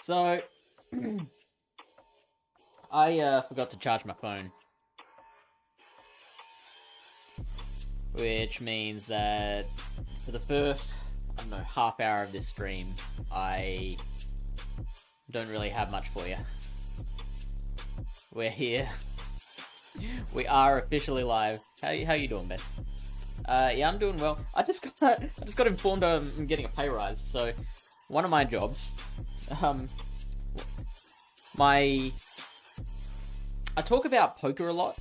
So, I forgot to charge my phone. Which means that for the first, I don't know, half hour of this stream, I don't really have much for you. We're here. We are officially live. How you doing, Ben? Yeah, I'm doing well. I just got informed I'm getting a pay rise. So, one of my jobs, I talk about poker a lot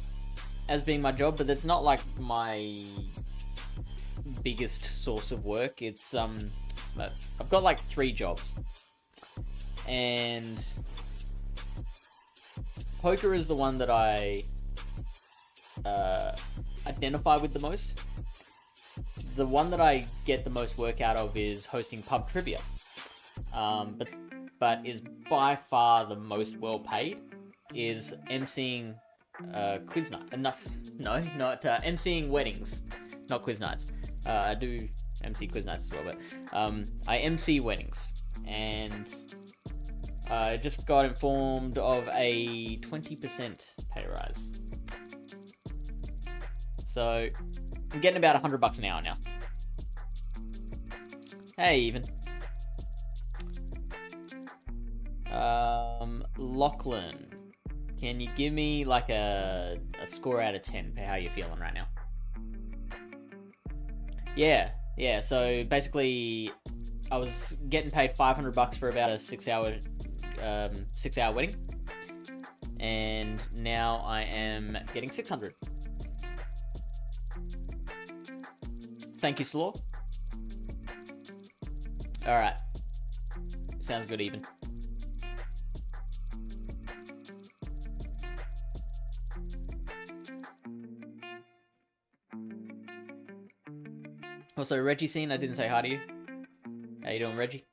as being my job, but that's not like my biggest source of work. It's I've got like 3 jobs, and poker is the one that I identify with the most. The one that I get the most work out of is hosting pub trivia, but is by far the most well paid is emceeing quiz night. Not emceeing weddings, not quiz nights. I do MC quiz nights as well, but I MC weddings, and I just got informed of a 20% pay rise. So I'm getting about $100 an hour now. Hey, even. Lachlan, can you give me like a score out of 10 for how you're feeling right now? Yeah. So basically, I was getting paid $500 for about a 6-hour wedding, and now I am getting 600. Thank you, Slaw. All right, sounds good, even. Also, Reggie scene, I didn't say hi to you. How you doing, Reggie?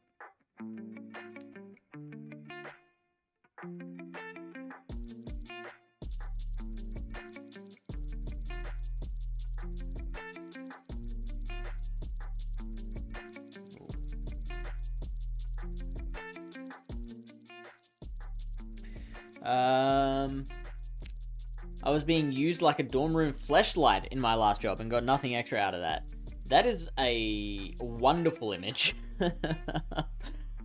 I was being used like a dorm room fleshlight in my last job and got nothing extra out of that. That is a wonderful image.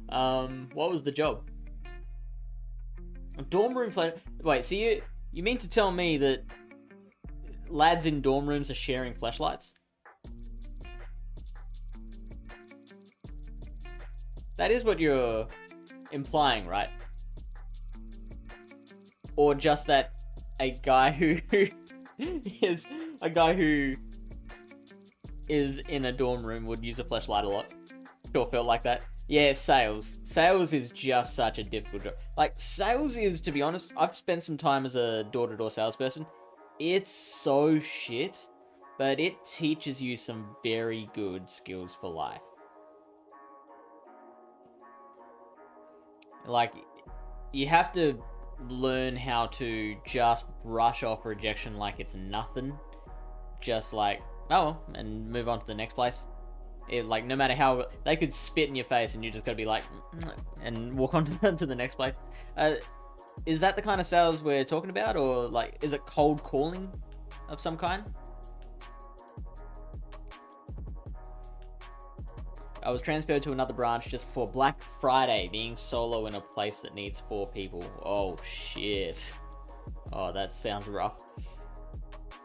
What was the job? A dorm room flash. Wait, so you mean to tell me that lads in dorm rooms are sharing flashlights? That is what you're implying, right? Or just that a guy who is in a dorm room would use a flashlight a lot. Sure felt like that. Yeah, sales. Sales is just such a difficult job. Like, sales is, to be honest, I've spent some time as a door-to-door salesperson. It's so shit, but it teaches you some very good skills for life. Like, you have to learn how to just brush off rejection like it's nothing. Just like, oh, and move on to the next place. Like, no matter how they could spit in your face, and you just gotta be like, and walk on to the next place. Is that the kind of sales we're talking about, or like, is it cold calling of some kind? I was transferred to another branch just before Black Friday, being solo in a place that needs 4 people. Oh shit. Oh, that sounds rough.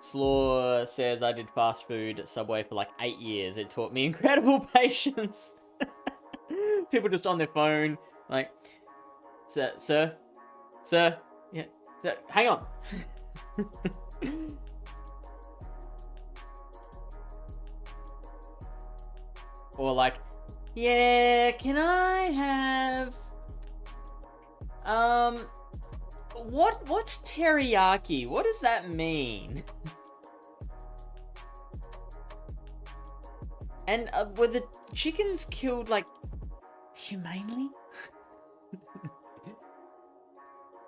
Slaw says, I did fast food at Subway for like 8 years. It taught me incredible patience. People just on their phone, like, sir, yeah, sir, hang on. Or like, yeah, can I have, what's teriyaki? What does that mean? And were the chickens killed, like, humanely?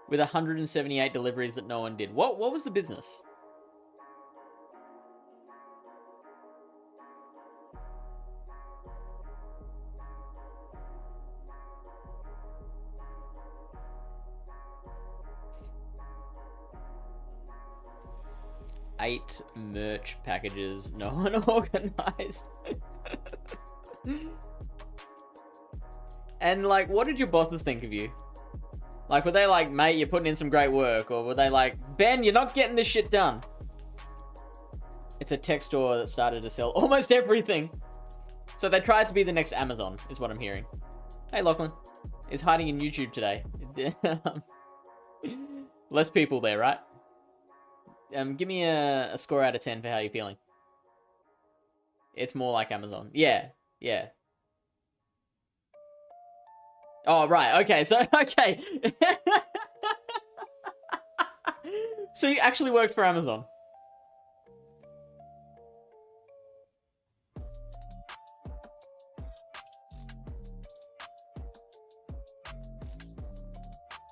With 178 deliveries that no one did. What was the business? Eight merch packages, no one organized. And, like, what did your bosses think of you? Like, were they like, mate, you're putting in some great work? Or were they like, Ben, you're not getting this shit done? It's a tech store that started to sell almost everything. So they tried to be the next Amazon, is what I'm hearing. Hey, Lachlan. Is hiding in YouTube today. Less people there, right? Give me a score out of 10 for how you're feeling. It's more like Amazon. Yeah. Oh, right. Okay. So, okay. So you actually worked for Amazon.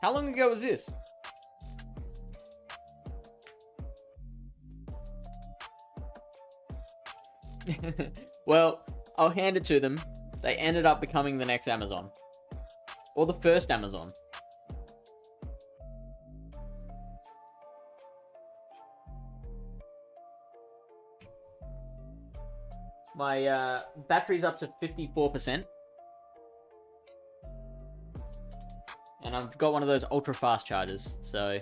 How long ago was this? Well, I'll hand it to them. They ended up becoming the next Amazon. Or the first Amazon. My battery's up to 54%. And I've got one of those ultra fast chargers, so...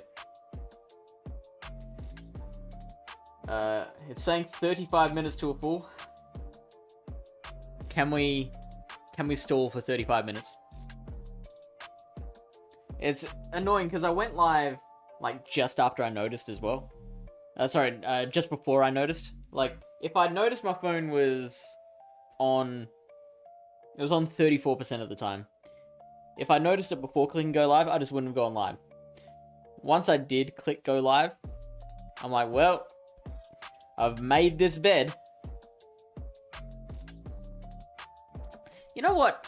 it's saying 35 minutes to a full. Can we stall for 35 minutes? It's annoying because I went live like just after I noticed as well. Just before I noticed. Like, if I noticed my phone was on... It was on 34% of the time. If I noticed it before clicking go live, I just wouldn't have gone live. Once I did click go live, I'm like, well, I've made this bed. You know what?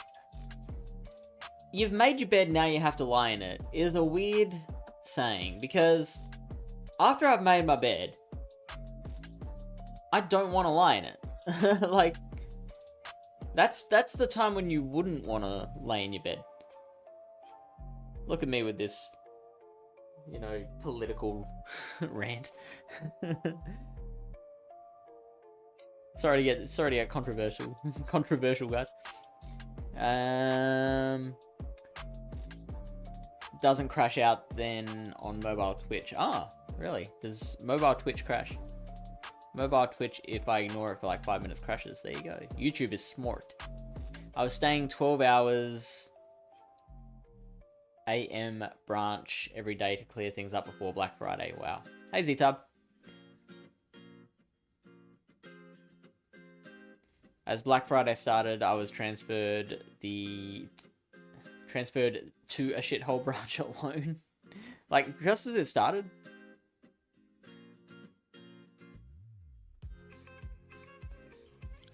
You've made your bed, now you have to lie in it, is a weird saying, because after I've made my bed, I don't want to lie in it. Like, that's the time when you wouldn't want to lay in your bed. Look at me with this, you know, political rant. Sorry to get controversial. Controversial, guys. Doesn't crash out then on mobile Twitch. Ah, really? Does mobile Twitch crash? Mobile Twitch, if I ignore it for like 5 minutes, crashes. There you go. YouTube is smart. I was staying 12 hours AM branch every day to clear things up before Black Friday. Wow. Hey, Z-Tub. As Black Friday started, I was transferred to a shithole branch alone. Like, just as it started.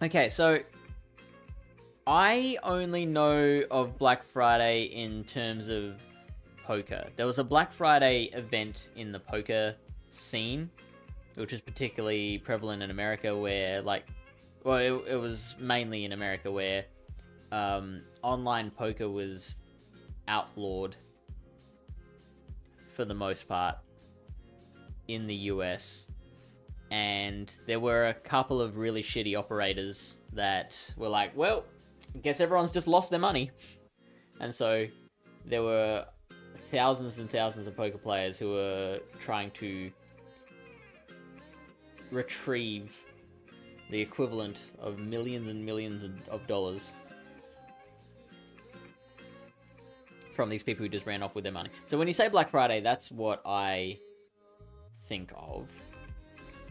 Okay, so I only know of Black Friday in terms of poker. There was a Black Friday event in the poker scene, which is particularly prevalent in America, where, like, well, it was mainly in America, where online poker was outlawed for the most part in the US. And there were a couple of really shitty operators that were like, well, I guess everyone's just lost their money. And so there were thousands and thousands of poker players who are trying to retrieve the equivalent of millions and millions of dollars from these people who just ran off with their money. So when you say Black Friday, that's what I think of.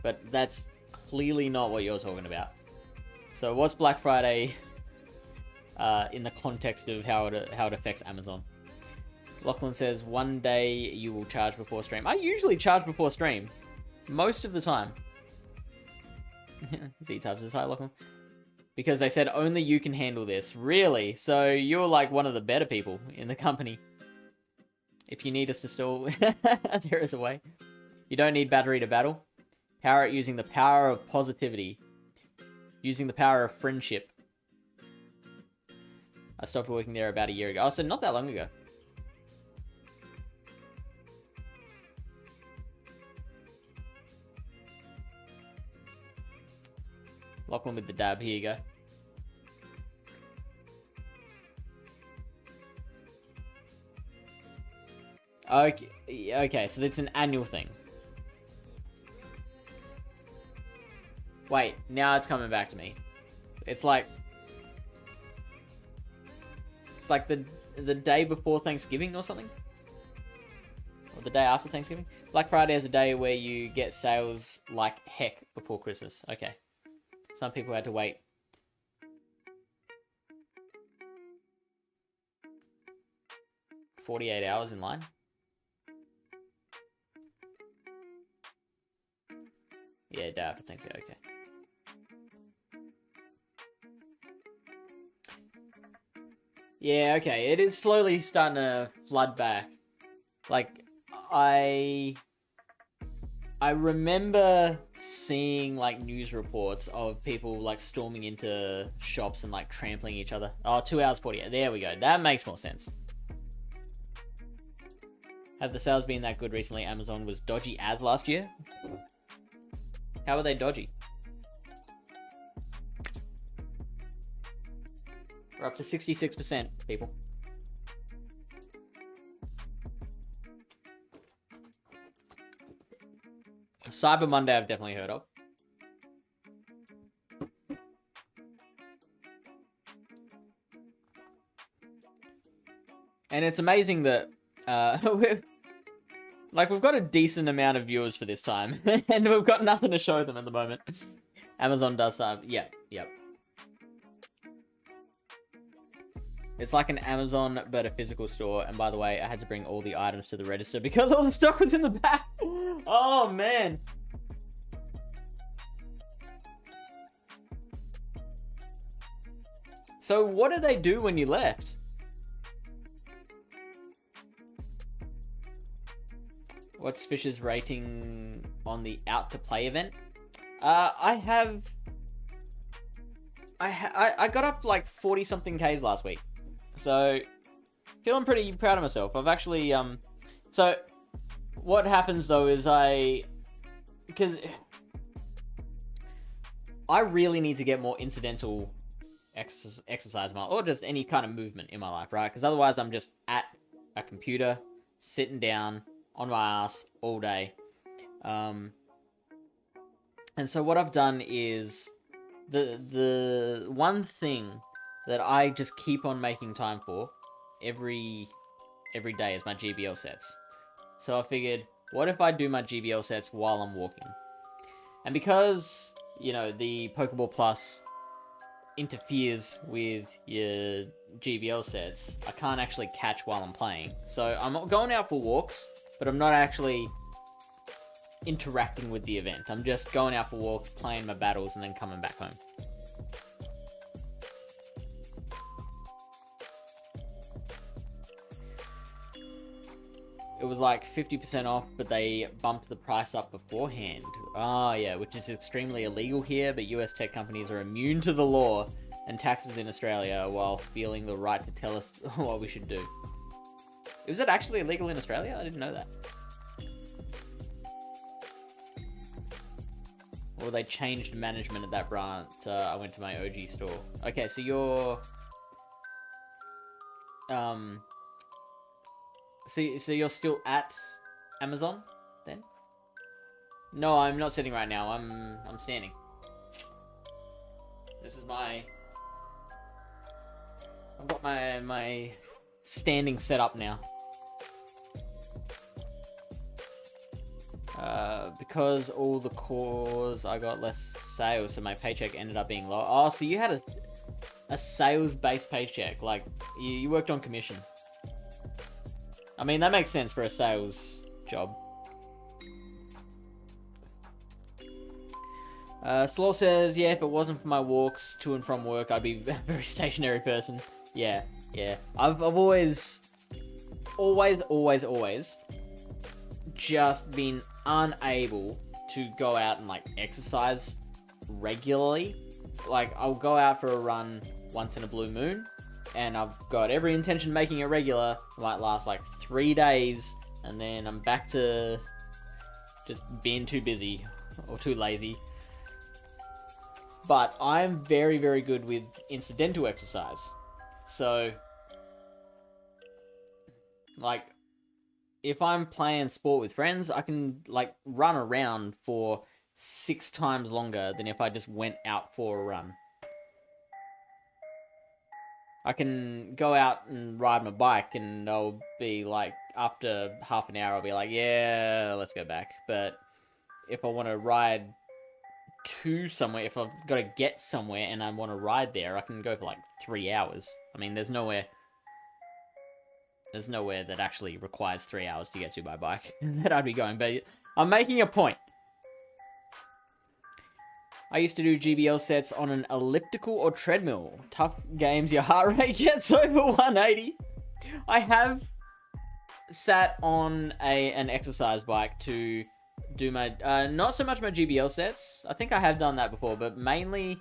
But that's clearly not what you're talking about. So what's Black Friday in the context of how it affects Amazon? Lachlan says, one day you will charge before stream. I usually charge before stream. Most of the time. Z-Types is hi, Lachlan. Because they said only you can handle this. Really? So you're like one of the better people in the company. If you need us to stall, there is a way. You don't need battery to battle. Power it using the power of positivity. Using the power of friendship. I stopped working there about a year ago. Oh, so not that long ago. Lachlan with the dab. Here you go. Okay, so it's an annual thing. Wait, now it's coming back to me. It's like the day before Thanksgiving or something? Or the day after Thanksgiving? Black Friday is a day where you get sales like heck before Christmas. Okay. Some people had to wait 48 hours in line. Yeah, day after Thanksgiving. Okay. Yeah, okay. It is slowly starting to flood back. Like, I remember seeing, like, news reports of people, like, storming into shops and, like, trampling each other. Oh, 2 hours 40. There we go. That makes more sense. Have the sales been that good recently? Amazon was dodgy as last year? How are they dodgy? We're up to 66%, people. Cyber Monday I've definitely heard of. And it's amazing that we've got a decent amount of viewers for this time, and we've got nothing to show them at the moment. Amazon does yep. It's like an Amazon, but a physical store. And by the way, I had to bring all the items to the register because all the stock was in the back. Oh, man. So what did they do when you left? What's Fish's rating on the Out to Play event? I got up like 40 something Ks last week. So, feeling pretty proud of myself. I've actually, so, what happens though is because I really need to get more incidental exercise, or just any kind of movement in my life, right? Because otherwise I'm just at a computer, sitting down, on my ass, all day. And so what I've done is, the one thing that I just keep on making time for every day is my GBL sets. So I figured, what if I do my GBL sets while I'm walking? And because, you know, the Pokeball Plus interferes with your GBL sets, I can't actually catch while I'm playing. So I'm going out for walks, but I'm not actually interacting with the event. I'm just going out for walks, playing my battles, and then coming back home. It was like 50% off, but they bumped the price up beforehand. Oh, yeah, which is extremely illegal here, but US tech companies are immune to the law and taxes in Australia while feeling the right to tell us what we should do. Is it actually illegal in Australia? I didn't know that. Or they changed management at that branch. I went to my OG store. Okay, so you're... So you're still at Amazon then? No, I'm not sitting right now. I'm standing. This is my. I've got my standing set up now. Because all the cores, I got less sales, so my paycheck ended up being low. Oh, so you had a sales-based paycheck, like you worked on commission. I mean, that makes sense for a sales job. Slaw says, yeah, if it wasn't for my walks to and from work, I'd be a very stationary person. Yeah. I've always just been unable to go out and like exercise regularly. Like, I'll go out for a run once in a blue moon, and I've got every intention of making it regular. It might last like 3 days, and then I'm back to just being too busy or too lazy. But I'm very, very good with incidental exercise. So, like, if I'm playing sport with friends, I can, like, run around for 6 times longer than if I just went out for a run. I can go out and ride my bike, and I'll be, like, after half an hour, I'll be like, yeah, let's go back. But if I want to ride to somewhere, if I've got to get somewhere and I want to ride there, I can go for, like, 3 hours. I mean, there's nowhere that actually requires 3 hours to get to by bike that I'd be going, but I'm making a point. I used to do GBL sets on an elliptical or treadmill. Tough games, your heart rate gets over 180. I have sat on an exercise bike to do my, not so much my GBL sets. I think I have done that before, but mainly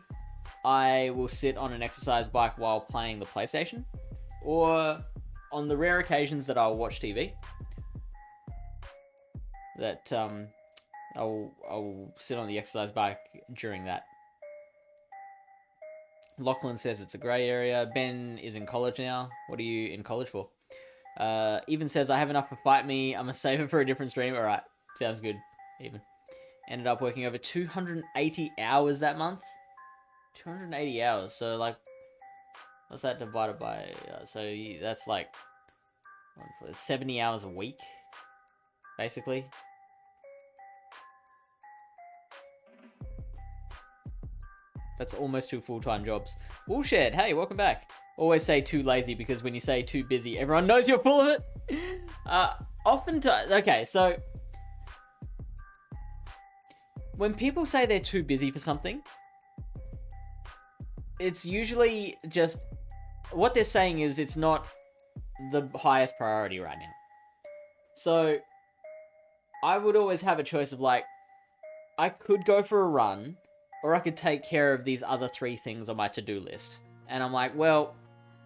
I will sit on an exercise bike while playing the PlayStation, or on the rare occasions that I'll watch TV, that I'll sit on the exercise bike during that. Lachlan says it's a grey area. Ben is in college now. What are you in college for? Even says, I have enough to fight me. I'm a saver for a different stream. Alright, sounds good. Even. Ended up working over 280 hours that month. 280 hours. So, like, what's that divided by? So that's like 70 hours a week, basically. That's almost 2 full-time jobs. Bullshit. Hey, welcome back. Always say too lazy, because when you say too busy, everyone knows you're full of it. Oftentimes, okay, so when people say they're too busy for something, it's usually just, what they're saying is it's not the highest priority right now. So I would always have a choice of, like, I could go for a run, or I could take care of these other 3 things on my to-do list. And I'm like, well,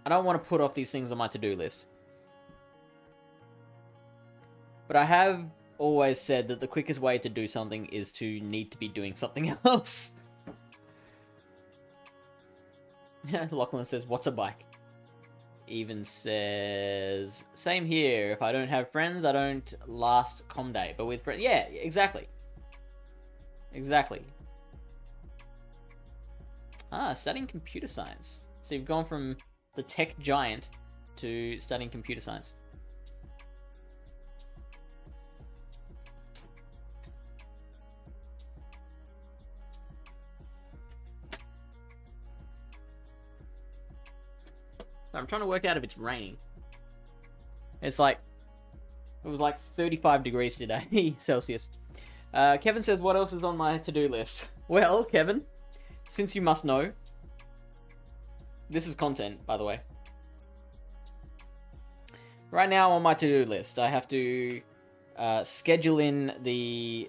I don't want to put off these things on my to-do list. But I have always said that the quickest way to do something is to need to be doing something else. Lachlan says, what's a bike? Even says, same here. If I don't have friends, I don't last com day. But with friends, yeah, exactly. Exactly. Studying computer science. So you've gone from the tech giant to studying computer science. I'm trying to work out if it's raining. It's like, it was like 35 degrees today, Celsius. Kevin says, what else is on my to-do list? Well, Kevin, since you must know, this is content, by the way. Right now on my to-do list, I have to schedule in the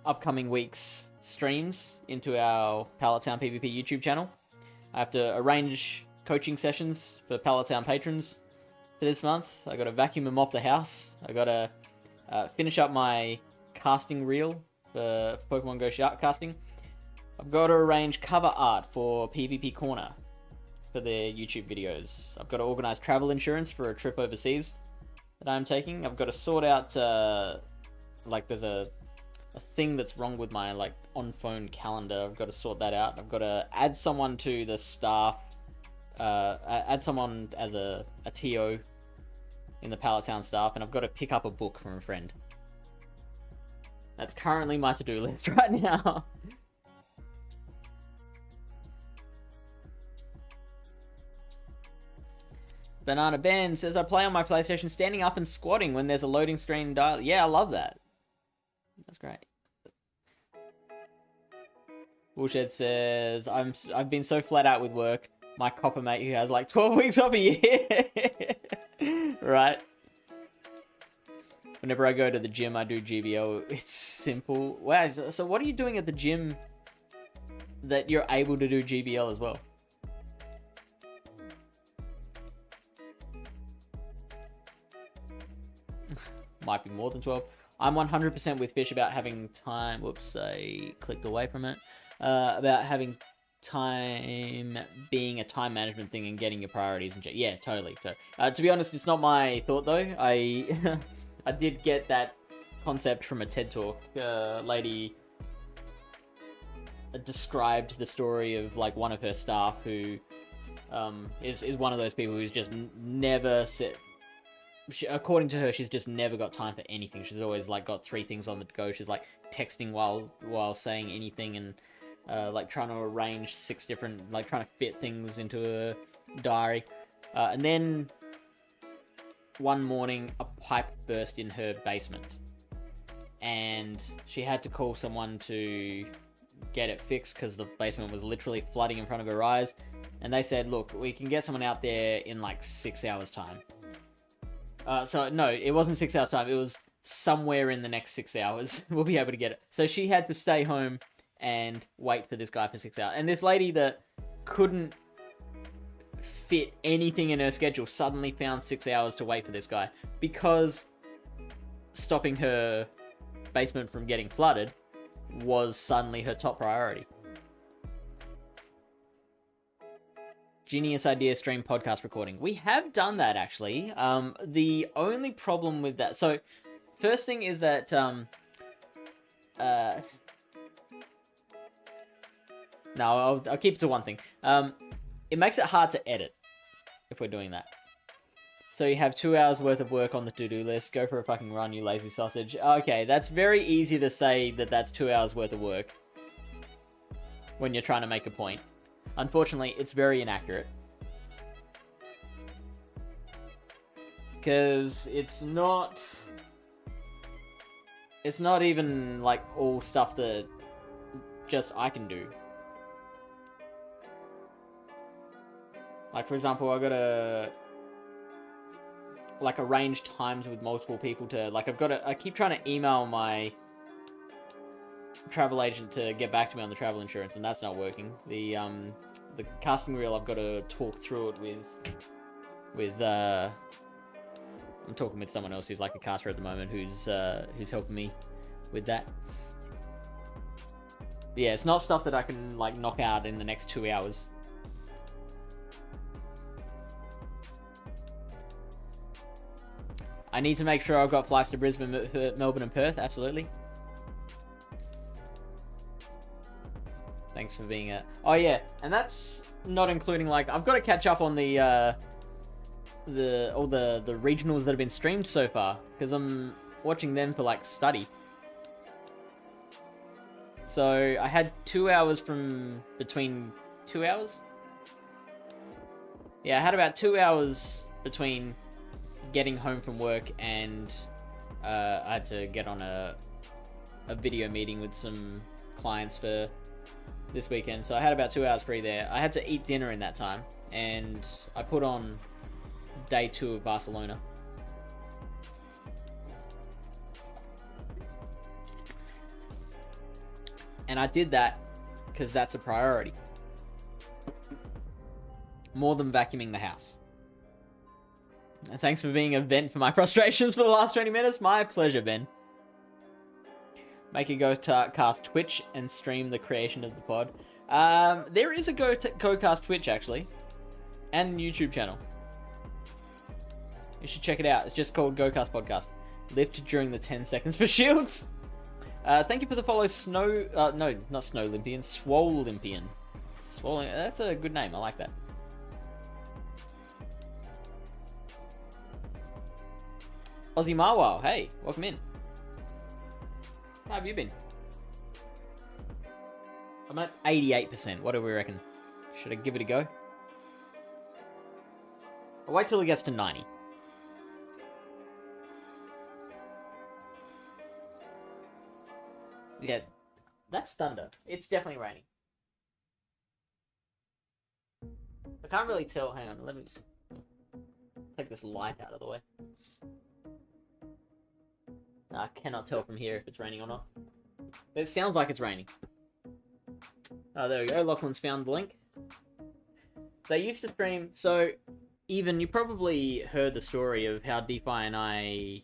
upcoming week's streams into our Pallet Town PvP YouTube channel. I have to arrange coaching sessions for Pallet Town patrons for this month. I got to vacuum and mop the house. I got to finish up my casting reel for Pokemon Go Shark casting. I've got to arrange cover art for PvP Corner for their YouTube videos. I've got to organize travel insurance for a trip overseas that I'm taking. I've got to sort out, like, there's a thing that's wrong with my, like, on-phone calendar. I've got to sort that out. I've got to add someone to the staff, add someone as a TO in the Pallet Town staff, and I've got to pick up a book from a friend. That's currently my to-do list right now. Banana Ben says, I play on my PlayStation standing up and squatting when there's a loading screen dial. Yeah, I love that. That's great. Bullshed says, I've been so flat out with work. My copper mate who has like 12 weeks off a year. Right. Whenever I go to the gym, I do GBL. It's simple. Wow, so what are you doing at the gym that you're able to do GBL as well? Might be more than 12. I'm 100% with Fish about having time. Whoops, I clicked away from it. About having time being a time management thing and getting your priorities and yeah, totally. To be honest, it's not my thought though. I I did get that concept from a TED talk. Lady described the story of like one of her staff who is one of those people who's just never set. According to her, she's just never got time for anything. She's always like got 3 things on the go. She's like texting while saying anything and like trying to arrange 6 different, like trying to fit things into a diary. And then one morning, a pipe burst in her basement, and she had to call someone to get it fixed because the basement was literally flooding in front of her eyes. And they said, "Look, we can get someone out there in like 6 hours time." So no, it wasn't 6 hours time. It was somewhere in the next 6 hours. We'll be able to get it. So she had to stay home and wait for this guy for 6 hours. And this lady that couldn't fit anything in her schedule suddenly found 6 hours to wait for this guy because stopping her basement from getting flooded was suddenly her top priority. Genius idea, stream podcast recording. We have done that actually. The only problem with that, so first thing is that no, I'll keep it to one thing. It makes it hard to edit if we're doing that. So you have 2 hours worth of work on the to-do list. Go for a fucking run, you lazy sausage. Okay, that's very easy to say that that's 2 hours worth of work when you're trying to make a point. Unfortunately, it's very inaccurate. Because it's not even like all stuff that just I can do. Like for example, I gotta like arrange times with multiple people to like I keep trying to email my travel agent to get back to me on the travel insurance, and that's not working. The casting reel, I've got to talk through it with I'm talking with someone else who's like a caster at the moment who's helping me with that. But yeah, it's not stuff that I can like knock out in the next 2 hours. I need to make sure I've got flights to Brisbane, Melbourne and Perth, absolutely. Thanks for being a... Oh yeah, and that's not including like I've got to catch up on the regionals that have been streamed so far because I'm watching them for like study. So I had 2 hours from between 2 hours. Yeah, I had about 2 hours between getting home from work and I had to get on a video meeting with some clients for this weekend, so I had about 2 hours free there. I had to eat dinner in that time, and I put on day 2 of Barcelona. And I did that because that's a priority. More than vacuuming the house. And thanks for being a vent for my frustrations for the last 20 minutes. My pleasure, Ben. Make a go-cast Twitch and stream the creation of the pod. There is a go-cast Twitch, actually. And YouTube channel. You should check it out. It's just called GoCast Podcast. Lift during the 10 seconds for shields. Thank you for the follow, Snow... no, not Snow Olympian. Swole Olympian. Swole... That's a good name. I like that. Aussie Marwal, hey, welcome in. How have you been? I'm at 88%. What do we reckon? Should I give it a go? I'll wait till it gets to 90. Yeah, that's thunder. It's definitely raining. I can't really tell. Hang on, let me take this light out of the way. I cannot tell from here if it's raining or not. It sounds like it's raining. Oh, there we go. Lachlan's found the link. They used to stream... So, even you probably heard the story of how DeFi and I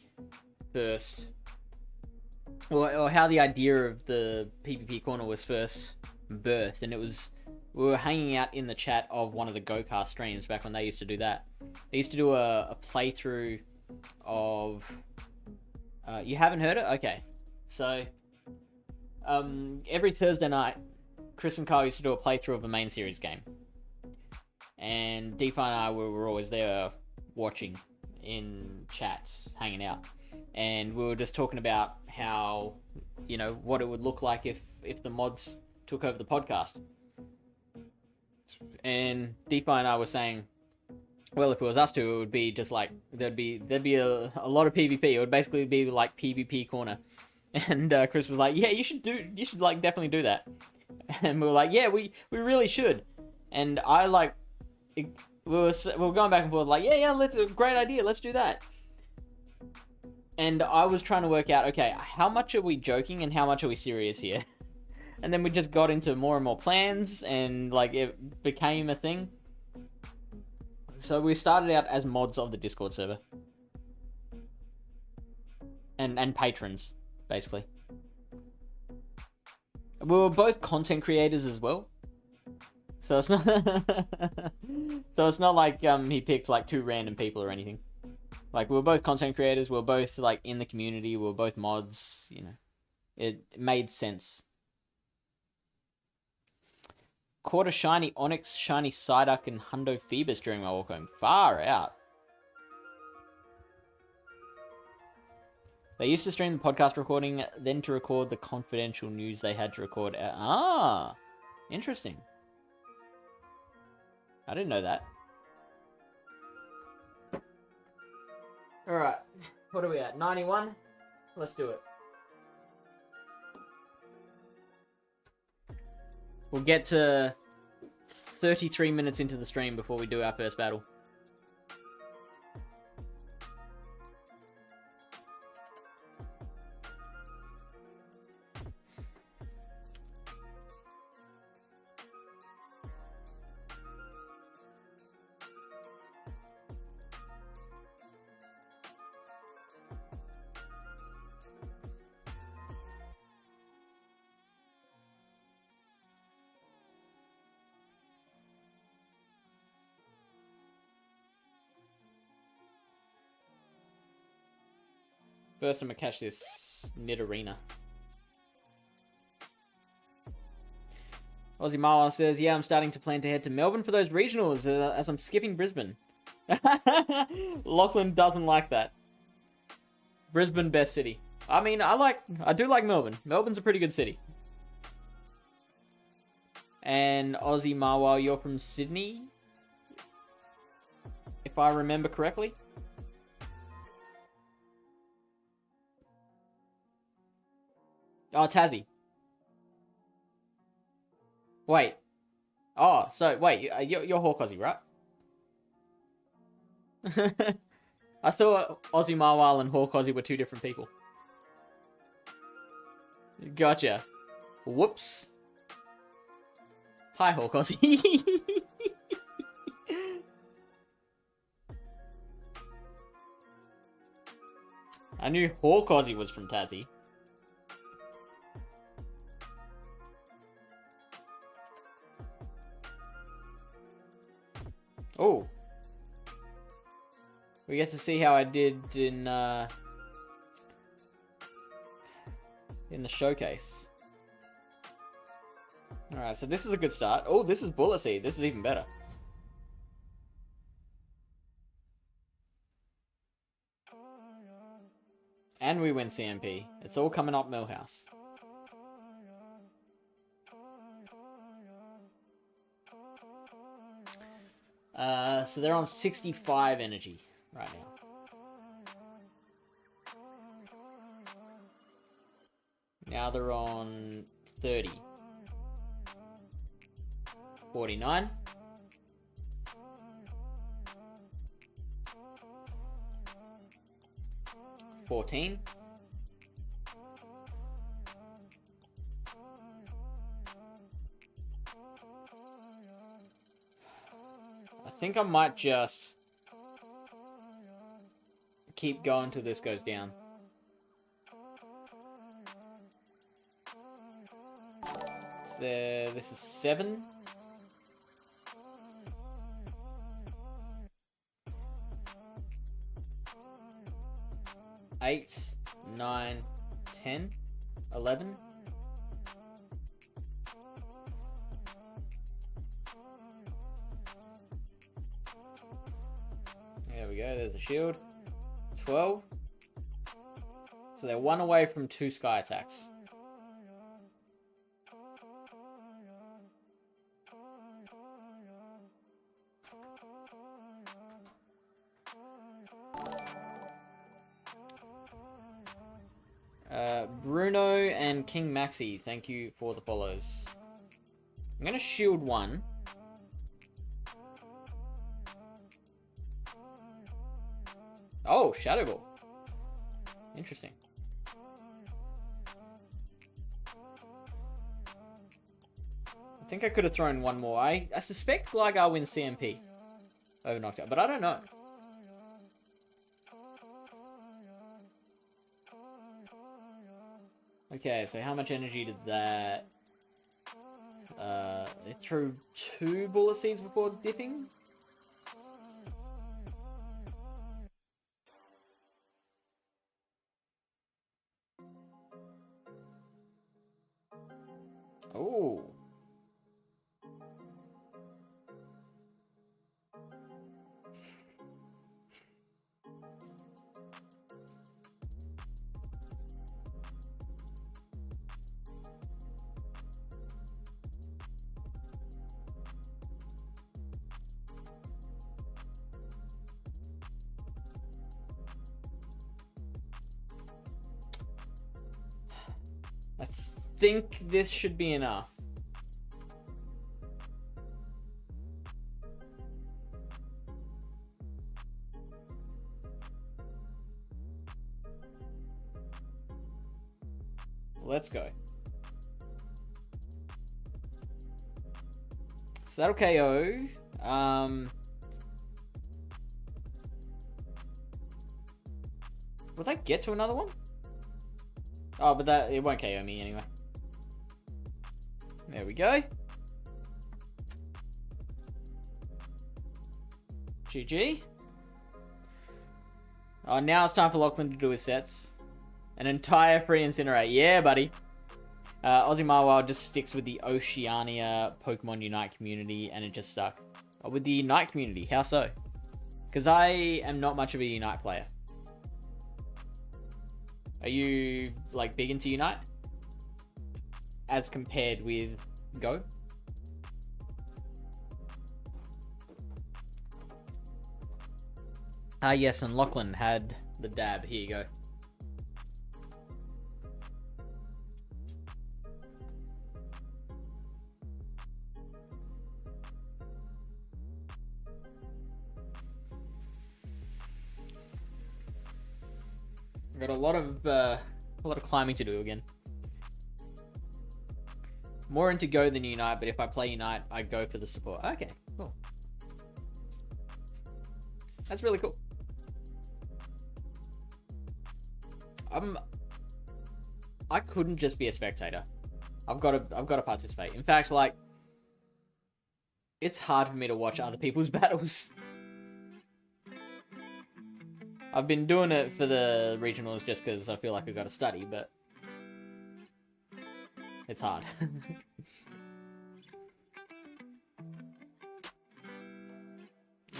first... Or how the idea of the PvP corner was first birthed. And it was... We were hanging out in the chat of one of the GoCast streams back when they used to do that. They used to do a playthrough of... you haven't heard it? Okay. So, every Thursday night, Chris and Kyle used to do a playthrough of a main series game. And DeFi and I were always there watching in chat, hanging out. And we were just talking about how, you know, what it would look like if the mods took over the podcast. And DeFi and I were saying, well, if it was us two, it would be just like, there'd be a lot of PvP. It would basically be like PvP corner. And Chris was like, yeah, you should like definitely do that. And we were like, yeah, we really should. And I like, we were going back and forth like, yeah, great idea, let's do that. And I was trying to work out, okay, how much are we joking and how much are we serious here? And then we just got into more and more plans and like it became a thing. So we started out as mods of the Discord server. And patrons, basically. We were both content creators as well. So it's not so it's not like he picked like two random people or anything. Like we were both content creators, we were both like in the community, we were both mods, you know. It made sense. Caught a shiny Onyx, shiny Psyduck, and Hundo Phoebus during my walk home. Far out. They used to stream the podcast recording, then to record the confidential news they had to record. Ah, interesting. I didn't know that. Alright, what are we at? 91? Let's do it. We'll get to 33 minutes into the stream before we do our first battle. First, I'm gonna catch this mid arena. Aussie Marwa says, yeah, I'm starting to plan to head to Melbourne for those regionals as I'm skipping Brisbane. Lachlan doesn't like that. Brisbane, best city. I mean, I do like Melbourne. Melbourne's a pretty good city. And Aussie Marwa, you're from Sydney? If I remember correctly. Oh, Tassie. Wait. Oh, so, wait, you're Hawk Aussie, right? I thought Aussie Marwal and Hawk Aussie were two different people. Gotcha. Whoops. Hi, Hawk Aussie. I knew Hawk Aussie was from Tassie. Oh. We get to see how I did in the showcase. Alright, so this is a good start. Oh, this is Bullet Seed. This is even better. And we win CMP. It's all coming up Millhouse. So they're on 65 energy right now. Now they're on 30. 49. 14. 'I think I might just keep going till this goes down. So this is 7. 8, 9, 10, 11. There we go, there's a shield. 12. So they're 1 away from 2 sky attacks. Bruno and King Maxi, thank you for the follows. I'm gonna shield 1. Oh, Shadow Ball. Interesting. I think I could have thrown 1 more. I suspect Gligar wins CMP over Noctowl, but I don't know. Okay, so how much energy did that... they threw 2 Bullet Seeds before dipping? Oh. I think this should be enough. Let's go. So that'll KO. Will that get to another one? Oh, but it won't KO me anyway. There we go. GG. Oh, now it's time for Lachlan to do his sets. An entire free Incinerate. Yeah, buddy. Aussie Marwild just sticks with the Oceania Pokemon Unite community, and it just stuck. With the Unite community, how so? Because I am not much of a Unite player. Are you, like, big into Unite? As compared with Go? Ah, yes, and Lachlan had the dab. Here you go. I've got a lot of climbing to do again. More into Go than Unite, but if I play Unite, I go for the support. Okay, cool. That's really cool. I couldn't just be a spectator. I've got to participate. In fact, like, it's hard for me to watch other people's battles. I've been doing it for the regionals just because I feel like I got to study, but it's hard.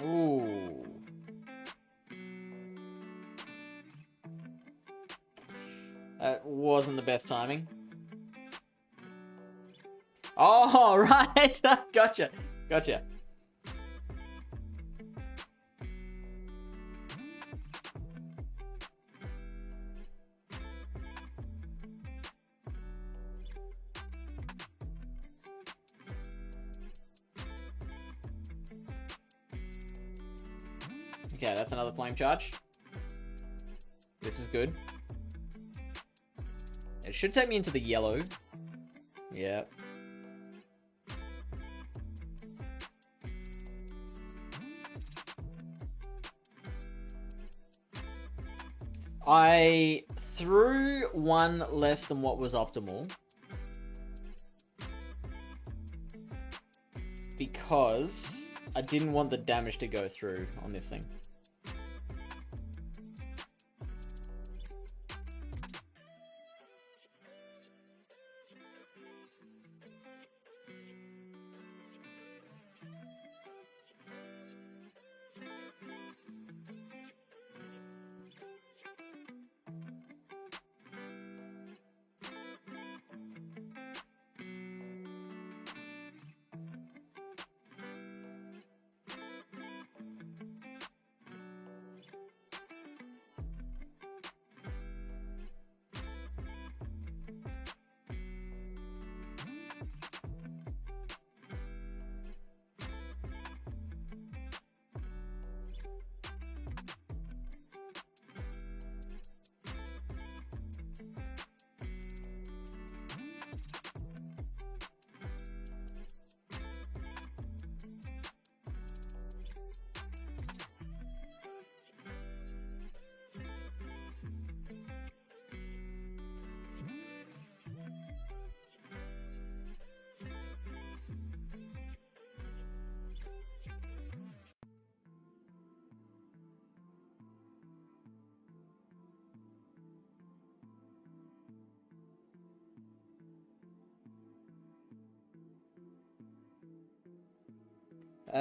Ooh. That wasn't the best timing. Oh, right. Gotcha. Gotcha. Okay, that's another flame charge. This is good. It should take me into the yellow. Yep. I threw one less than what was optimal. Because I didn't want the damage to go through on this thing.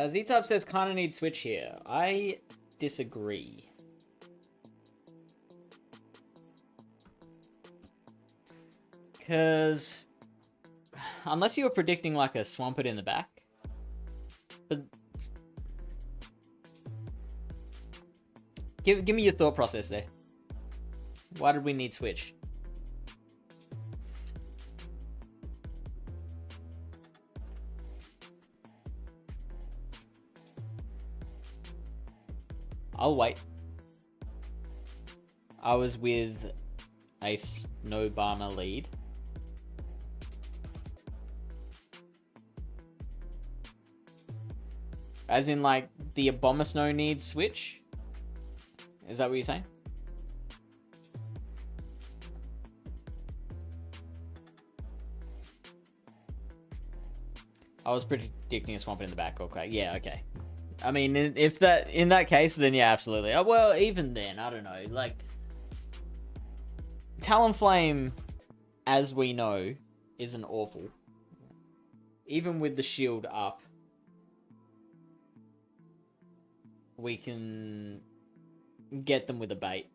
Z-Type says kinda need switch here. I disagree. Because unless you were predicting like a Swampert in the back. But give me your thought process there. Why did we need switch? I'll wait. I was with a no Barmer lead. As in, like, the Abomasnow needs switch? Is that what you're saying? I was predicting a Swampert in the back. Okay, yeah, okay. I mean, if that in that case, then yeah, absolutely. Well, even then, I don't know. Like, Talonflame, as we know, isn't awful. Even with the shield up, we can get them with a bait.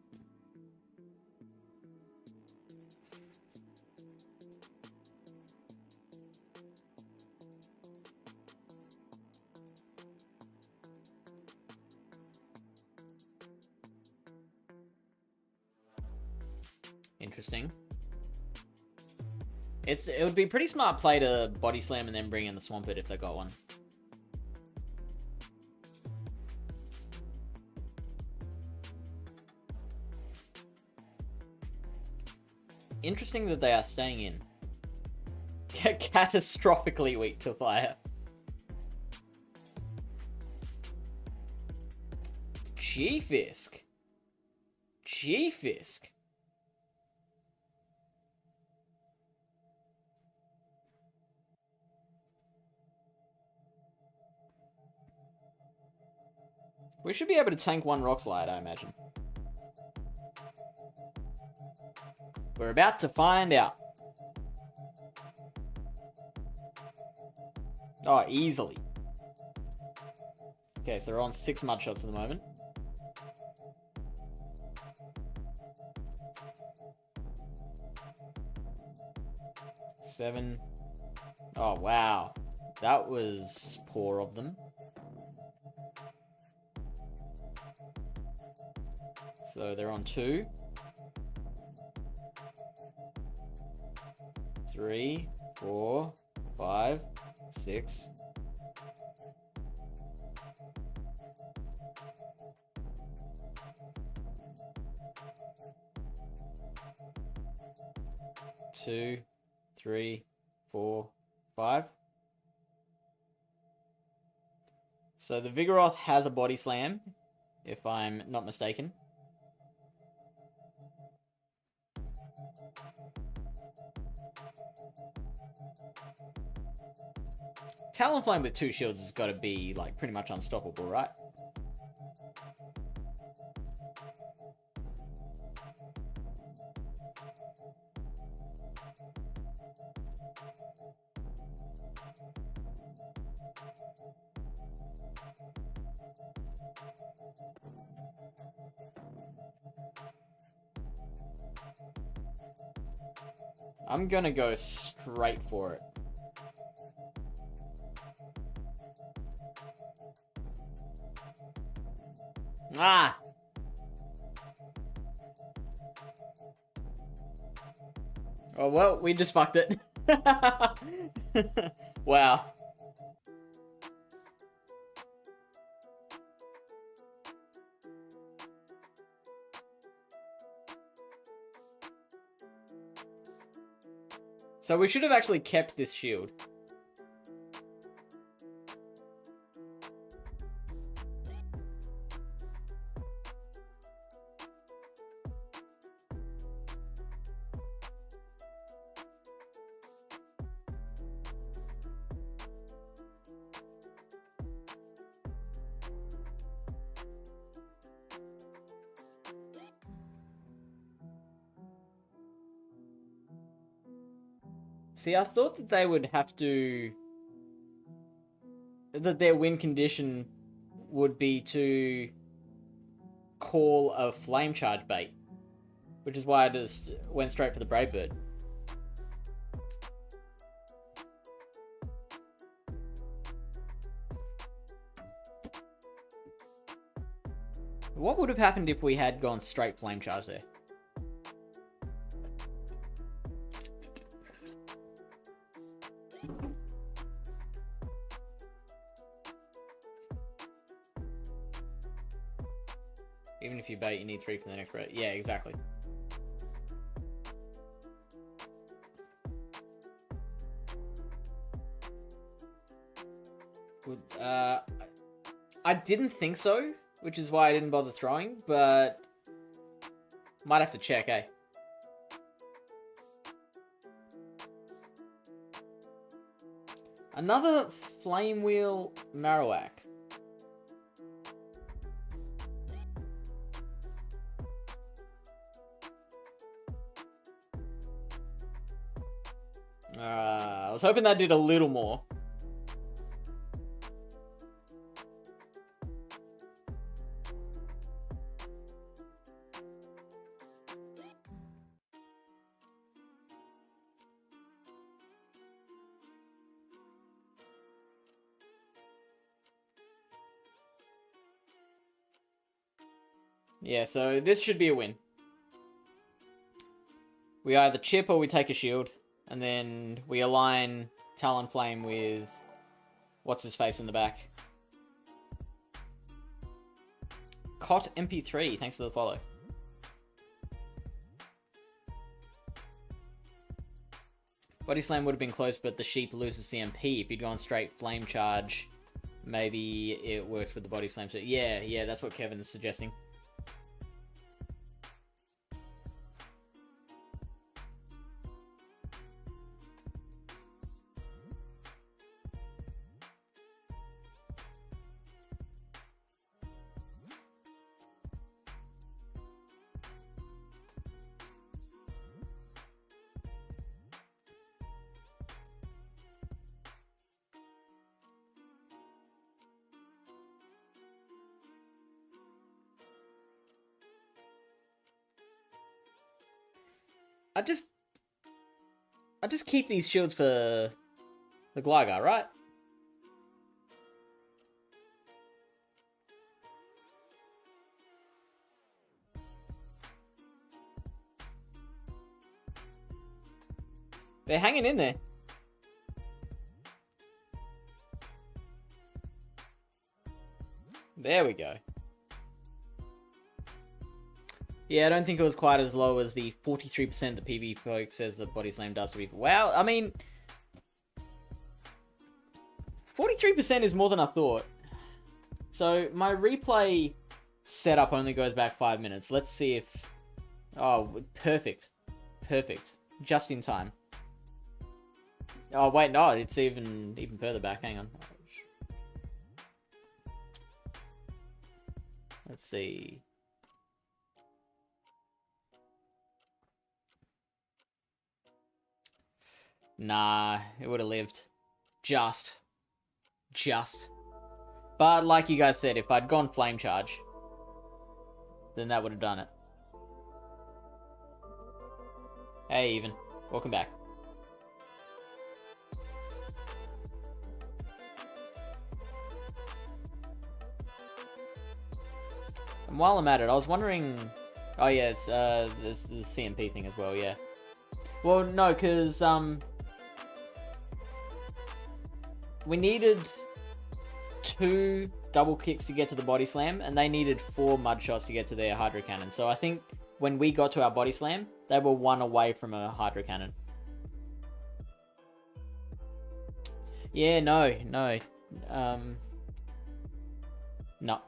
Interesting. It would be pretty smart play to body slam and then bring in the Swampert if they got one. Interesting that they are staying in. Catastrophically weak to fire. G-Fisk. G-Fisk. We should be able to tank one Rock Slide, I imagine. We're about to find out. Oh, easily. Okay, so they're on 6 mud shots at the moment. Seven. Oh, wow. That was poor of them. So they're on 2. 3, 4, 5, 6. Two, 3, 4, 5. So the Vigoroth has a body slam, if I'm not mistaken. Talonflame with 2 shields has got to be like pretty much unstoppable, right? I'm gonna go straight for it. Ah! Oh, well, we just fucked it. Wow. So we should have actually kept this shield. See, I thought that they would have to... that their win condition would be to call a flame charge bait. Which is why I just went straight for the Brave Bird. What would have happened if we had gone straight flame charge there? Even if you bait, you need 3 from the next bait. Yeah, exactly. I didn't think so, which is why I didn't bother throwing, but might have to check, eh? Another Flame Wheel Marowak. I was hoping that did a little more. Yeah, so this should be a win. We either chip or we take a shield. And then we align Talonflame with what's-his-face in the back. Cot MP3, thanks for the follow. Body Slam would have been close, but the sheep loses CMP. If you'd gone straight Flame Charge, maybe it works with the Body Slam. So yeah, that's what Kevin's suggesting. I just keep these shields for the Gligar, right? They're hanging in there. There we go. Yeah, I don't think it was quite as low as the 43% the PvP folk says the Body Slam does to people. Well, I mean, 43% is more than I thought. So my replay setup only goes back 5 minutes. Let's see if... Oh, perfect. Perfect. Just in time. Oh, wait, no, it's even further back. Hang on. Let's see. Nah, it would have lived. Just. But like you guys said, if I'd gone Flame Charge, then that would have done it. Hey, Even. Welcome back. And while I'm at it, I was wondering... Oh yeah, it's there's the CMP thing as well, yeah. Well, no, because we needed 2 double kicks to get to the Body Slam, and they needed 4 mud shots to get to their Hydro Cannon. So I think when we got to our Body Slam, they were 1 away from a Hydro Cannon. Yeah, no. No.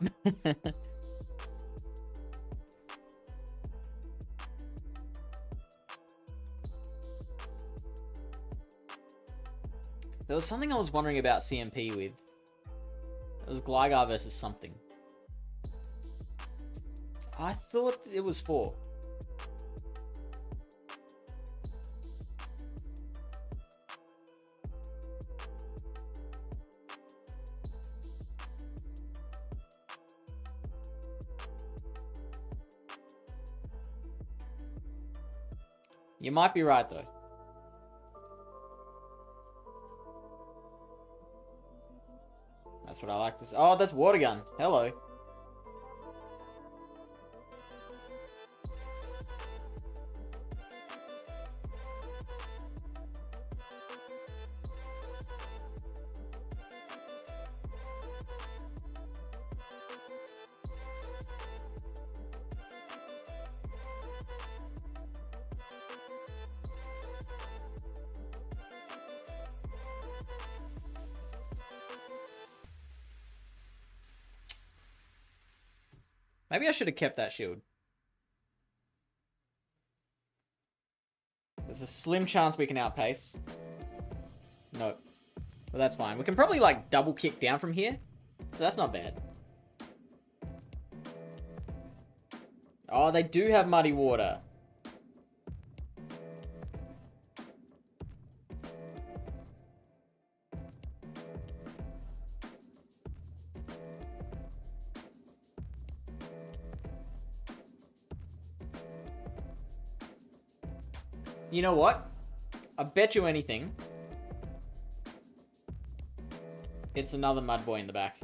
There was something I was wondering about CMP with. It was Gligar versus something. I thought it was 4. You might be right, though. That's what I like to say. Oh, that's Water Gun. Hello. Maybe I should have kept that shield. There's a slim chance we can outpace. Nope. Well, that's fine. We can probably, like, double kick down from here. So that's not bad. Oh, they do have Muddy Water. You know what? I bet you anything. It's another Mud Boy in the back.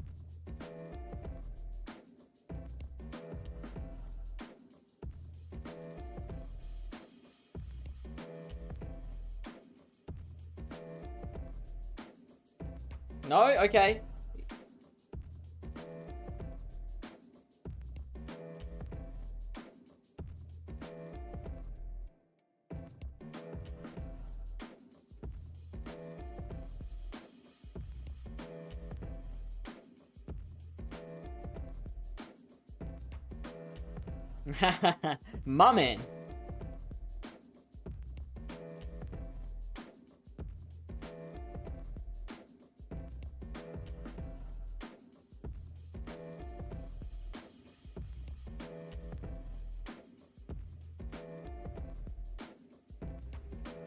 No? Okay. My man.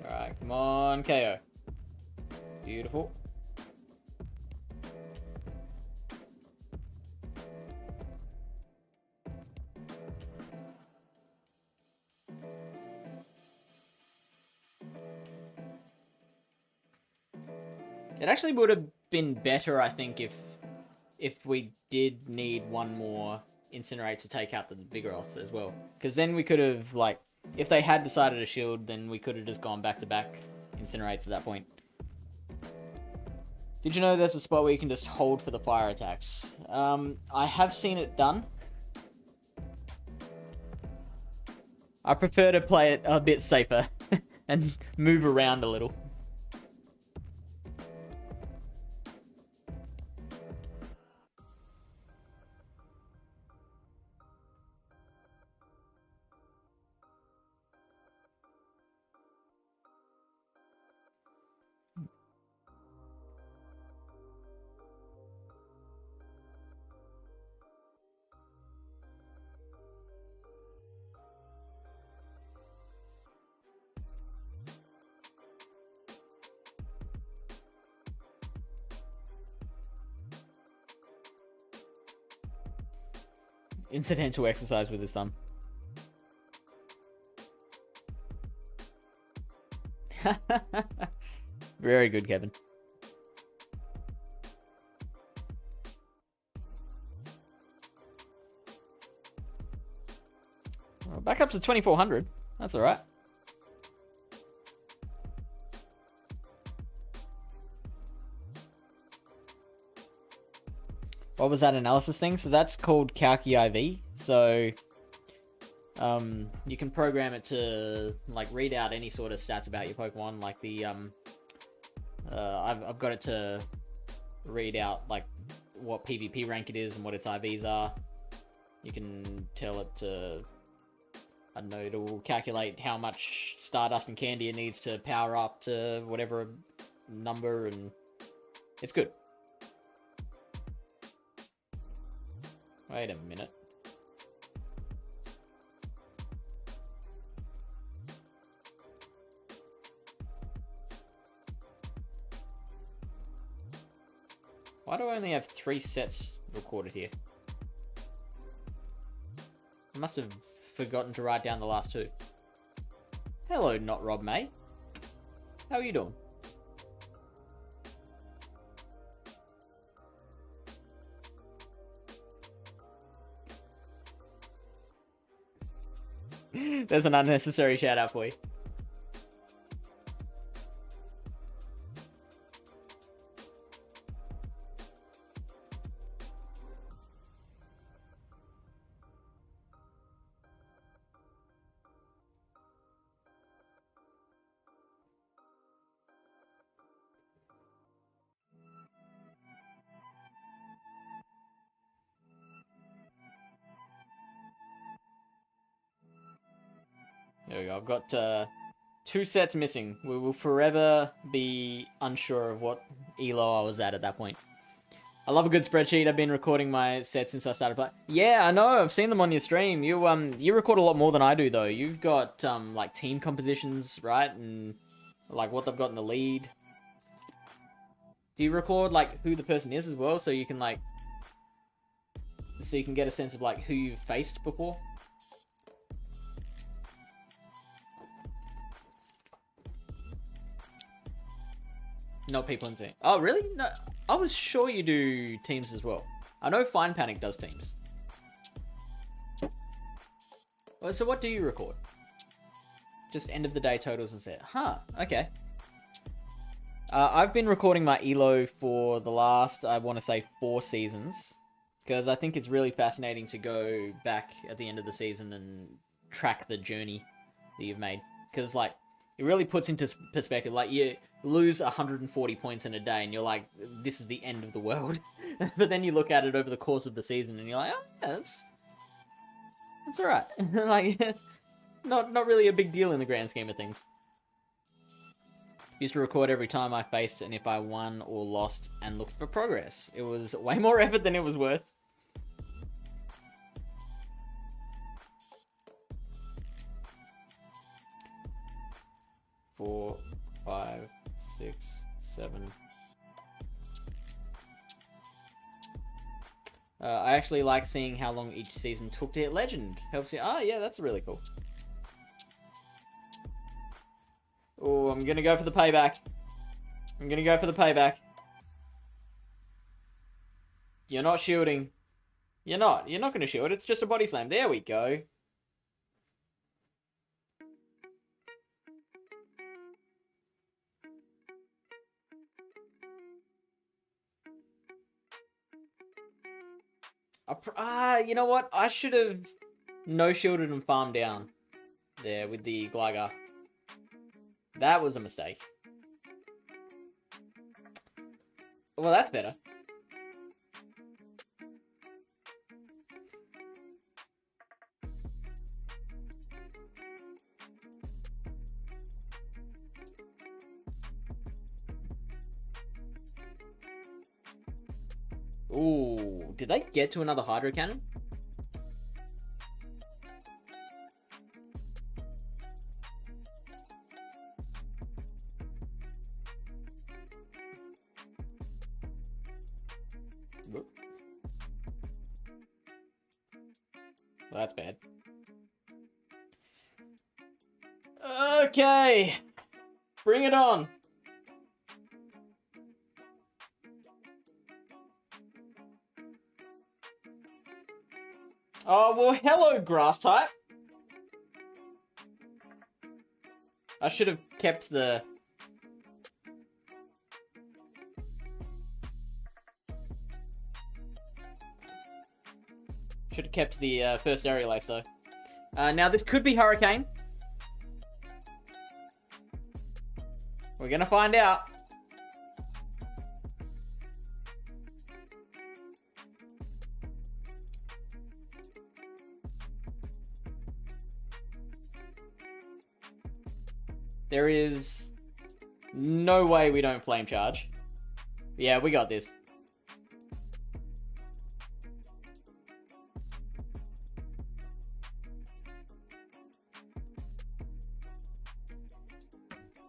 Alright, come on, KO. Beautiful. It actually would have been better, I think, if we did need one more Incinerate to take out the Vigoroth as well. Because then we could have, like, if they had decided to shield, then we could have just gone back-to-back Incinerates at that point. Did you know there's a spot where you can just hold for the fire attacks? I have seen it done. I prefer to play it a bit safer and move around a little. Incidental exercise with his thumb. Very good, Kevin. Well, back up to 2400. That's all right. What was that analysis thing? So that's called Calci IV. So you can program it to like read out any sort of stats about your Pokemon. Like the I've got it to read out like what PvP rank it is and what its IVs are. You can tell it to, I don't know, it'll calculate how much Stardust and Candy it needs to power up to whatever number, and it's good. Wait a minute. Why do I only have 3 sets recorded here? I must have forgotten to write down the last 2. Hello, not Rob May. How are you doing? There's an unnecessary shout out for you. There we go. I've got 2 sets missing. We will forever be unsure of what elo I was at that point. I love a good spreadsheet. I've been recording my sets since I started playing. Yeah, I know. I've seen them on your stream. You record a lot more than I do, though. You've got like team compositions, right? And like what they've got in the lead. Do you record like who the person is as well, so you can like get a sense of like who you've faced before? Not people in team. Oh, really? No, I was sure you do teams as well. I know Fine Panic does teams. Well, so what do you record? Just end of the day totals and set. Huh, okay. I've been recording my elo for the last, I want to say, 4 seasons. Because I think it's really fascinating to go back at the end of the season and track the journey that you've made. Because, like, it really puts into perspective. Like, you lose 140 points in a day and you're like, this is the end of the world. But then you look at it over the course of the season and you're like, oh, yeah, that's alright. Like, not really a big deal in the grand scheme of things. Used to record every time I faced and if I won or lost and looked for progress. It was way more effort than it was worth. Four, 5, 6, 7. I actually like seeing how long each season took to hit Legend. Helps you. Oh, yeah, that's really cool. Oh, I'm gonna go for the payback. I'm gonna go for the payback. You're not shielding. You're not. You're not going to shield. It's just a body slam. There we go. You know what? I should have no-shielded and farmed down there with the Gligar. That was a mistake. Well, that's better. Ooh, did they get to another Hydro Cannon? Whoop. Well, that's bad. Okay, bring it on. Oh, well, hello, grass type. I should have kept the... Should have kept the first aerial ace, though. Now, this could be Hurricane. We're gonna find out. There is no way we don't flame charge. Yeah, we got this.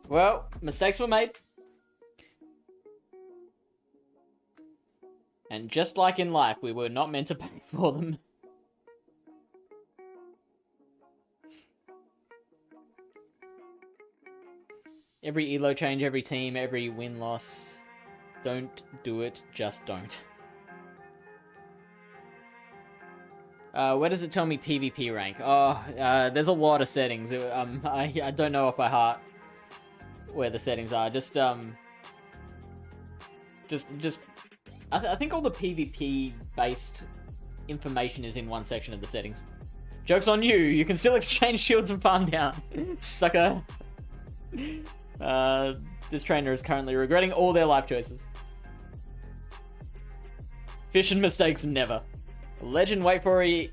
Well, mistakes were made. And just like in life, we were not meant to pay for them. Every elo change, every team, every win-loss. Don't do it, just don't. Where does it tell me PvP rank? Oh, there's a lot of settings. I don't know off by heart where the settings are. I think all the PvP-based information is in one section of the settings. Joke's on you. You can still exchange shields and farm down. Sucker. This trainer is currently regretting all their life choices. Fish and mistakes never. Legend wait for it.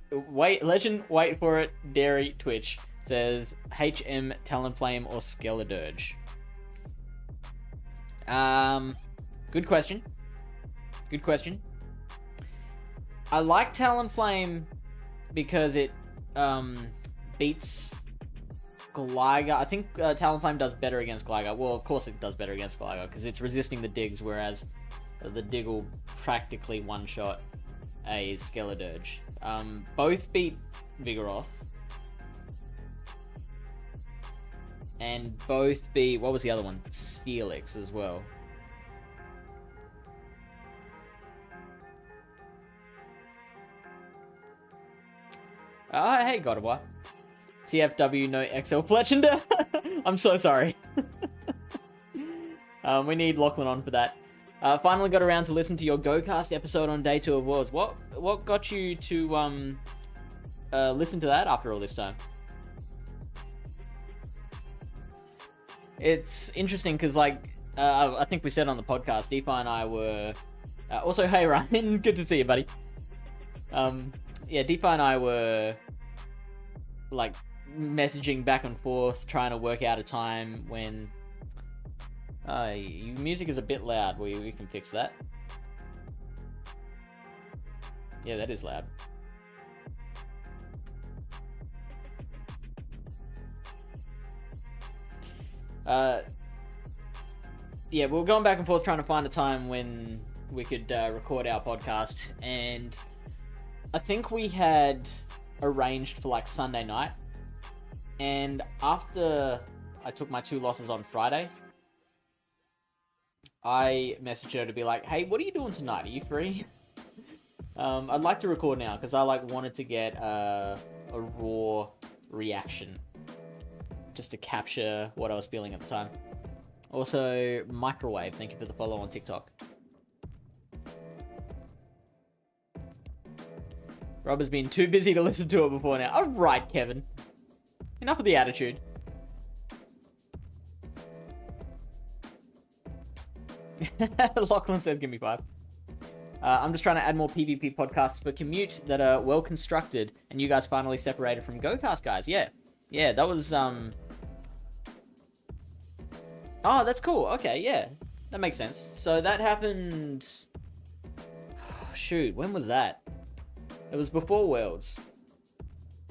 Dairy Twitch says HM Talonflame or Skeledirge. Good question. Good question. I like Talonflame because it beats Gligar. I think Talonflame does better against Gligar. Well, of course it does better against Gligar because it's resisting the digs, whereas the dig will practically one-shot a Skeledirge. Both beat Vigoroth. And both beat... What was the other one? Steelix as well. Hey, Godwa. TFW, no XL Fletchender. I'm so sorry. We need Lachlan on for that. Finally got around to listen to your GoCast episode on Day 2 of Worlds. What got you to listen to that after all this time? It's interesting because, like, I think we said on the podcast, Defi and I were... also, hey, Ryan. Good to see you, buddy. Yeah, Defi and I were, like, messaging back and forth, trying to work out a time when... your music is a bit loud. We can fix that. Yeah, that is loud. Yeah, we were going back and forth trying to find a time when we could record our podcast, and I think we had arranged for like Sunday night, and after I took my 2 losses on Friday, I messaged her to be like, hey, what are you doing tonight? Are you free? I'd like to record now because I like wanted to get a raw reaction just to capture what I was feeling at the time. Also, Microwave, thank you for the follow on TikTok. Rob has been too busy to listen to it before now. All right, Kevin. Enough of the attitude. Lachlan says, give me 5. I'm just trying to add more PvP podcasts for commute that are well constructed, and you guys finally separated from GoCast guys. Yeah, that was Oh, that's cool. Okay, yeah, that makes sense. So that happened. Shoot, when was that? It was before Worlds.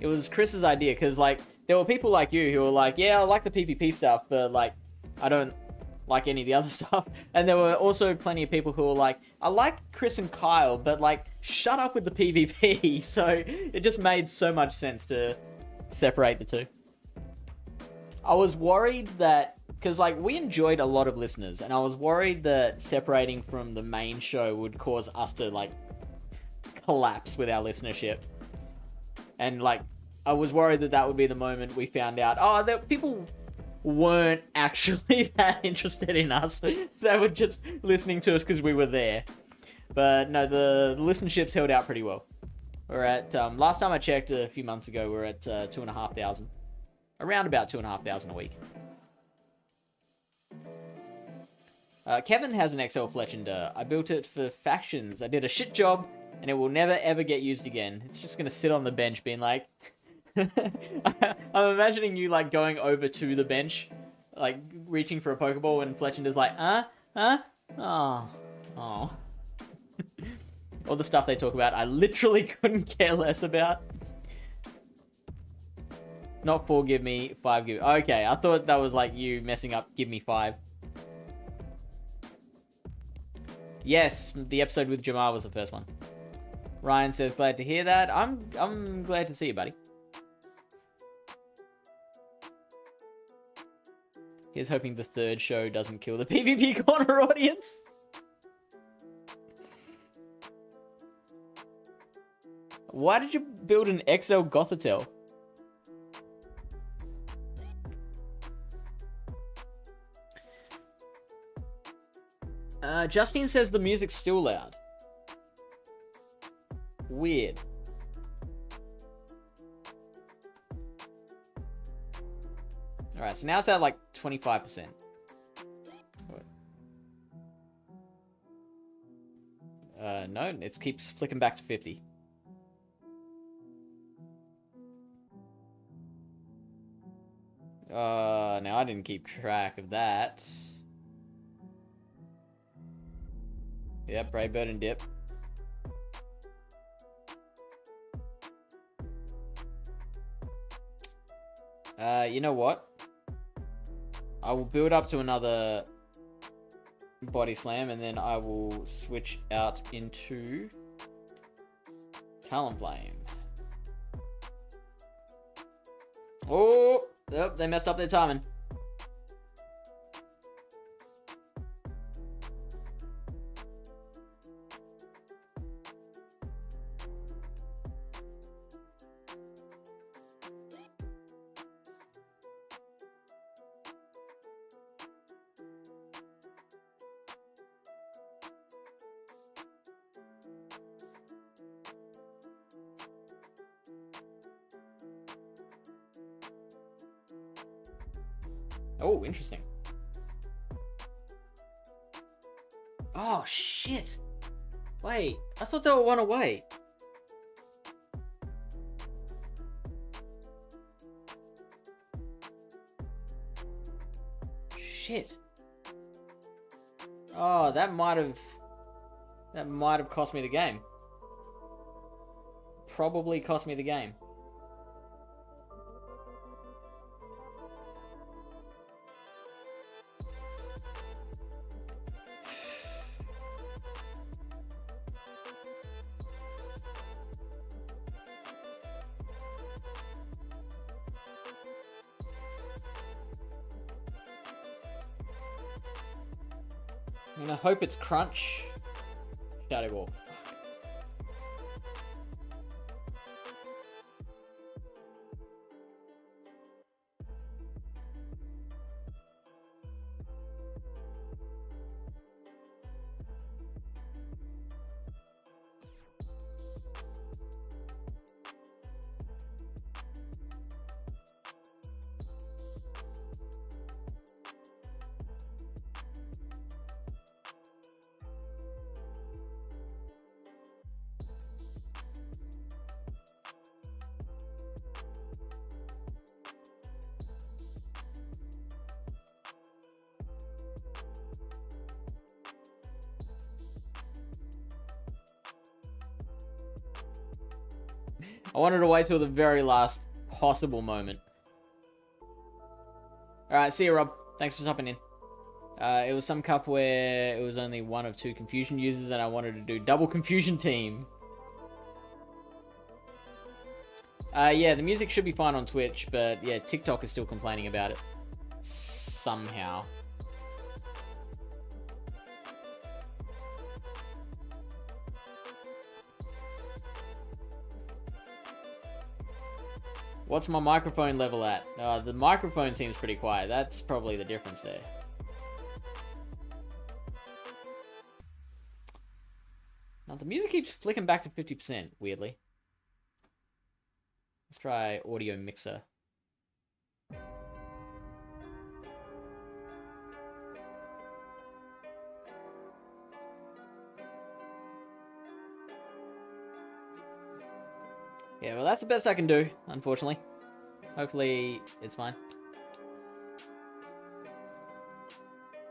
It was Chris's idea because like there were people like you who were like, yeah, I like the PvP stuff, but like I don't like any of the other stuff. And there were also plenty of people who were like, I like Chris and Kyle, but like shut up with the PvP. So it just made so much sense to separate the two. I was worried that because like we enjoyed a lot of listeners, and I was worried that separating from the main show would cause us to like collapse with our listenership. And like I was worried that would be the moment we found out that people weren't actually that interested in us. They were just listening to us because we were there. But no, the listenerships held out pretty well. We're at last time I checked a few months ago, we're at 2,500, around about 2,500 a week. Kevin has an XL Fletchender. I built it for factions. I did a shit job, and it will never ever get used again. It's just gonna sit on the bench being like... I'm imagining you like going over to the bench, like reaching for a Pokeball, and Fletchender's like, oh. All the stuff they talk about, I literally couldn't care less about. Not 4, give me 5, give me... Okay, I thought that was like you messing up, give me 5. Yes, the episode with Jamar was the first one. Ryan says, glad to hear that. I'm glad to see you, buddy. He's hoping the third show doesn't kill the PvP corner audience. Why did you build an XL Gothitelle? Justine says the music's still loud. Weird. Alright, so now it's at like 25%. No, it keeps flicking back to 50. Now I didn't keep track of that. Yep, Braidbird and Dip. You know what? I will build up to another Body Slam, and then I will switch out into Talonflame. Oh, yep, they messed up their timing. Oh, interesting. Oh, shit. Wait, I thought they were one away. Shit. Oh, that might have cost me the game. Probably cost me the game. I'm gonna hope it's Crunch. Shadow Ball. I wanted to wait till the very last possible moment. Alright, see you, Rob. Thanks for stopping in. It was some cup where it was only one of 2 confusion users and I wanted to do double confusion team. Yeah, the music should be fine on Twitch, but yeah, TikTok is still complaining about it. Somehow. What's my microphone level at? The microphone seems pretty quiet. That's probably the difference there. Now the music keeps flicking back to 50%, weirdly. Let's try audio mixer. Yeah, well, that's the best I can do, unfortunately. Hopefully, it's fine.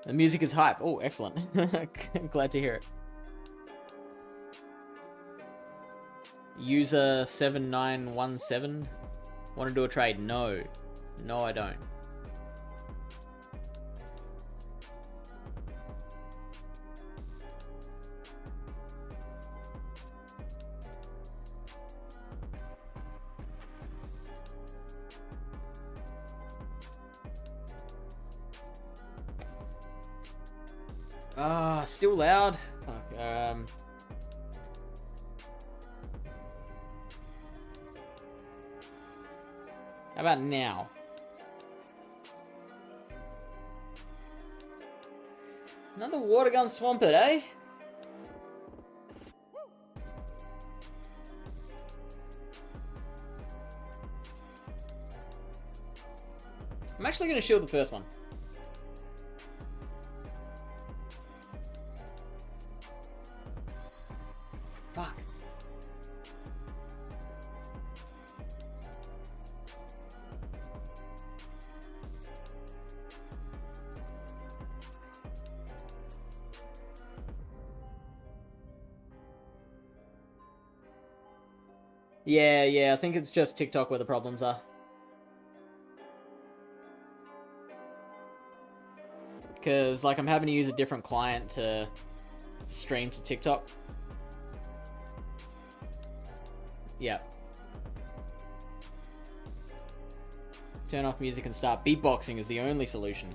The music is hype. Oh, excellent. Glad to hear it. User 7917. Want to do a trade? No. No, I don't. Still loud. Fuck. How about now? Another water gun swampert, eh? I'm actually going to shield the first one. Fuck. Yeah, I think it's just TikTok where the problems are. Because, like, I'm having to use a different client to stream to TikTok. Yeah. Turn off music and start beatboxing is the only solution.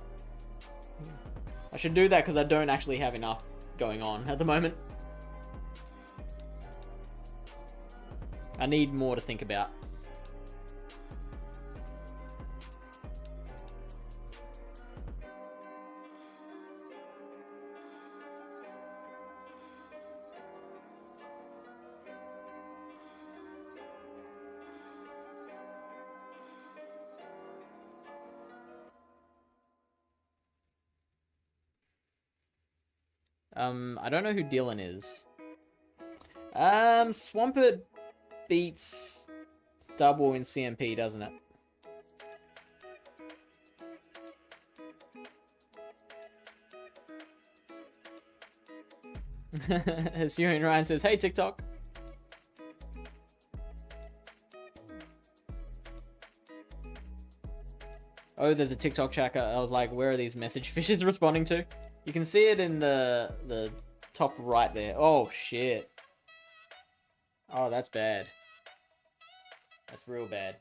I should do that because I don't actually have enough going on at the moment. I need more to think about. I don't know who Dylan is. Swampert beats double in CMP, doesn't it? Syrian Ryan says, hey TikTok. Oh, there's a TikTok chat. I was like, where are these message fishes responding to? You can see it in the top right there. Oh, shit. Oh, that's bad. That's real bad.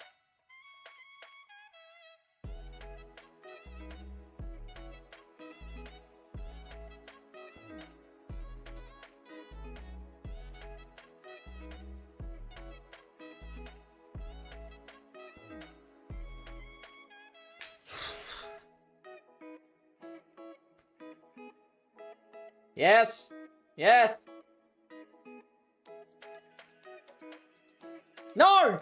Yes! Yes! No!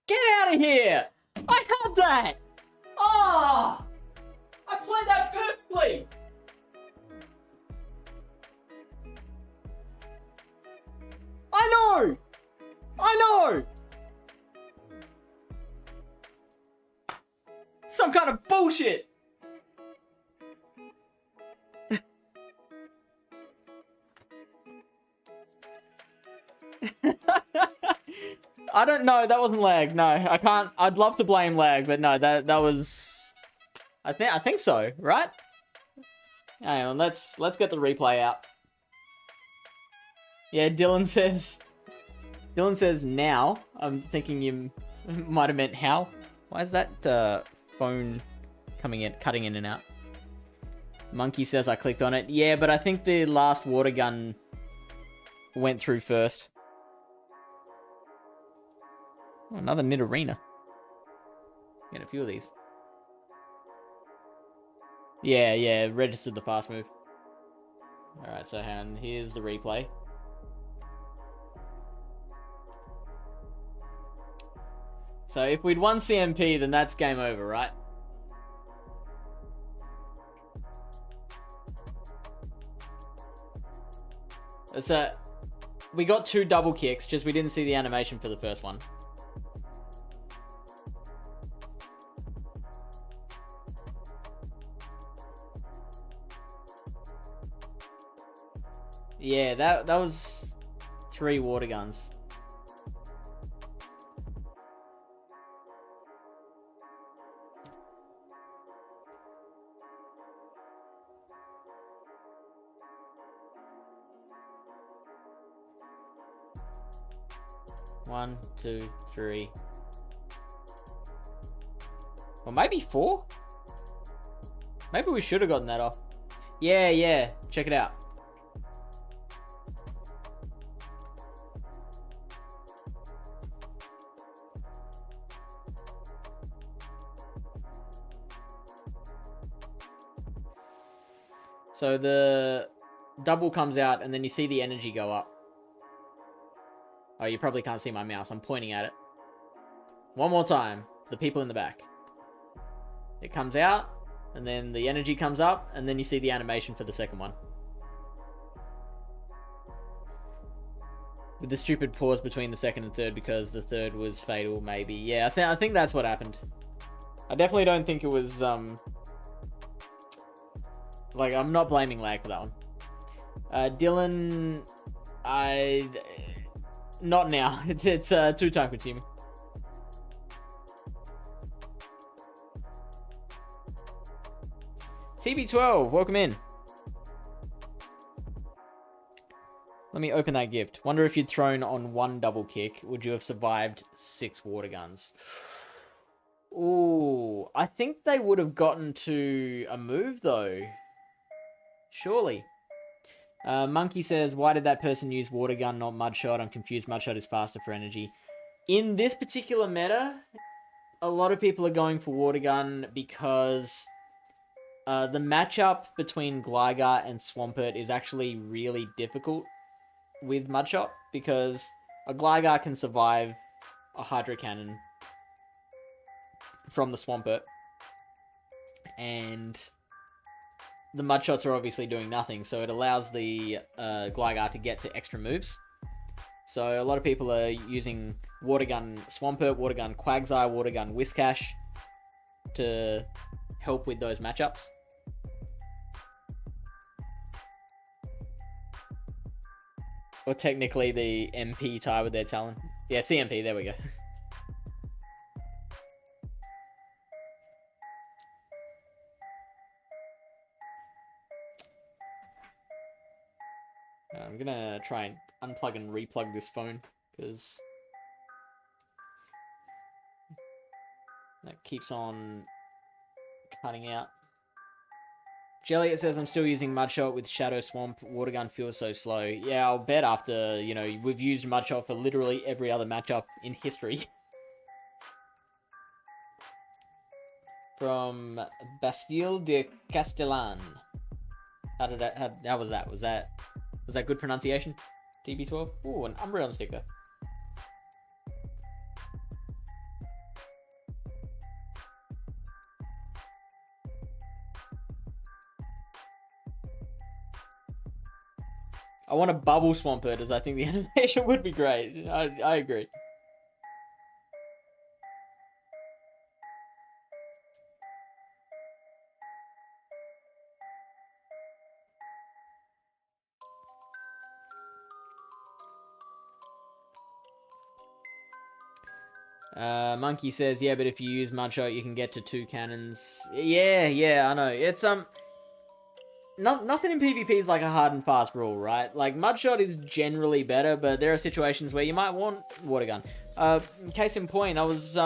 Get out of here! I had that! Oh! know! I know! Some kind of bullshit! I don't know, that wasn't lag. No, I can't. I'd love to blame lag, but no, that was I think so, right? Hang on, let's get the replay out. Yeah, Dylan says now. I'm thinking you might have meant how. Why is that phone cutting in and out? Monkey says I clicked on it. Yeah, but I think the last water gun went through first. Oh, another Nid Arena. Get a few of these. Yeah, registered the fast move. Alright, so hang on. Here's the replay. So if we'd won CMP, then that's game over, right? So we got 2 double kicks, just we didn't see the animation for the first one. Yeah, that was 3 water guns. One, 2, 3. Well, maybe 4? Maybe we should have gotten that off. Yeah. Check it out. So the double comes out and then you see the energy go up. Oh, you probably can't see my mouse. I'm pointing at it. One more time for the people in the back. It comes out and then the energy comes up and then you see the animation for the second one. With the stupid pause between the second and third because the third was fatal, maybe. Yeah, I think that's what happened. I definitely don't think it was, like, I'm not blaming lag for that one. Dylan, not now. It's too time consuming. TB12, welcome in. Let me open that gift. Wonder if you'd thrown on 1 double kick, would you have survived 6 water guns? Ooh, I think they would have gotten to a move though. Surely. Monkey says, why did that person use water gun, not mudshot? I'm confused. Mudshot is faster for energy. In this particular meta, a lot of people are going for water gun because the matchup between Gligar and Swampert is actually really difficult with mudshot because a Gligar can survive a Hydro Cannon from the Swampert, and the Mudshots are obviously doing nothing, so it allows the Gligar to get to extra moves. So a lot of people are using Water Gun Swampert, Water Gun Quagsire, Water Gun Whiscash to help with those matchups. Or technically the MP tie with their Talon. Yeah, CMP, there we go. I'm gonna try and unplug and replug this phone, because that keeps on cutting out. Jelly, it says, I'm still using Mudshot with Shadow Swamp. Water Gun feels so slow. Yeah, I'll bet after, you know, we've used Mudshot for literally every other matchup in history. From Bastille de Castellan. How was that? Was that good pronunciation? TB12? Ooh, an Umbreon sticker. I want a bubble Swampert, as I think the animation would be great. I agree. Monkey says, yeah, but if you use Mudshot, you can get to 2 cannons. Yeah, I know. It's, nothing in PvP is like a hard and fast rule, right? Like, Mudshot is generally better, but there are situations where you might want Water Gun. Case in point, I was,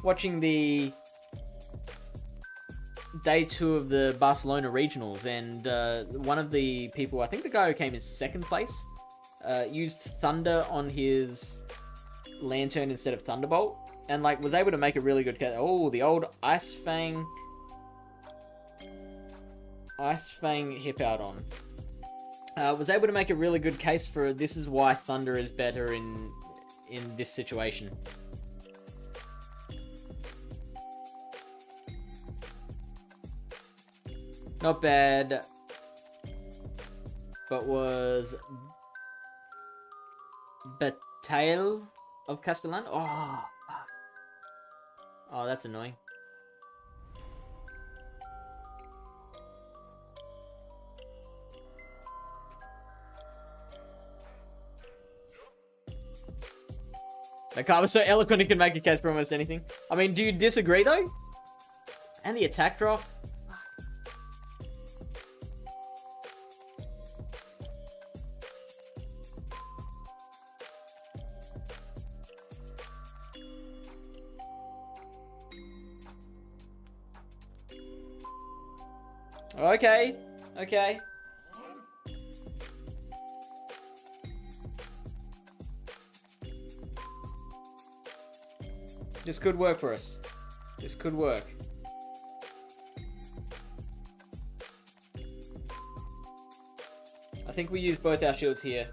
watching the day 2 of the Barcelona regionals, and, one of the people, I think the guy who came in 2nd place, used Thunder on his Lantern instead of Thunderbolt, and like was able to make a really good case. Oh, the old Ice Fang hip out on. Was able to make a really good case for this is why Thunder is better in this situation. Not bad, but was Bataille of Castellan? Oh, fuck. Oh, that's annoying. That card was so eloquent it can make a case for almost anything. I mean, do you disagree though? And the attack drop? Okay. This could work for us. This could work. I think we use both our shields here.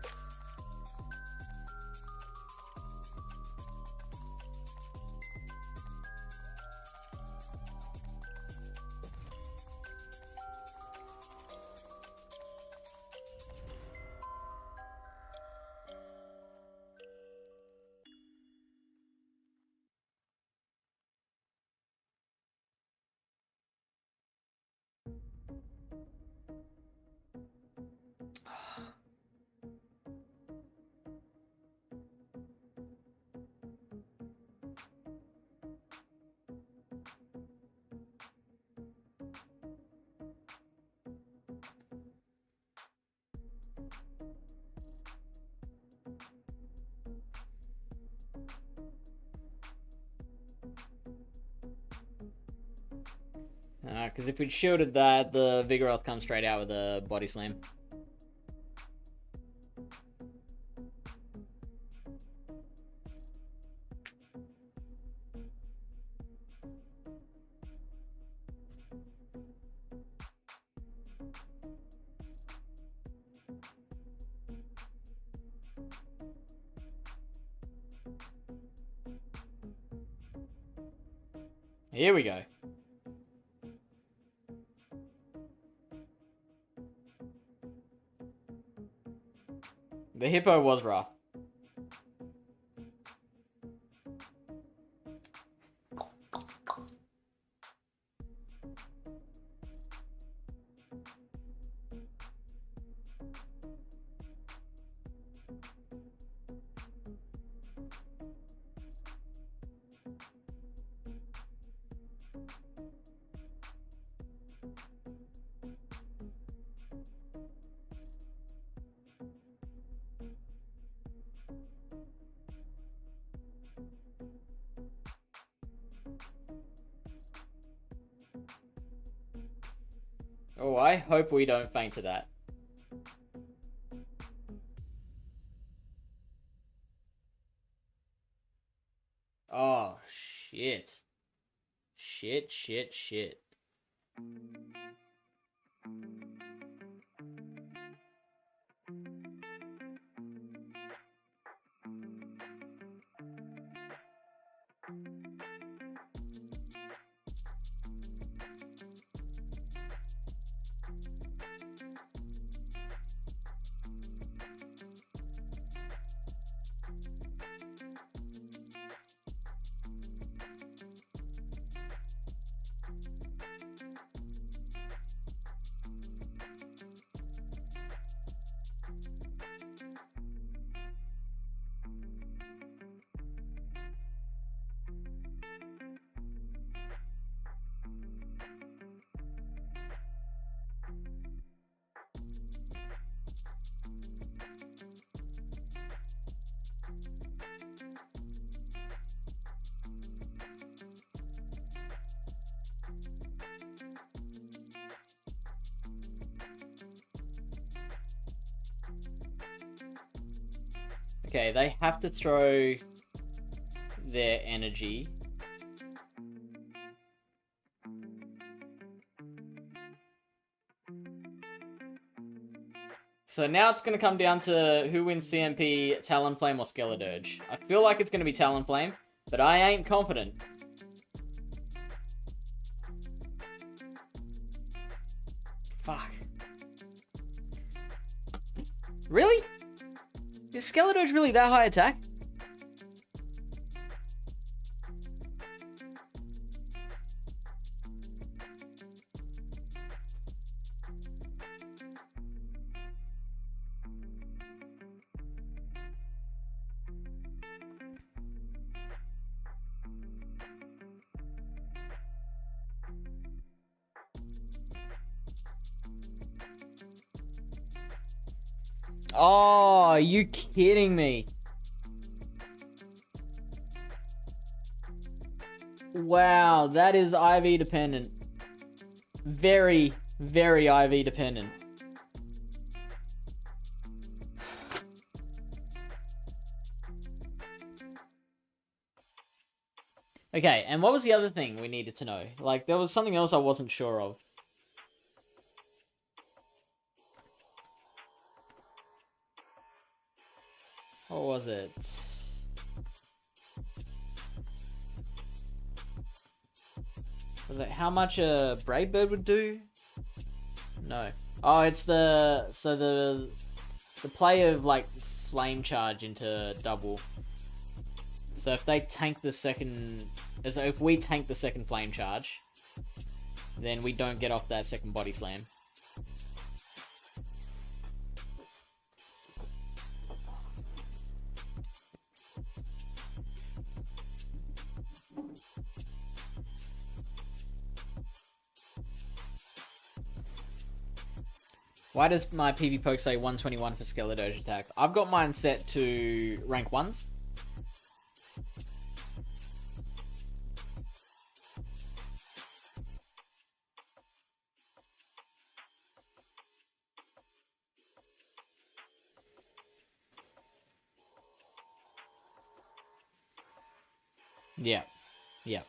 Because if we'd shielded that, the Vigoroth comes straight out with a body slam. Here we go. The hippo was rough. Oh, I hope we don't faint to that. Oh, shit. Shit. Okay, they have to throw their energy. So now it's going to come down to who wins CMP, Talonflame or Skeledirge. I feel like it's going to be Talonflame, but I ain't confident. Fuck. Really? Is Skeledirge really that high attack? Oh, are you kidding me? Wow, that is IV dependent. Very, very IV dependent. Okay, and what was the other thing we needed to know? Like, there was something else I wasn't sure of. What was it? Was it how much a Brave Bird would do? No. Oh, it's the play of like flame charge into double. So if they tank the second, so if we tank the second flame charge, then we don't get off that second body slam. Why does my PV poke say 121 for Skeledirge attack? I've got mine set to rank 1s. Yeah. Yeah.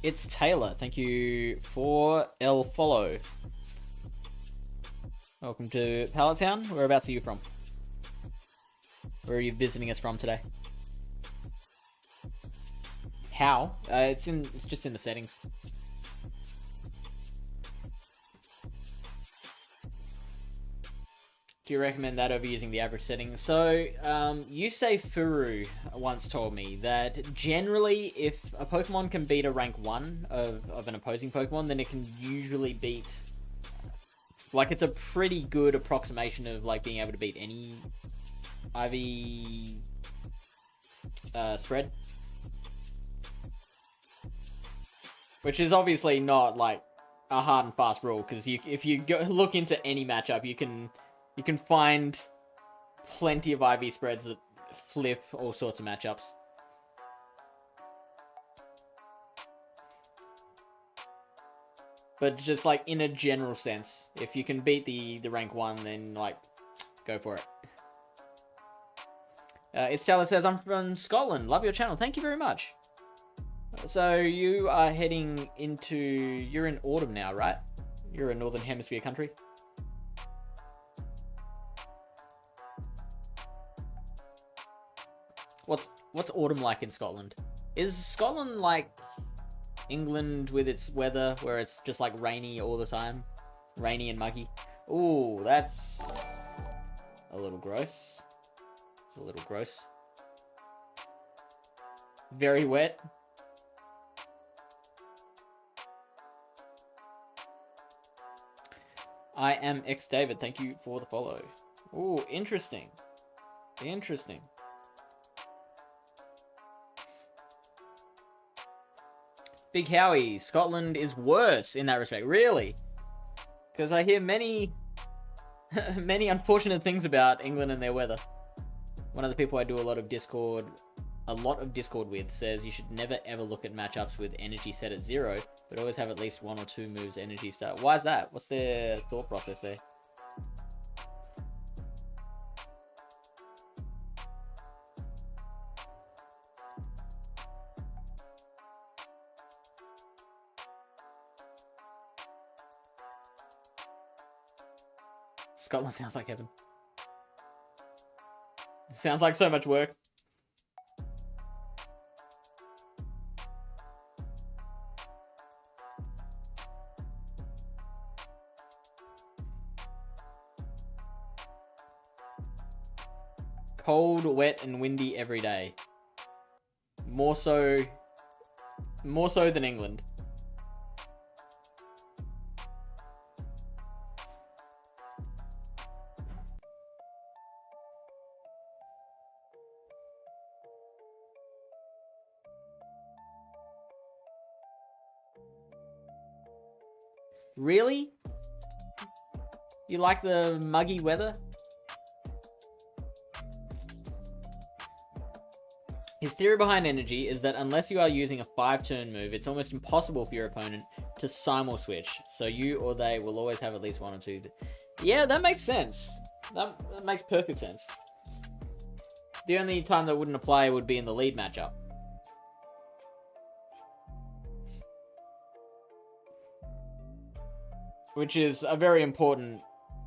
It's Taylor. Thank you for L follow. Welcome to Pallet Town. Whereabouts are you from? Where are you visiting us from today? How? It's just in the settings. Do you recommend that over using the average setting? So, Yusei Furu once told me that generally if a Pokemon can beat a rank 1 of an opposing Pokemon, then it can usually beat... Like, it's a pretty good approximation of, like, being able to beat any IV spread. Which is obviously not, like, a hard and fast rule, because if you look into any matchup, you can find plenty of IV spreads that flip all sorts of matchups. But just like in a general sense, if you can beat the rank 1, then like, go for it. It's says, I'm from Scotland. Love your channel. Thank you very much. So you are heading into... You're in autumn now, right? You're a Northern Hemisphere country. What's autumn like in Scotland? Is Scotland like England with its weather, where it's just like rainy all the time? Rainy and muggy? Ooh, that's a little gross. It's a little gross. Very wet. I am X David. Thank you for the follow. Ooh, interesting. Interesting. Big Howie, Scotland is worse in that respect. Really? Because I hear many unfortunate things about England and their weather. One of the people I do a lot of Discord a lot of Discord with says you should never ever look at matchups with energy set at 0, but always have at least 1 or 2 moves energy start. Why is that? What's their thought process there? Scotland sounds like heaven. Sounds like so much work. Cold, wet, and windy every day. More so than England. Really? You like the muggy weather? His theory behind energy is that unless you are using a 5-turn move, it's almost impossible for your opponent to simul switch, so you or they will always have at least 1 or 2. Yeah, that makes sense. That makes perfect sense. The only time that wouldn't apply would be in the lead matchup. Which is a very important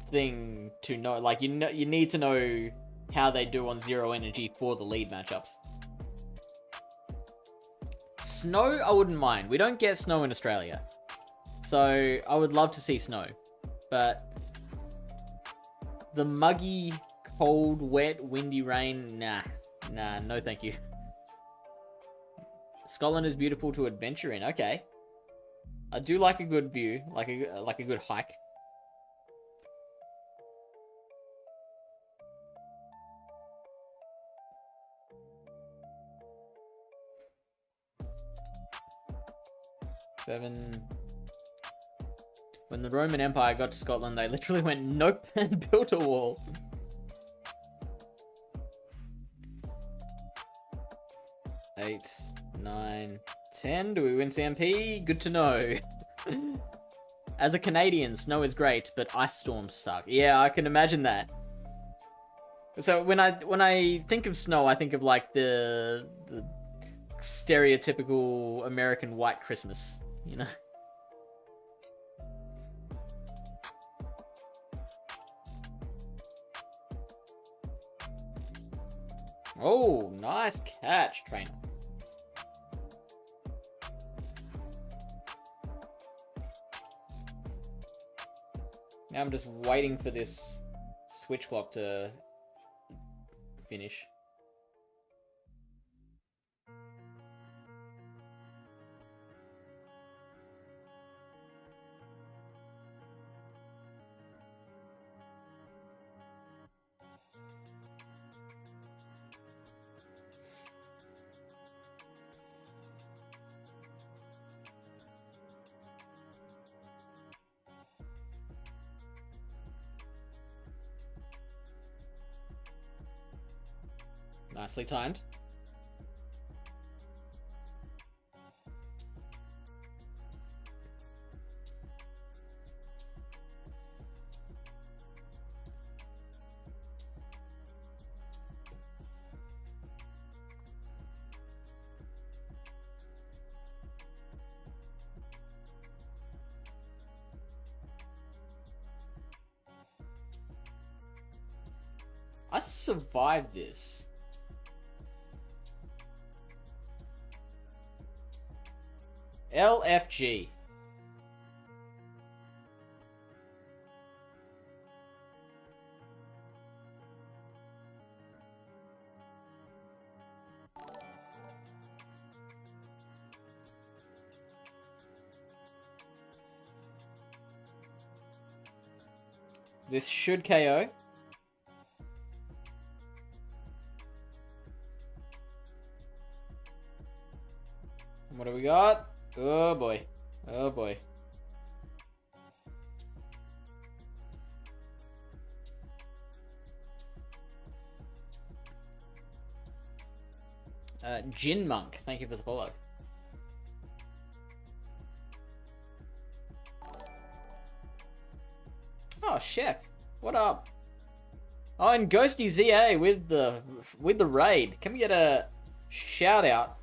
thing to know. Like, you need to know how they do on 0 energy for the lead matchups. Snow, I wouldn't mind. We don't get snow in Australia. So, I would love to see snow. But the muggy, cold, wet, windy rain, nah, no thank you. Scotland is beautiful to adventure in. Okay. I do like a good view, like a good hike. Seven. When the Roman Empire got to Scotland, they literally went nope and built a wall. 8, 9, 10. Do we win CMP? Good to know. As a Canadian, snow is great, but ice storms suck. Yeah, I can imagine that. So when I think of snow, I think of like the stereotypical American white Christmas, you know? Oh, nice catch, trainer. Now I'm just waiting for this switch clock to finish. Nicely timed. I survived this. LFG. This should KO. What do we got? Oh boy. Oh boy. Gin Monk, thank you for the follow. Oh, Shep, what up? Oh, and Ghosty ZA with the raid. Can we get a shout out?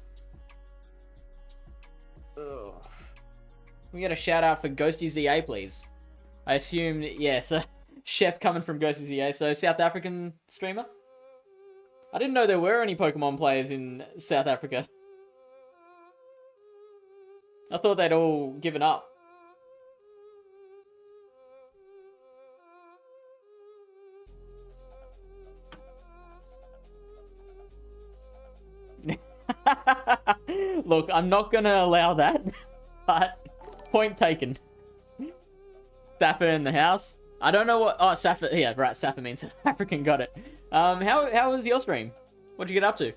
Ugh. Can we get a shout out for Ghosty ZA, please? I assume, yes, Shep coming from Ghosty ZA, so South African streamer? I didn't know there were any Pokemon players in South Africa. I thought they'd all given up. Look, I'm not gonna allow that, but point taken. Sapper in the house. I don't know what. Oh, Sapper. Yeah, right. Sapper means South African. Got it. How was your stream? What'd you get up to?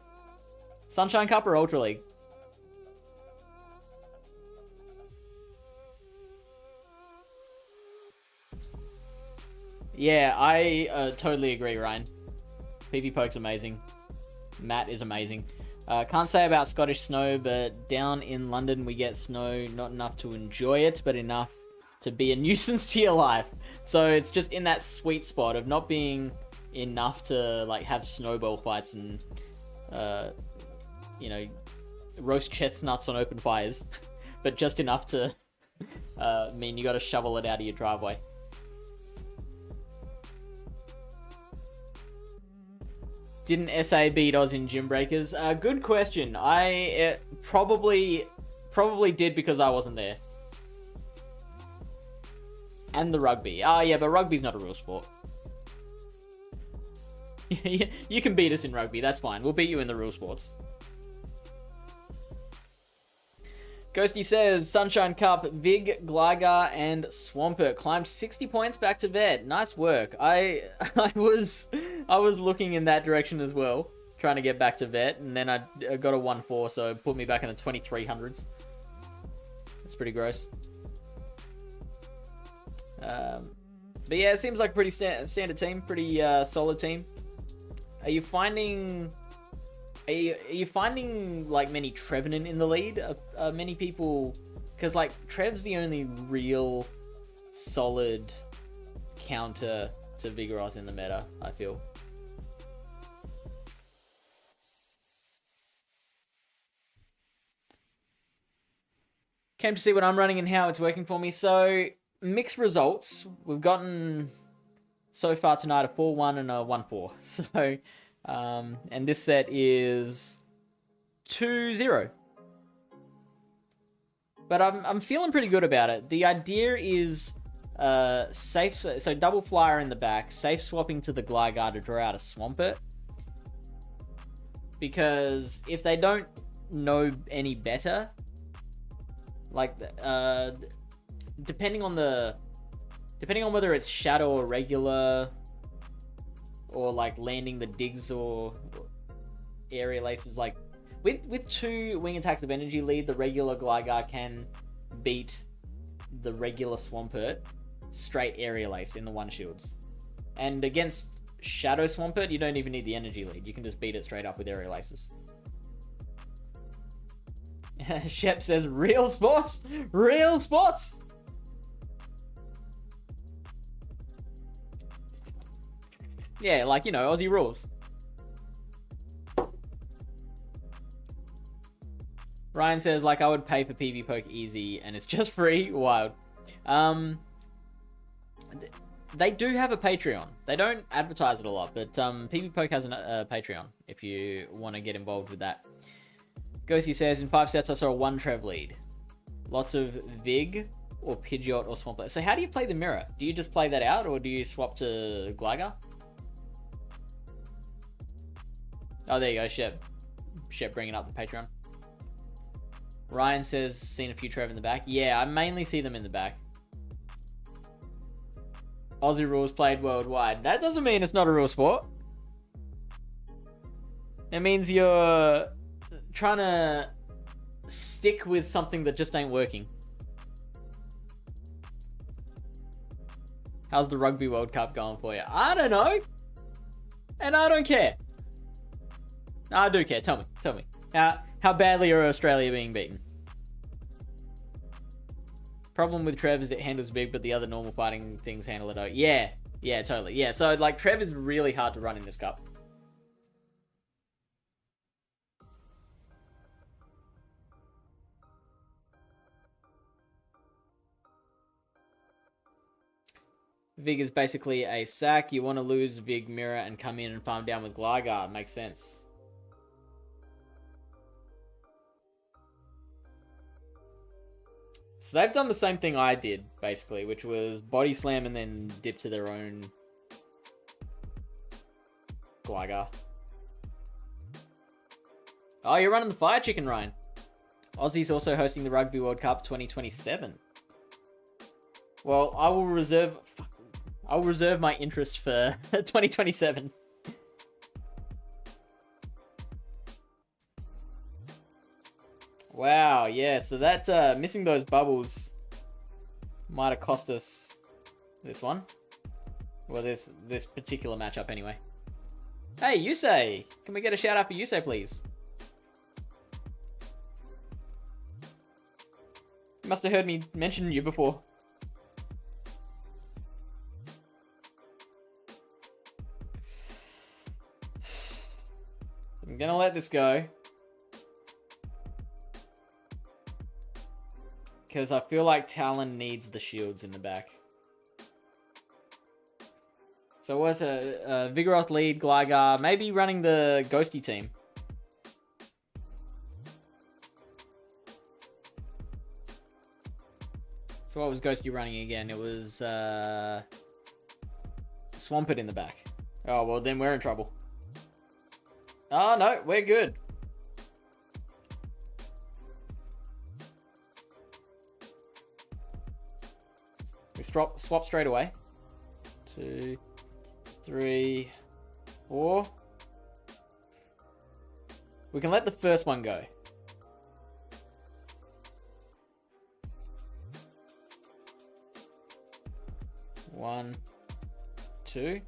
Sunshine Cup or Ultra League? Yeah, I totally agree, Ryan. PV Poke's amazing. Matt is amazing. Can't say about Scottish snow, but down in London we get snow, not enough to enjoy it, but enough to be a nuisance to your life. So it's just in that sweet spot of not being enough to like have snowball fights and you know, roast chestnuts on open fires, but just enough to mean you got to shovel it out of your driveway. Didn't SA beat Oz in Gym Breakers? Good question. I probably did because I wasn't there. And the rugby. Oh yeah, but rugby's not a real sport. You can beat us in rugby, that's fine. We'll beat you in the real sports. Ghosty says, Sunshine Cup, Vig, Gligar, and Swampert climbed 60 points back to vet. Nice work. I was looking in that direction as well, trying to get back to vet, and then I got a 1-4, so it put me back in the 2300s. That's pretty gross. But yeah, it seems like a pretty standard team, pretty solid team. Are you finding like many Trevenant in the lead? Many people, because like Trev's the only real solid counter to Vigoroth in the meta, I feel. Came to see what I'm running and how it's working for me. So mixed results. We've gotten so far tonight a 4-1 and a 1-4. So and this set is 2-0. But I'm feeling pretty good about it. The idea is safe, so double flyer in the back, safe swapping to the Gligar to draw out a Swampert. Because if they don't know any better, like depending on whether it's Shadow or regular, or like landing the digs or area laces, like with 2 wing attacks of energy lead, the regular Gligar can beat the regular Swampert straight area lace in the 1 shields. And against Shadow Swampert, you don't even need the energy lead. You can just beat it straight up with area laces. Shep says, real sports? Real sports? Yeah, like, you know, Aussie rules. Ryan says, like, I would pay for PV Poke easy, and it's just free. Wild. They do have a Patreon. They don't advertise it a lot, but PV Poke has a Patreon if you want to get involved with that. Ghosty says, in 5 sets I saw a 1 Trev lead. Lots of Vig or Pidgeot or Swampert. So how do you play the mirror? Do you just play that out, or do you swap to Gligar? Oh, there you go, Shep. Shep bringing up the Patreon. Ryan says, seen a few Trev in the back. Yeah, I mainly see them in the back. Aussie rules played worldwide. That doesn't mean it's not a real sport. It means you're trying to stick with something that just ain't working. How's the Rugby World Cup going for you? I don't know. And I don't care. No, I do care. Tell me. How badly are Australia being beaten? Problem with Trev is it handles big, but the other normal fighting things handle it out. Yeah, totally. Yeah, so like Trev is really hard to run in this cup. Vig is basically a sack. You want to lose Vig, Mirror, and come in and farm down with Gligar. Makes sense. So they've done the same thing I did, basically, which was body slam and then dip to their own Gligar. Oh, you're running the Fire Chicken, Ryan. Aussie's also hosting the Rugby World Cup 2027. Well, I will reserve my interest for 2027. Wow, yeah, so that missing those bubbles might have cost us this one. Well, this particular matchup anyway. Hey, Yusei! Can we get a shout out for Yusei, please? You must have heard me mention you before. I'm gonna let this go. Because I feel like Talon needs the shields in the back. So what's a Vigoroth lead, Gligar, maybe running the Ghosty team. So what was Ghosty running again? It was Swampert in the back. Oh, well then we're in trouble. Oh no, we're good. We swap straight away. 2, 3, 4. We can let the first one go. One, 2.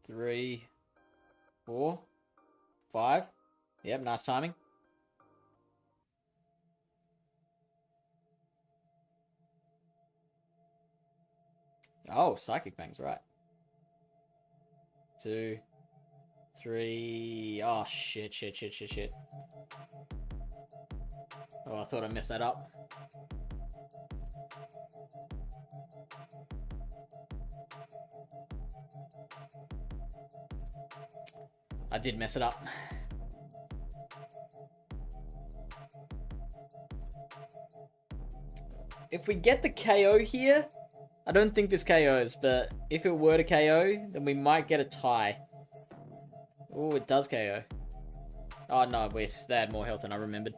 Three, 4, 5. Yep, nice timing. Oh, Psychic Bang's right. 2, 3. Oh, shit. Oh, I thought I messed that up. I did mess it up. If we get the KO here, I don't think this KOs, but if it were to KO, then we might get a tie. Oh, it does KO. Oh, no, wait, they had more health than I remembered.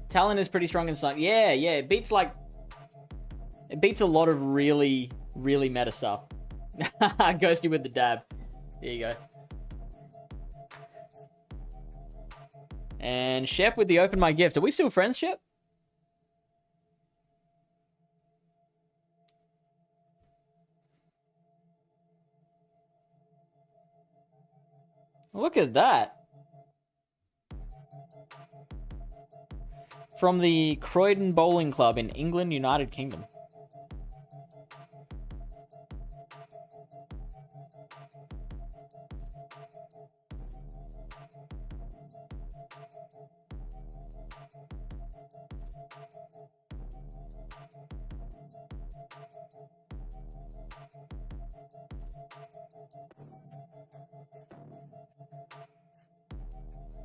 Talon is pretty strong in Snipe. Yeah, it beats a lot of really meta stuff. Ghosty with the dab. There you go. And Shep with the open my gift. Are we still friends, Shep? Look at that. From the Croydon Bowling Club in England, United Kingdom.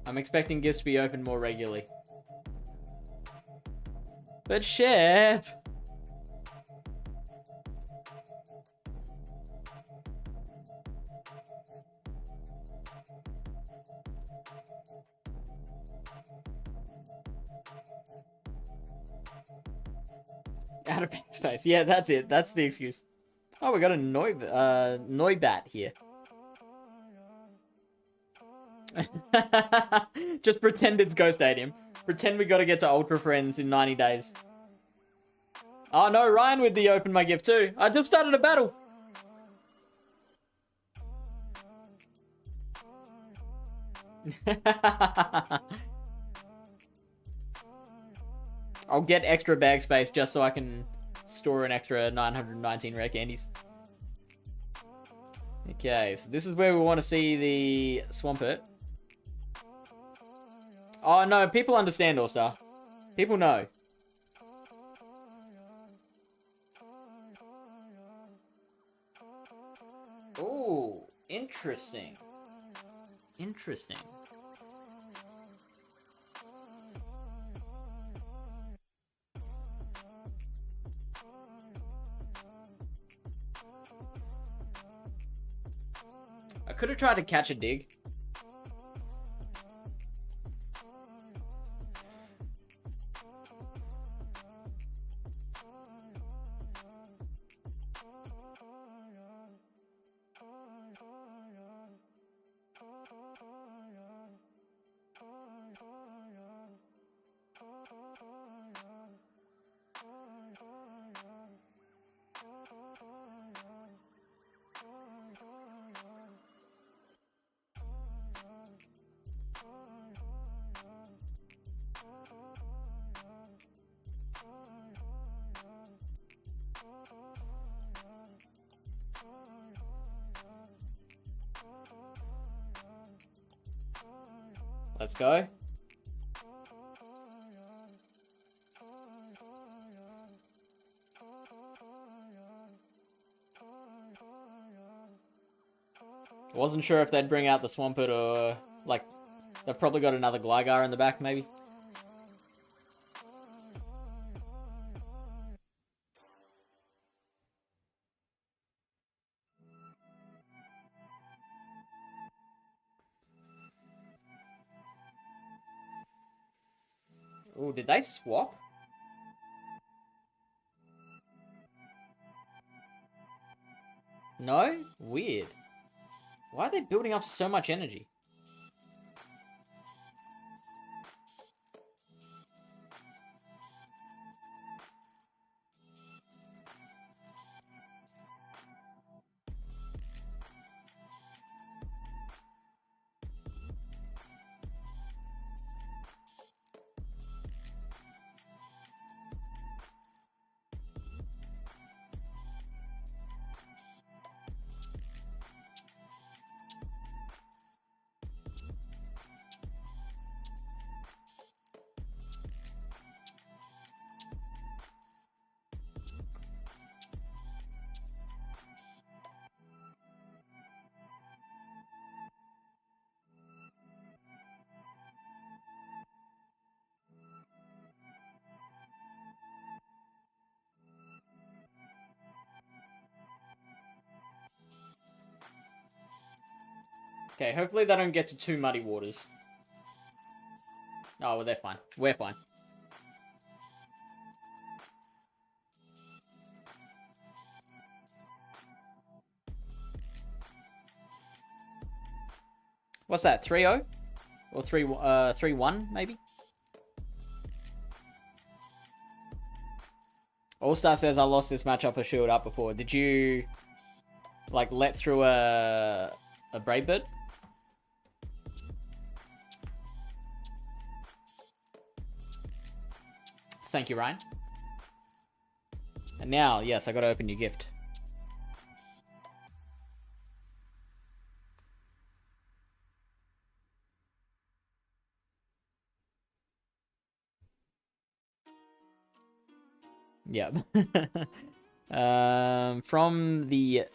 I'm expecting gifts to be opened more regularly. But Shep! Out of backspace. Yeah, that's it. That's the excuse. Oh, we got a Noibat here. Just pretend it's Ghost Stadium. Pretend we gotta get to Ultra Friends in 90 days. Oh no, Ryan with the open my gift too. I just started a battle. I'll get extra bag space just so I can store an extra 919 rare candies. Okay, so this is where we want to see the Swampert. Oh no, people understand, All-Star. People know. Ooh, interesting. Interesting. I could have tried to catch a dig. Let's go. Wasn't sure if they'd bring out the Swampert or, like, they've probably got another Gligar in the back, maybe. Ooh, did they swap? No? Weird. Why are they building up so much energy? Okay, hopefully they don't get to too muddy waters. Oh, well, they're fine. We're fine. What's that, 3-0? Or 3-1, maybe? All-Star says, I lost this matchup or shield up before. Did you, like, let through a Brave Bird? Thank you, Ryan. And now, yes, I gotta open your gift. Yep. From the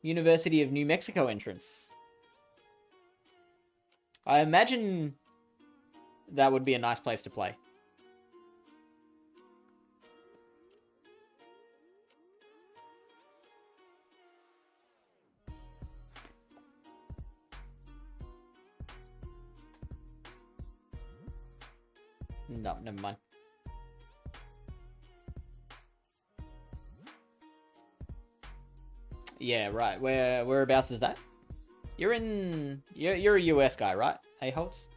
University of New Mexico entrance. I imagine that would be a nice place to play. No, never mind. Yeah, right. Whereabouts is that? You're a US guy, right? Hey, Holtz?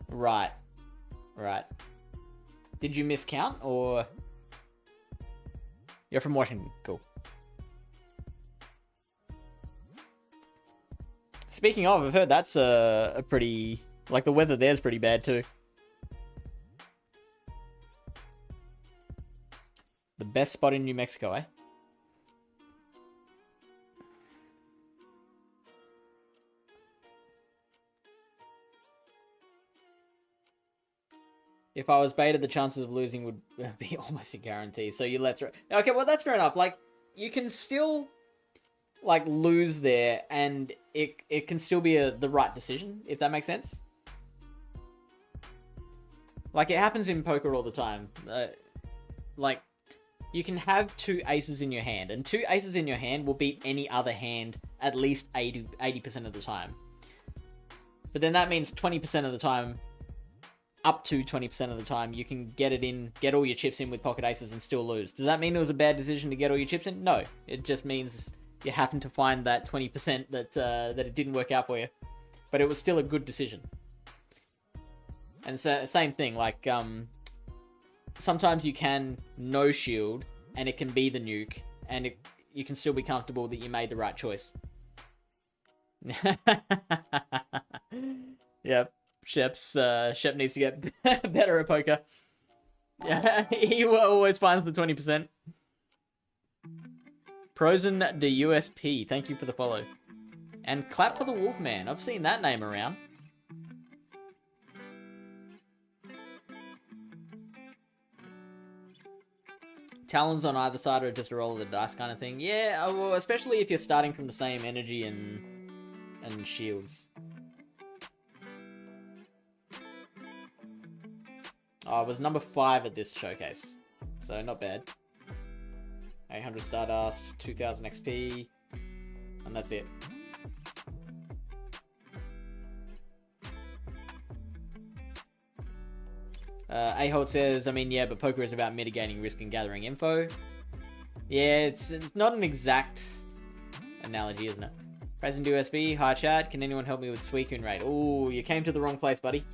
Right. Right. Did you miscount, or... You're from Washington. Cool. Speaking of, I've heard that's a pretty... Like, the weather there's pretty bad, too. The best spot in New Mexico, eh? If I was baited, the chances of losing would be almost a guarantee. So you let through. Okay, well, that's fair enough. Like, you can still, like, lose there, and it can still be the right decision, if that makes sense. Like, it happens in poker all the time. Like, you can have 2 aces in your hand, and 2 aces in your hand will beat any other hand at least 80% of the time. But then that means 20% of the time, up to 20% of the time, you can get all your chips in with pocket aces and still lose. Does that mean it was a bad decision to get all your chips in? No. It just means you happen to find that 20% that it didn't work out for you. But it was still a good decision. And so, same thing, like, sometimes you can no shield, and it can be the nuke, and you can still be comfortable that you made the right choice. Yep. Shep needs to get better at poker. Yeah, he always finds the 20%. Prosen the USP, thank you for the follow. And clap for the Wolfman. I've seen that name around. Talons on either side are just a roll of the dice kind of thing. Yeah, well, especially if you're starting from the same energy and shields. Oh, it was number 5 at this showcase. So, not bad. 800 Stardust, 2000 XP, and that's it. Ahold says, I mean, yeah, but poker is about mitigating risk and gathering info. Yeah, it's not an exact analogy, isn't it? Present USB, hi chat, can anyone help me with Suicune raid? Ooh, you came to the wrong place, buddy.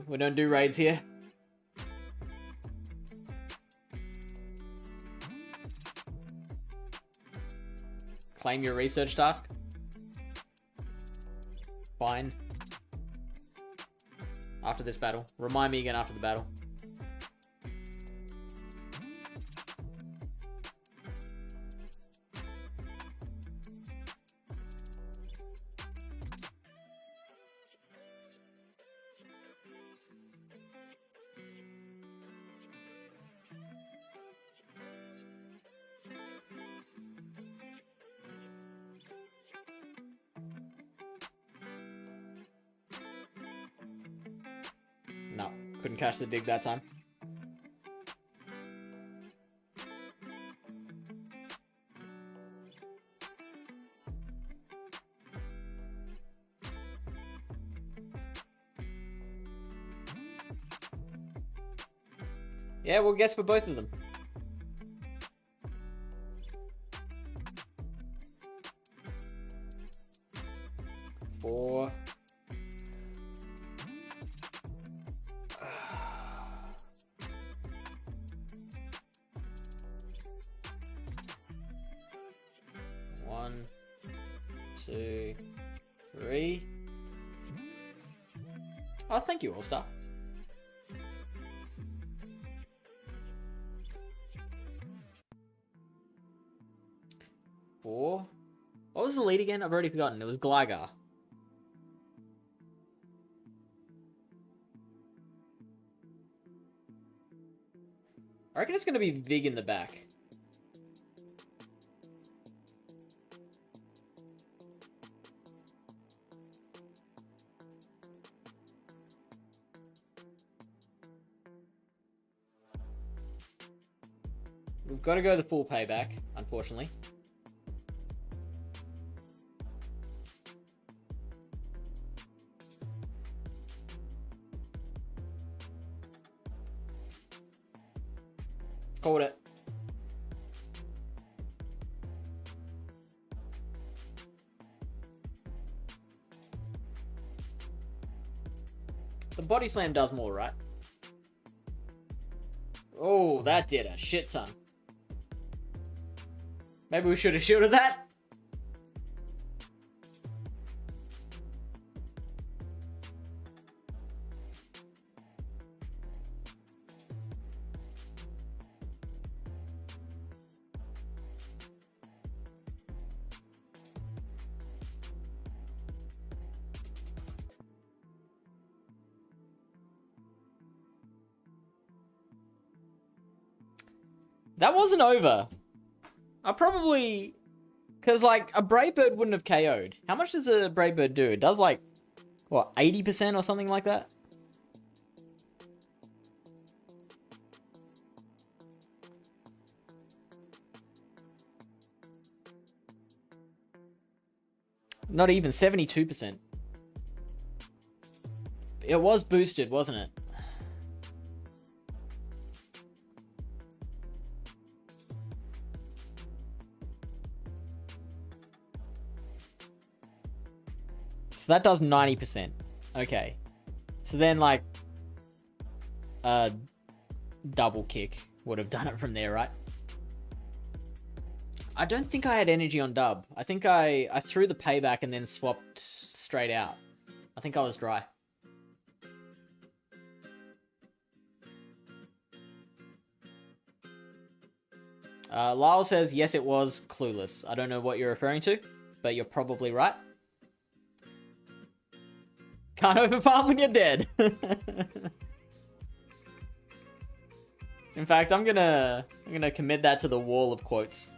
We don't do raids here. Claim your research task. Fine. After this battle. Remind me again after the battle. No, couldn't catch the dig that time. Yeah, we'll guess for both of them. Four. One, two, three. Oh, thank you, All-Star. Four. What was the lead again? I've already forgotten. It was Gligar. I reckon it's going to be Vig in the back. We've got to go the full payback, unfortunately. Called it. The body slam does more, right? Oh, that did a shit ton. Maybe we should have shielded that. That wasn't over. I probably... Because, like, a Brave Bird wouldn't have KO'd. How much does a Brave Bird do? It does, like, what, 80% or something like that? Not even 72%. It was boosted, wasn't it? So that does 90%. Okay. So then, like, double kick would have done it from there, right? I don't think I had energy on dub. I think I threw the payback and then swapped straight out. I think I was dry. Lyle says, yes, it was clueless. I don't know what you're referring to, but you're probably right. Can't overfarm when you're dead. In fact, I'm gonna commit that to the wall of quotes.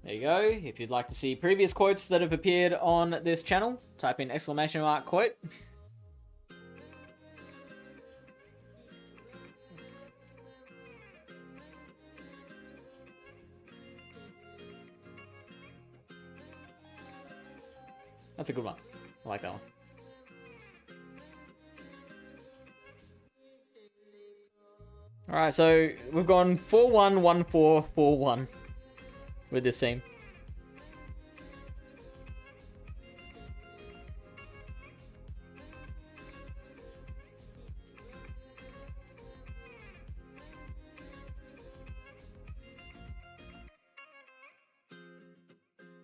There you go. If you'd like to see previous quotes that have appeared on this channel, type in !quote. That's a good one. I like that one. Alright, so we've gone 4-1, 1-4, 4-1 with this team.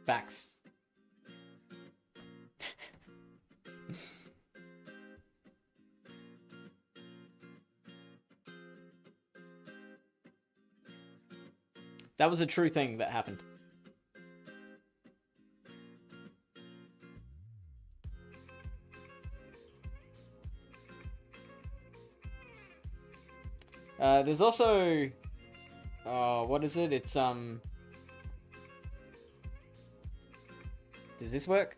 Facts. That was a true thing that happened. There's also... what is it? It's, Does this work?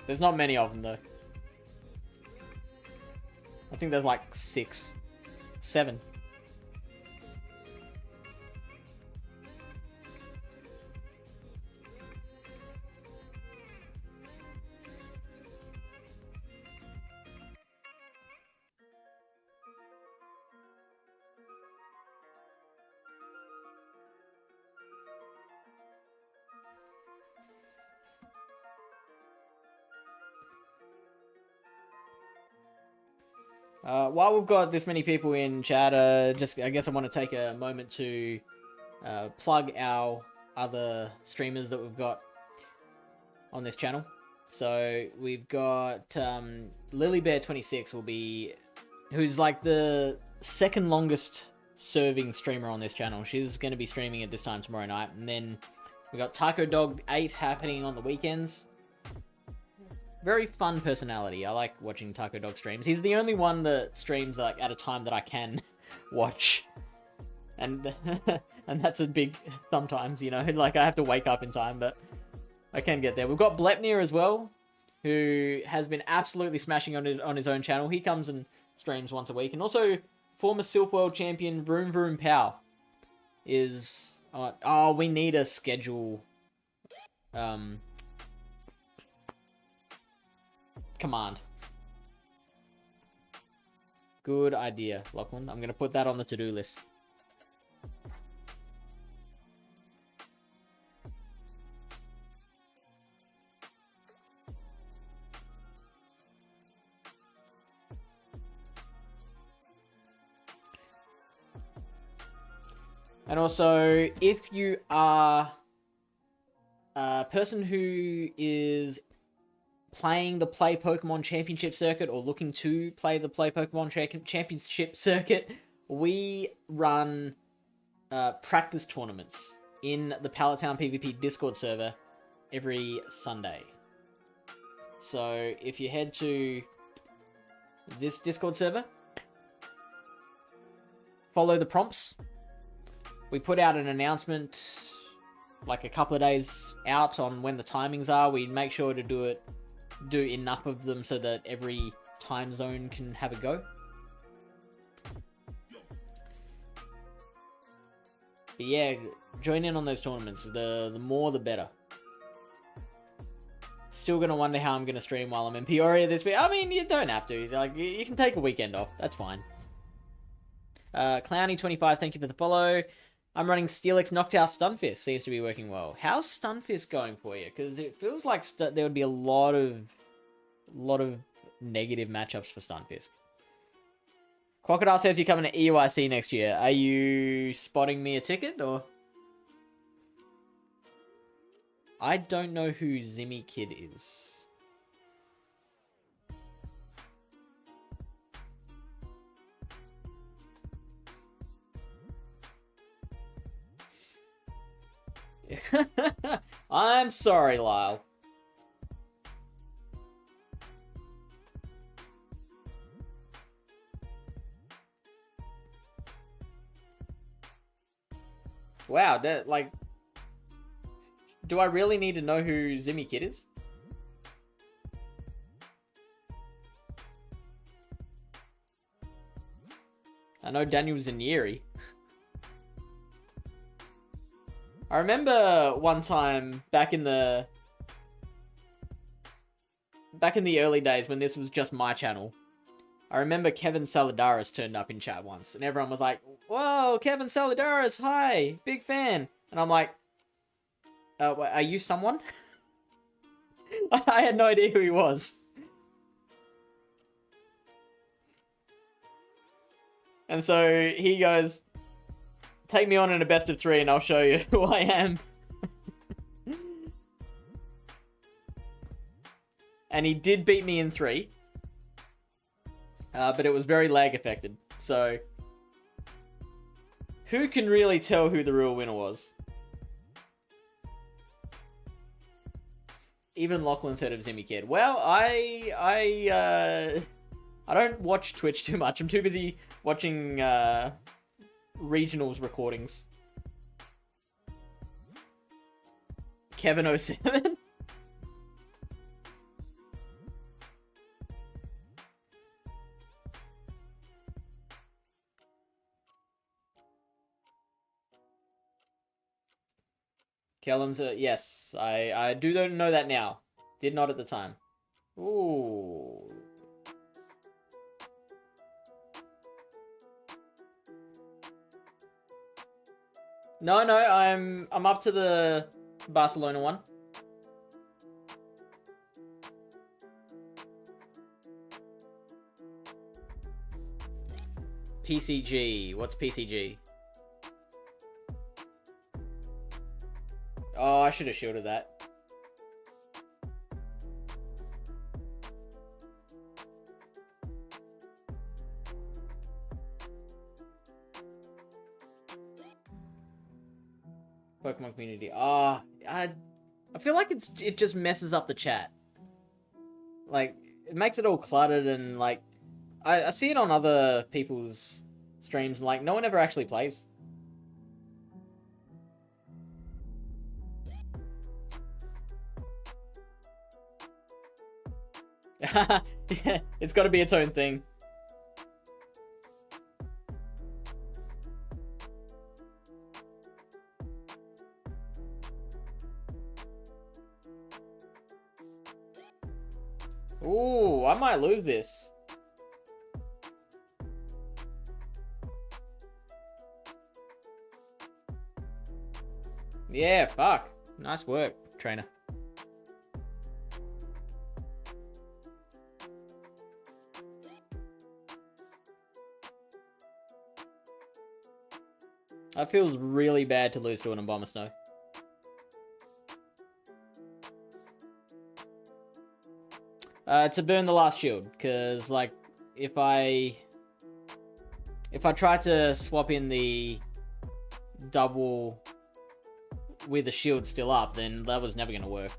There's not many of them, though. I think there's like 6, 7. While we've got this many people in chat, I guess I want to take a moment to plug our other streamers that we've got on this channel. So we've got LilyBear26 who's like the second longest serving streamer on this channel. She's going to be streaming at this time tomorrow night. And then we got Taco Dog 8 happening on the weekends. Very fun personality. I like watching Taco Dog streams. He's the only one that streams like at a time that I can watch. And and that's a big sometimes, you know, like I have to wake up in time, but I can get there. We've got Blepnir as well, who has been absolutely smashing on his own channel. He comes and streams once a week. And also former Silph World Champion Vroom Vroom Pow is... oh, we need a schedule... command. Good idea, Lachlan. I'm going to put that on the to-do list. And also, if you are a person who is playing the Play Pokemon Championship Circuit or looking to play the Play Pokemon Championship Circuit, we run practice tournaments in the Pallet Town PvP Discord server every Sunday. So if you head to this Discord server, follow the prompts. We put out an announcement like a couple of days out on when the timings are. We make sure to do enough of them so that every time zone can have a go. But yeah, join in on those tournaments. The more the better. Still gonna wonder how I'm gonna stream while I'm in Peoria this week. I mean, you don't have to. Like, you can take a weekend off. That's fine. Clowny25, thank you for the follow. I'm running Steelix Noctowl Stunfisk. Seems to be working well. How's Stunfisk going for you? Because it feels like there would be a lot of negative matchups for Stunfisk. Crocodile says you're coming to EUIC next year. Are you spotting me a ticket, or? I don't know who Zimmy Kid is. I'm sorry, Lyle. Wow, that, like... Do I really need to know who Zimmy Kid is? I know Daniel Zanieri. I remember one time back in the early days when this was just my channel. I remember Kevin Saladaris turned up in chat once, and everyone was like, "Whoa, Kevin Saladaris, hi, big fan." And I'm like, are you someone? I had no idea who he was. And so he goes, "Take me on in a best of 3 and I'll show you who I am." And he did beat me in 3. But it was very lag affected. So, who can really tell who the real winner was? Even Lachlan said of Zimmy Kid. Well, I don't watch Twitch too much. I'm too busy watching regionals recordings. Kevin07? Kellen's yes, I do know that now. Did not at the time. Ooh. No, I'm up to the Barcelona one. PCG. What's PCG? Oh, I should have shielded that. Pokemon community. I feel like it just messes up the chat. Like, it makes it all cluttered and like I see it on other people's streams and like no one ever actually plays. Yeah, it's got to be its own thing. Ooh, I might lose this. Yeah, fuck. Nice work, trainer. That feels really bad to lose to an Bomber Snow. To burn the last shield, because like if I try to swap in the double with the shield still up, then that was never gonna work.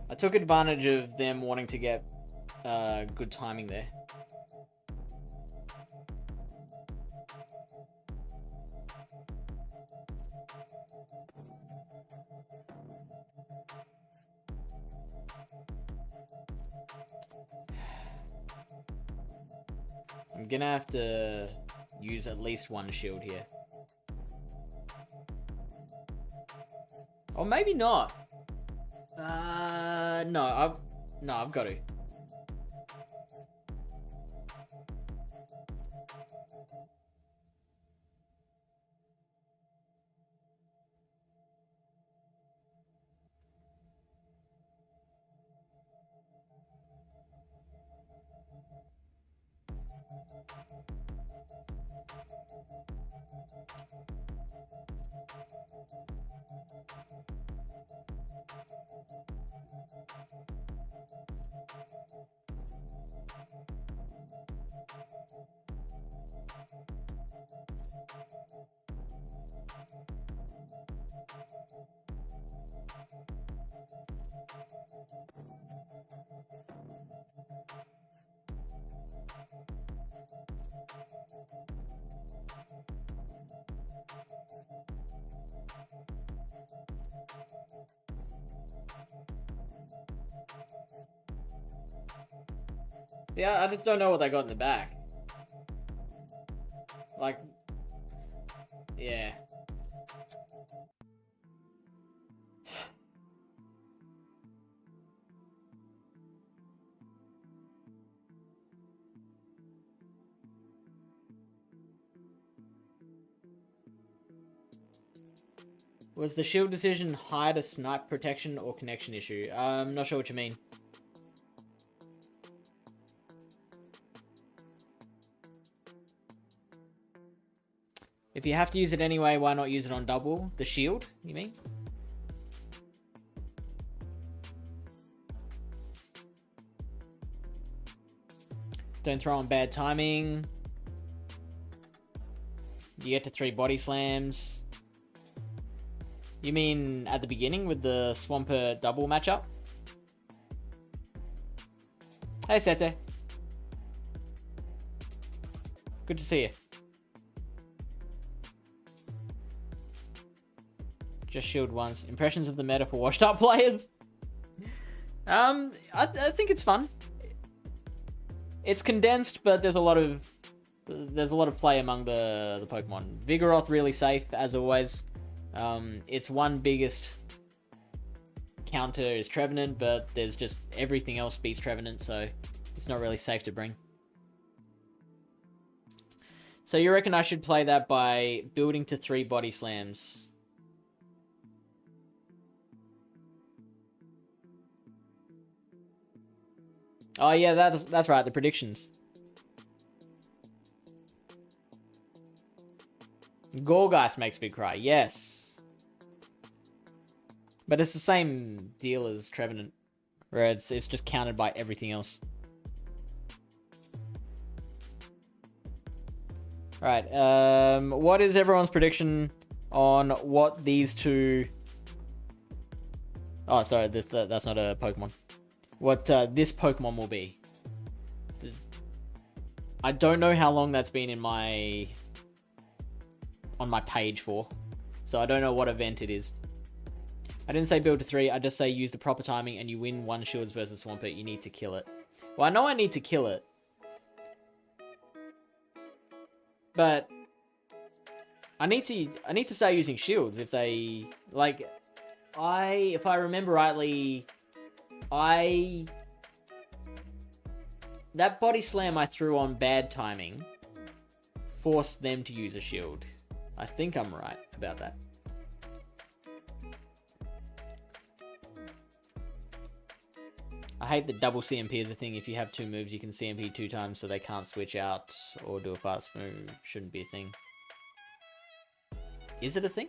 I took advantage of them wanting to get good timing there. I'm gonna have to use at least one shield here. Or maybe not. No, I've got to. Yeah, I just don't know what they got in the back. Like, yeah. Was the shield decision hide a snipe protection or connection issue? I'm not sure what you mean. If you have to use it anyway, why not use it on double? The shield, you mean? Don't throw on bad timing. You get to 3 body slams. You mean at the beginning with the Swampert double matchup? Hey, Sete. Good to see you. Just shield once. Impressions of the meta for washed up players? I think it's fun. It's condensed, but there's a lot of play among the Pokemon. Vigoroth really safe as always. Its one biggest counter is Trevenant, but there's just everything else beats Trevenant, so it's not really safe to bring. So you reckon I should play that by building to 3 body slams? Oh yeah, that's right, the predictions. Gorgeist makes me cry, yes. But it's the same deal as Trevenant, where it's just countered by everything else. Alright, what is everyone's prediction on what these two... Oh, sorry, that's not a Pokemon. What this Pokemon will be. I don't know how long that's been in my... on my page for. So I don't know what event it is. I didn't say build to 3, I just say use the proper timing and you win 1 Shields versus Swampert, you need to kill it. Well, I know I need to kill it. But... I need to start using shields if they... Like, if I remember rightly... That body slam I threw on bad timing forced them to use a shield. I think I'm right about that. I hate that double CMP is a thing. If you have 2 moves, you can CMP 2 times so they can't switch out or do a fast move. Shouldn't be a thing. Is it a thing?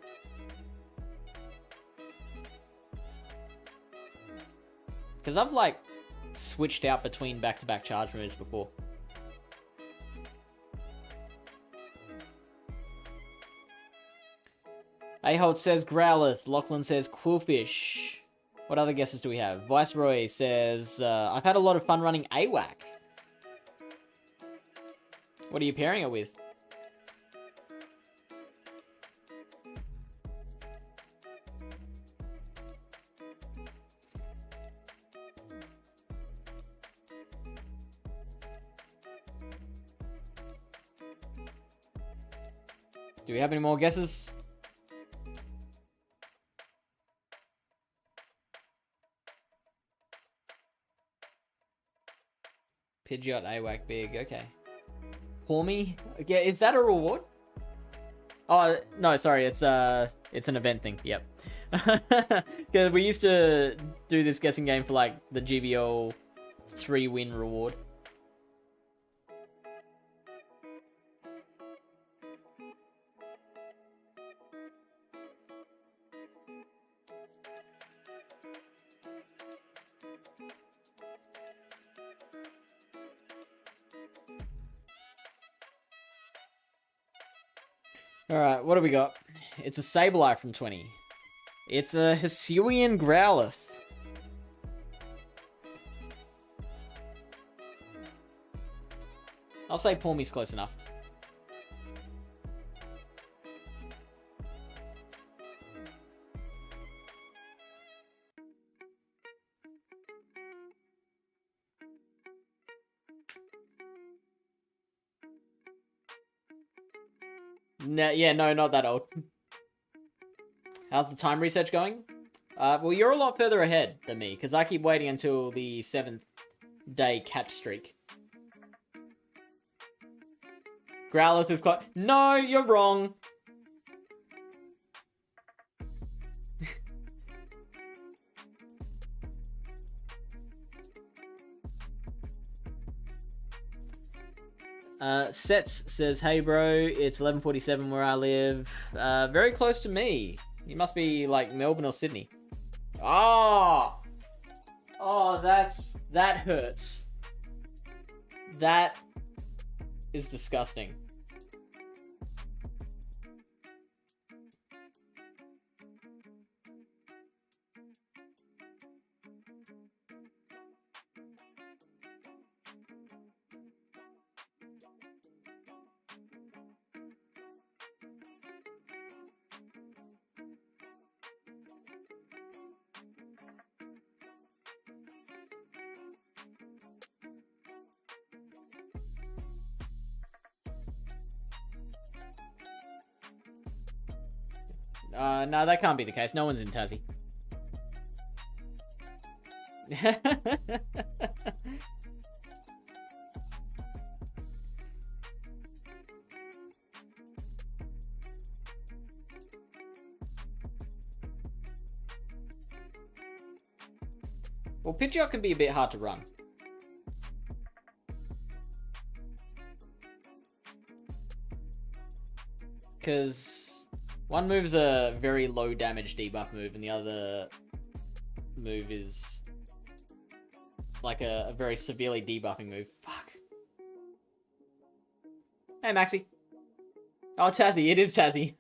Because I've, like, switched out between back-to-back charge moves before. Aholt says Growlithe. Lachlan says Quillfish. What other guesses do we have? Viceroy says, I've had a lot of fun running AWAC. What are you pairing it with? Do we have any more guesses? Pidgeot, AWAC, big, okay. Pawmi? Yeah, is that a reward? Oh, no, sorry, it's an event thing, yep. Because we used to do this guessing game for, like, the GBL 3-win reward. Alright, what do we got? It's a Sableye from 20. It's a Hisuian Growlithe. I'll say Pawmi's close enough. No, yeah, no, not that old. How's the time research going? Well, you're a lot further ahead than me, because I keep waiting until the 7th day catch streak. Growlithe is quite... No, you're wrong! Sets says, hey bro, it's 11:47 where I live. Very close to me. You must be like Melbourne or Sydney. Oh! Oh, that hurts. That is disgusting. No, that can't be the case. No one's in Tassie. Well, Pidgeot can be a bit hard to run. Because one move is a very low damage debuff move, and the other move is like a very severely debuffing move. Fuck. Hey, Maxi. Oh, Tazzy. It is Tazzy.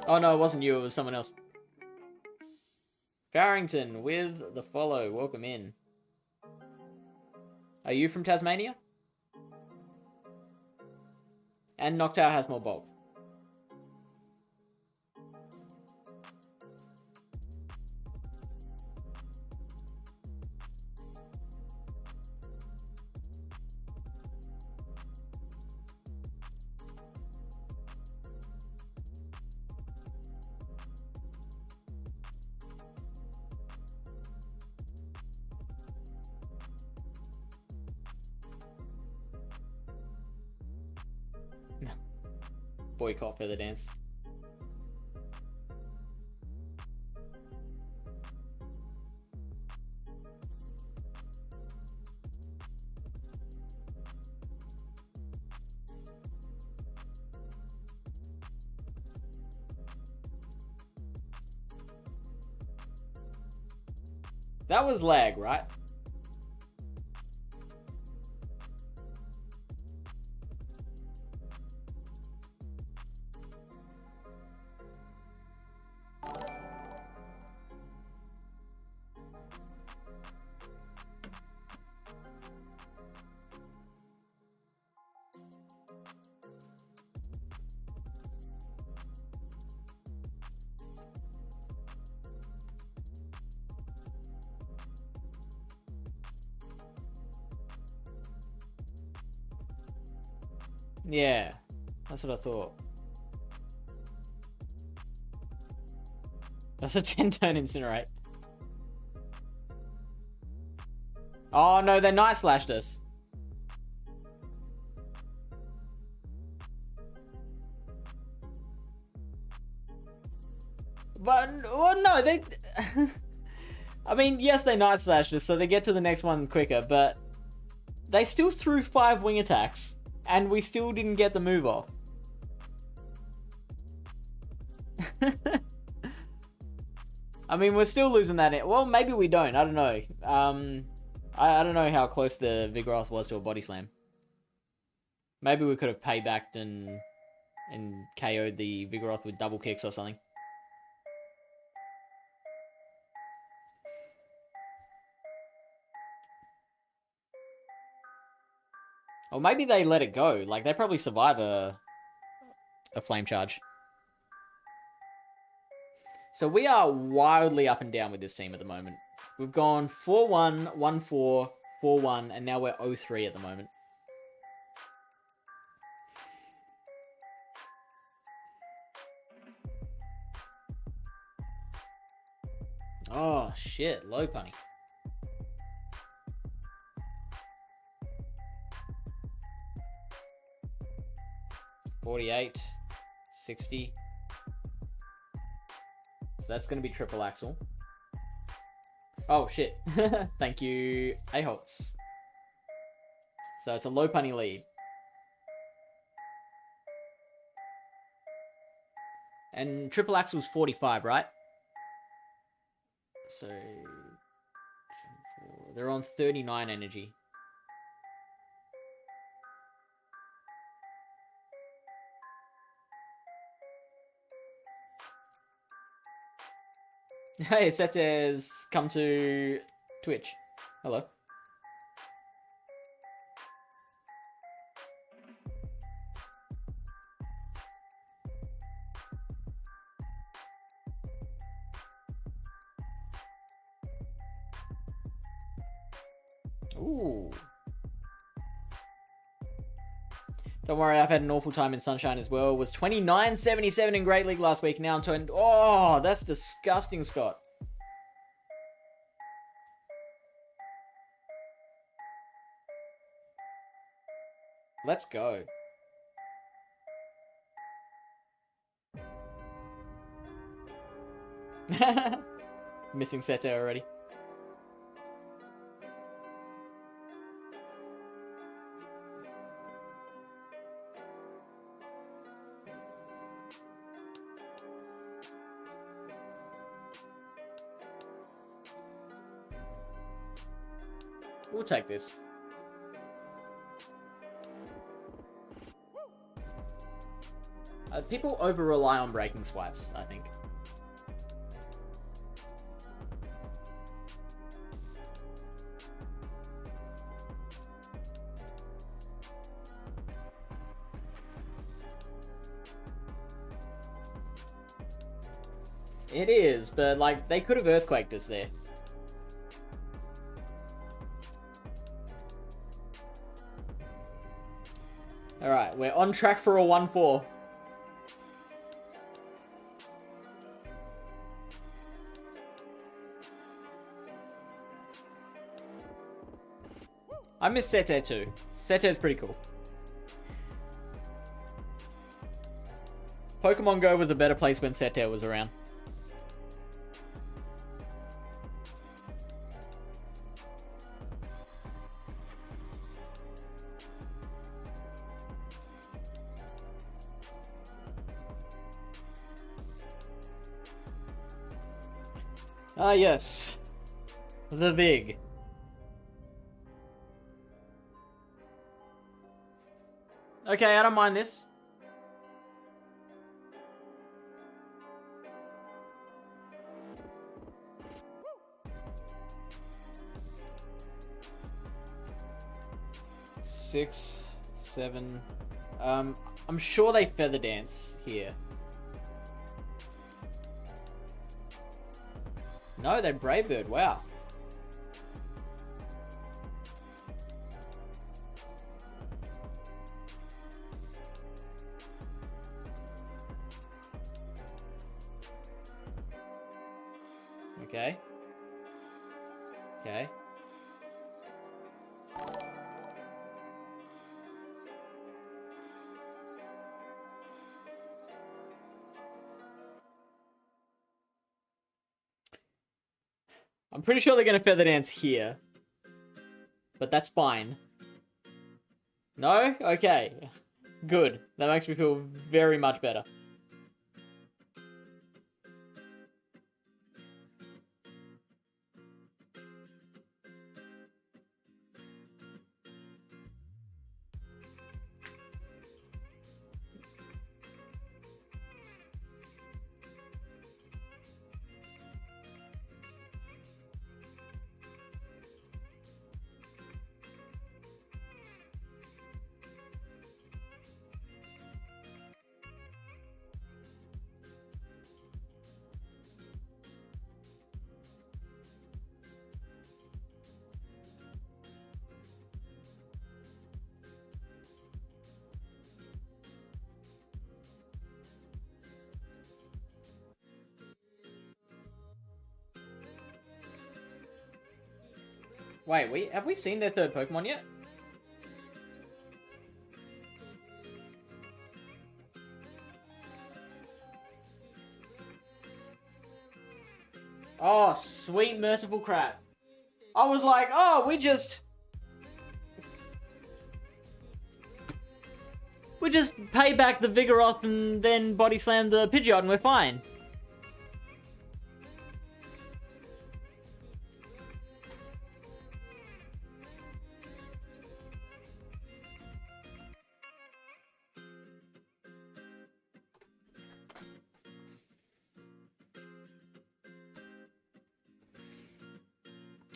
Oh, no, it wasn't you. It was someone else. Farrington with the follow. Welcome in. Are you from Tasmania? And Noctowl has more bulk. Boycott feather dance. That was lag, right? Yeah, that's what I thought. That's a 10-turn incinerate. Oh no, they night slashed us. But, well, no, they... I mean, yes, they night slashed us, so they get to the next one quicker, but they still threw 5 wing attacks, and we still didn't get the move off. I mean, we're still losing that. Well, maybe we don't. I don't know. I don't know how close the Vigoroth was to a body slam. Maybe we could have paybacked and KO'd the Vigoroth with double kicks or something. Or maybe they let it go. Like, they probably survive a flame charge. So we are wildly up and down with this team at the moment. We've gone 4-1, 1-4, 4-1, and now we're 0-3 at the moment. Oh, shit. Low punny. $48, $60. So that's going to be triple axle. Oh, shit. Thank you, Aholtz. So it's a low punny lead. And triple axle's 45, right? So they're on 39 energy. Hey, Setez, come to Twitch. Hello. Ooh. Don't worry, I've had an awful time in Sunshine as well. Was 29.77 in Great League last week. Now I'm 20. Oh, that's disgusting, Scott. Let's go. Missing Sete already. We'll take this. People over-rely on breaking swipes, I think. It is, but like they could have earthquaked us there. Alright, we're on track for a 1-4. I miss Sete too. Sete's pretty cool. Pokemon Go was a better place when Sete was around. Ah, yes. The Vig. Okay, I don't mind this. Six, 7. I'm sure they feather dance here. No, they Brave Bird. Wow. Okay. Okay. I'm pretty sure they're going to feather dance here. But that's fine. No? Okay. Good. That makes me feel very much better. Wait, have we seen their third Pokemon yet? Oh, sweet merciful crap. I was like, oh, we just pay back the Vigoroth and then body slam the Pidgeot and we're fine.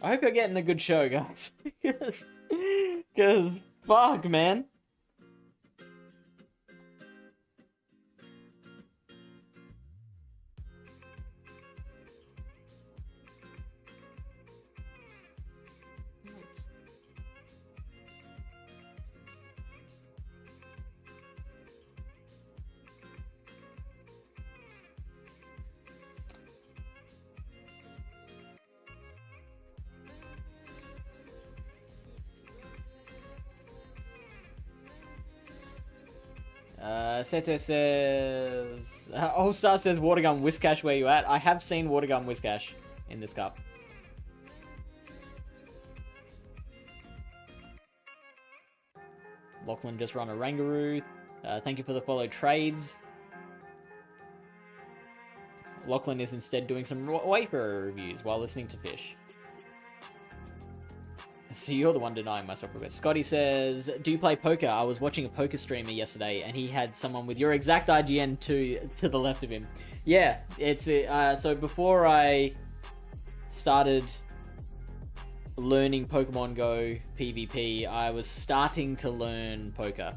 I hope you're getting a good show, guys. Because fuck, man. Seto says... All-Star says, Watergun Whiscash, where you at? I have seen Watergun Whiscash in this cup. Lachlan just run a Rangaroo. Thank you for the follow trades. Lachlan is instead doing some Wayfarer reviews while listening to Fish. So you're the one denying my stock progress. Scotty says, do you play poker? I was watching a poker streamer yesterday, and he had someone with your exact IGN to the left of him. Yeah, it's so before I started learning Pokemon Go PvP, I was starting to learn poker.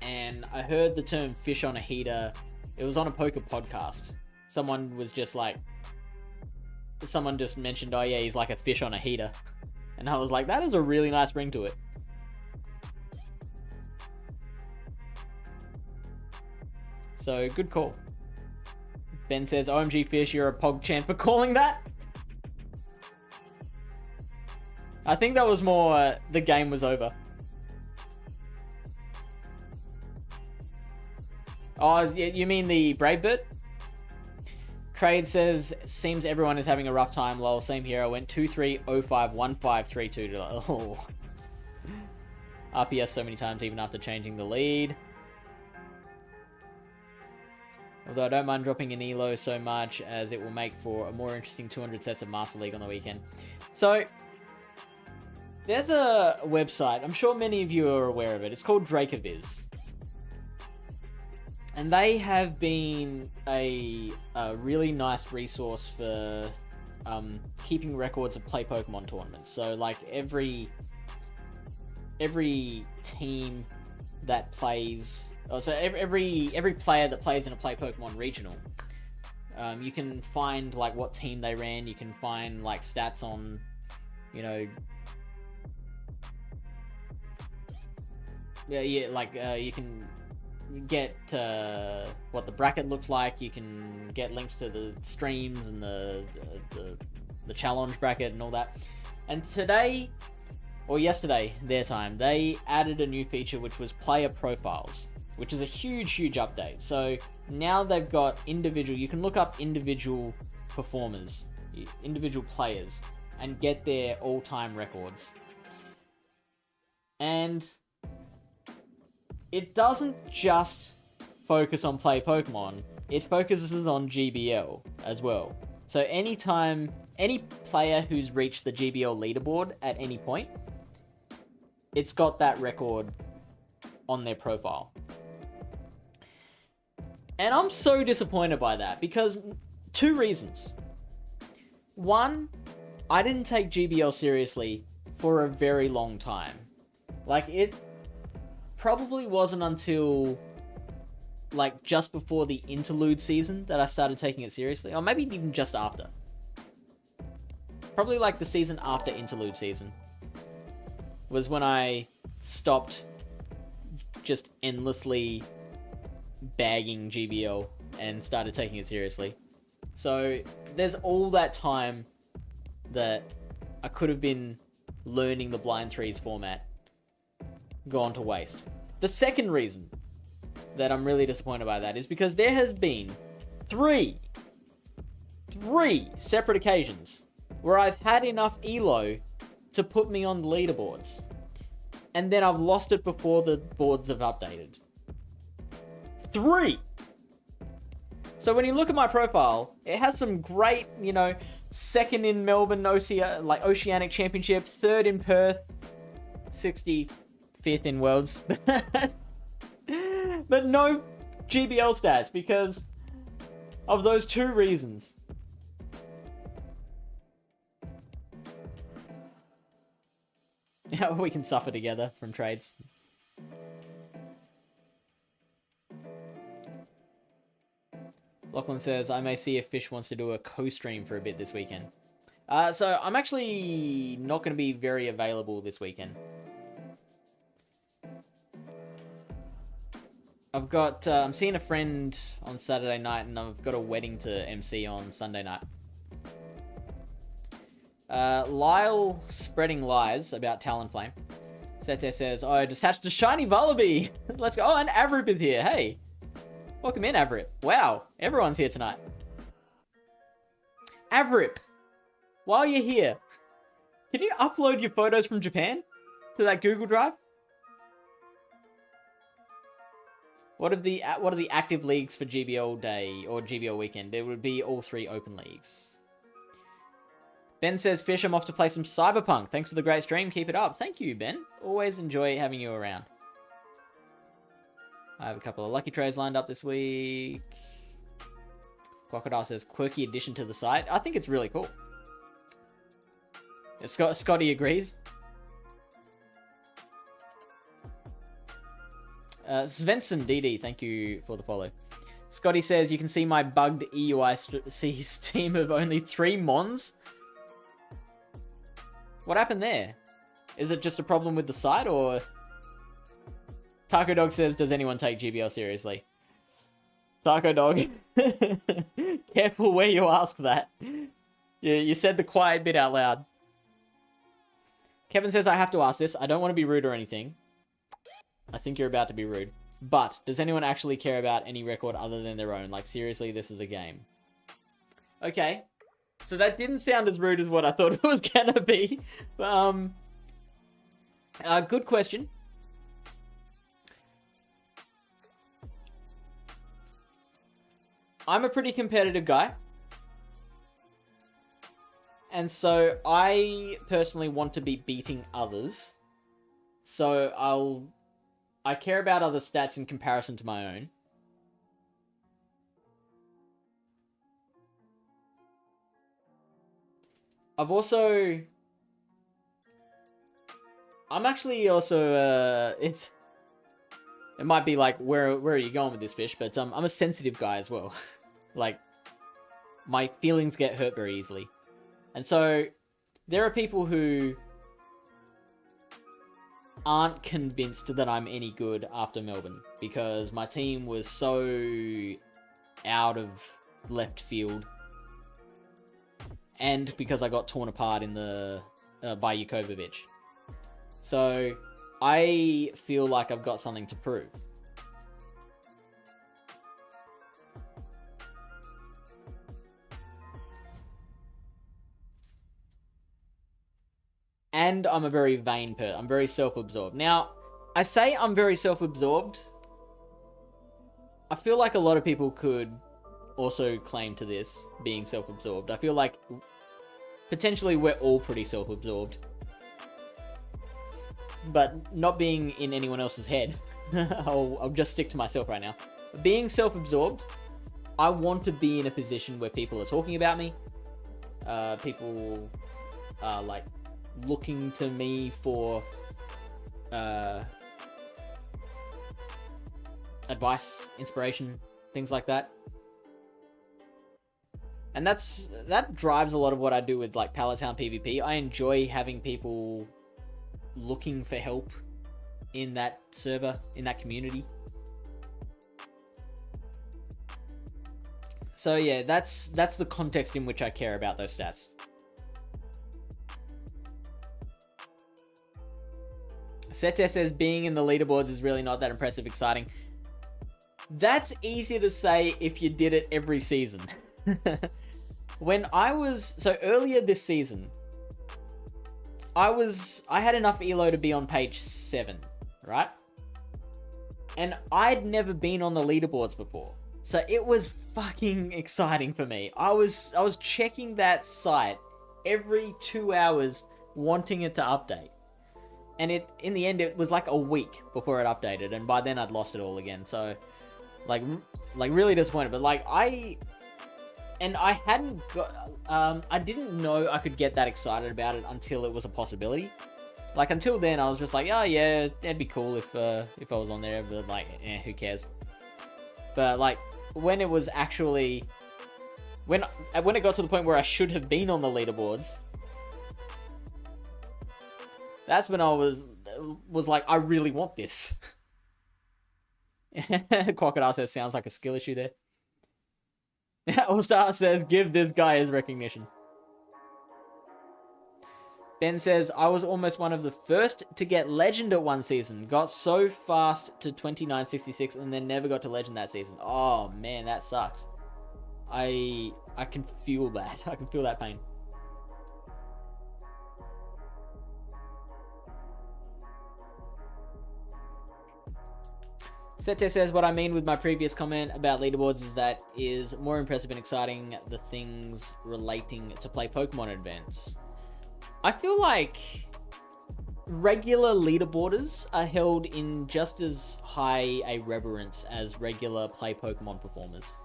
And I heard the term FishOnAHeater. It was on a poker podcast. Someone just mentioned, oh yeah, he's like a fish on a heater. And I was like, that is a really nice ring to it. So, good call. Ben says, OMG Fish, you're a PogChamp for calling that? I think that was more, the game was over. Oh, you mean the Brave Bird? Trade says, seems everyone is having a rough time. Lol, same here. I went 2-3-0-5-1-5-3-2 to... Oh. RPS so many times even after changing the lead. Although I don't mind dropping an elo so much as it will make for a more interesting 200 sets of Master League on the weekend. So, there's a website. I'm sure many of you are aware of it. It's called Dracoviz. And they have been a really nice resource for keeping records of play Pokemon tournaments. So, like, every team that plays... Oh, so every player that plays in a play Pokemon regional, you can find, like, what team they ran. You can find, like, stats on, you know... Yeah, you can... get what the bracket looks like. You can get links to the streams and the challenge bracket and all that. And today, or yesterday, their time, they added a new feature which was player profiles, which is a huge update. So now they've got individual, you can look up individual performers, individual players, and get their all-time records. And it doesn't just focus on play Pokemon, it focuses on GBL as well. So anytime, any player who's reached the GBL leaderboard at any point, it's got that record on their profile. And I'm so disappointed by that, because two reasons. One, I didn't take GBL seriously for a very long time. Like, it probably wasn't until, like, just before the interlude season that I started taking it seriously. Or maybe even just after. Probably, like, the season after interlude season was when I stopped just endlessly bagging GBL and started taking it seriously. So, there's all that time that I could have been learning the Blind Threes format gone to waste. The second reason that I'm really disappointed by that is because there has been three separate occasions where I've had enough elo to put me on the leaderboards, and then I've lost it before the boards have updated. 3! So when you look at my profile, it has some great, you know, second in Melbourne Oceanic Championship, third in Perth, 65th in Worlds. But no GBL stats because of those two reasons. Yeah, we can suffer together from trades. Lachlan says, I may see if Fish wants to do a co-stream for a bit this weekend. So I'm actually not going to be very available this weekend. I've got, I'm seeing a friend on Saturday night, and I've got a wedding to MC on Sunday night. Lyle spreading lies about Talonflame. Sete says, oh, I just hatched a shiny Vullaby. Let's go. Oh, and Avrip is here. Hey. Welcome in, Avrip. Wow, everyone's here tonight. Avrip, while you're here, can you upload your photos from Japan to that Google Drive? What are the active leagues for GBL Day or GBL Weekend? There would be all 3 open leagues. Ben says, Fish, I'm off to play some Cyberpunk. Thanks for the great stream. Keep it up. Thank you, Ben. Always enjoy having you around. I have a couple of lucky trays lined up this week. Crocodile says, quirky addition to the site. I think it's really cool. Scotty agrees. Svensson DD, thank you for the follow. Scotty says, you can see my bugged EUIC team of only 3 Mons. What happened there? Is it just a problem with the site, or... Taco Dog says, does anyone take GBL seriously? Taco Dog. Careful where you ask that. You said the quiet bit out loud. Kevin says, I have to ask this. I don't want to be rude or anything. I think you're about to be rude. But, does anyone actually care about any record other than their own? Like, seriously, this is a game. Okay. So that didn't sound as rude as what I thought it was gonna be. Good question. I'm a pretty competitive guy. And so I personally want to be beating others. So I care about other stats in comparison to my own. I'm actually also, it might be like, where are you going with this, Fish? But I'm a sensitive guy as well. Like, my feelings get hurt very easily. And so, there are people who aren't convinced that I'm any good after Melbourne, because my team was so out of left field, and because I got torn apart in the by Jukovic. So I feel like I've got something to prove. And I'm a very vain person. I'm very self-absorbed. Now, I say I'm very self-absorbed. I feel like a lot of people could also claim to this, being self-absorbed. I feel like potentially we're all pretty self-absorbed. But not being in anyone else's head. I'll just stick to myself right now. Being self-absorbed, I want to be in a position where people are talking about me. People are like looking to me for advice, inspiration, things like that. And that drives a lot of what I do with like Pallet Town PvP. I enjoy having people looking for help in that server, in that community. So yeah, that's the context in which I care about those stats. Sete says being in the leaderboards is really not that impressive, exciting. That's easy to say if you did it every season. So earlier this season, I had enough elo to be on page 7, right? And I'd never been on the leaderboards before. So it was fucking exciting for me. I was checking that site every 2 hours wanting it to update. And in the end, it was like a week before it updated, and by then I'd lost it all again. So, like really disappointed. But like I hadn't got, I didn't know I could get that excited about it until it was a possibility. Like until then, I was just like, oh yeah, that'd be cool if I was on there. But like, who cares? But like when it was actually, when it got to the point where I should have been on the leaderboards. That's when I was like, I really want this. Crocodile says, sounds like a skill issue there. All-Star says, give this guy his recognition. Ben says, I was almost one of the first to get Legend at one season. Got so fast to 2966 and then never got to Legend that season. Oh, man, that sucks. I can feel that. I can feel that pain. Sete says, what I mean with my previous comment about leaderboards is that is more impressive and exciting the things relating to play Pokemon events. I feel like regular leaderboarders are held in just as high a reverence as regular play Pokemon performers.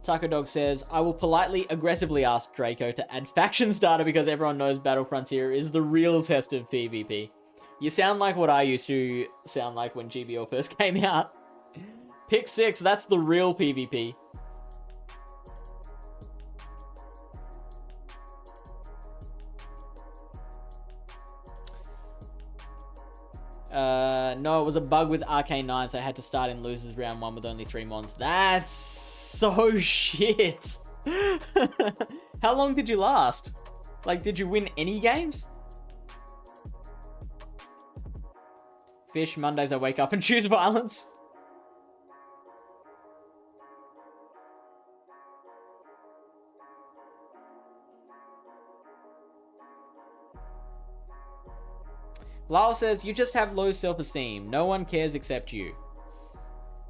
Taco Dog says, I will politely, aggressively ask Draco to add factions data because everyone knows Battle Frontier is the real test of PvP. You sound like what I used to sound like when GBL first came out. Pick 6, that's the real PvP. No, it was a bug with Arcane 9, so I had to start in losers round 1 with only 3 mons. That's so shit. How long did you last? Like, did you win any games? Fish, Mondays I wake up and choose violence. Lyle says, you just have low self-esteem. No one cares except you.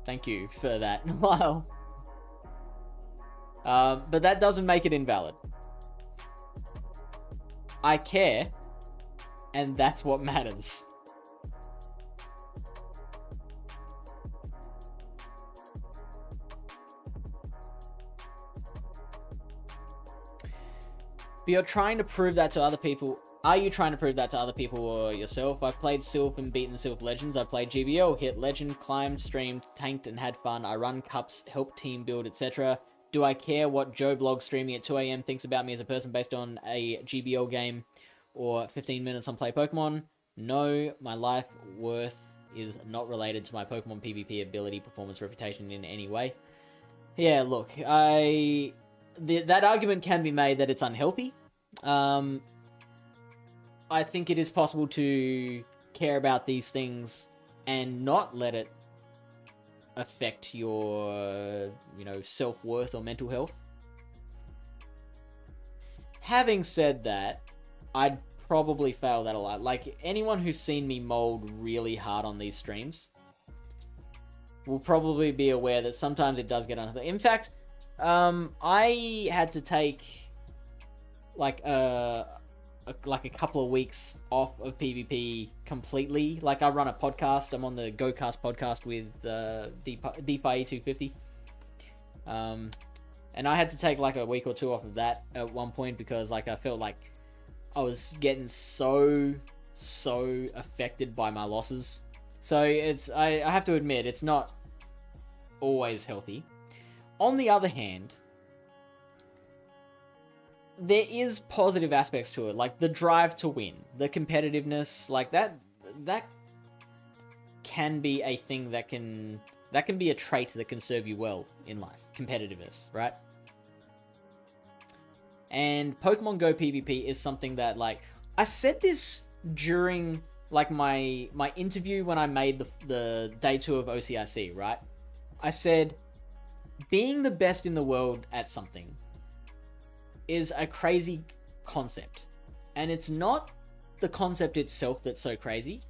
Thank you for that, Lyle. But that doesn't make it invalid. I care, and that's what matters. But you're trying to prove that to other people. Are you trying to prove that to other people or yourself? I've played Silph and beaten Silph Legends. I played GBL, hit Legend, climbed, streamed, tanked, and had fun. I run cups, help team build, etc. Do I care what Joe Blog streaming at 2 AM thinks about me as a person based on a GBL game or 15 minutes on Play Pokemon? No, my life worth is not related to my Pokemon PvP ability, performance, reputation in any way. Yeah, look, that argument can be made that it's unhealthy. I think it is possible to care about these things and not let it affect your, self-worth or mental health. Having said that, I'd probably fail that a lot. Like, anyone who's seen me mold really hard on these streams will probably be aware that sometimes it does get unhealthy. In fact, I had to take like a couple of weeks off of PvP completely. Like, I run a podcast. I'm on the GoCast podcast with DeFi 250. And I had to take like a week or two off of that at one point because like I felt like I was getting so affected by my losses. So I have to admit, it's not always healthy. On the other hand, there is positive aspects to it, like the drive to win, the competitiveness, like that can be a thing that can be a trait that can serve you well in life. Competitiveness, right? And Pokemon Go PvP is something that, like, I said this during like my interview when I made the day 2 of OCIC, right? I said, being the best in the world at something is a crazy concept. And it's not the concept itself that's so crazy.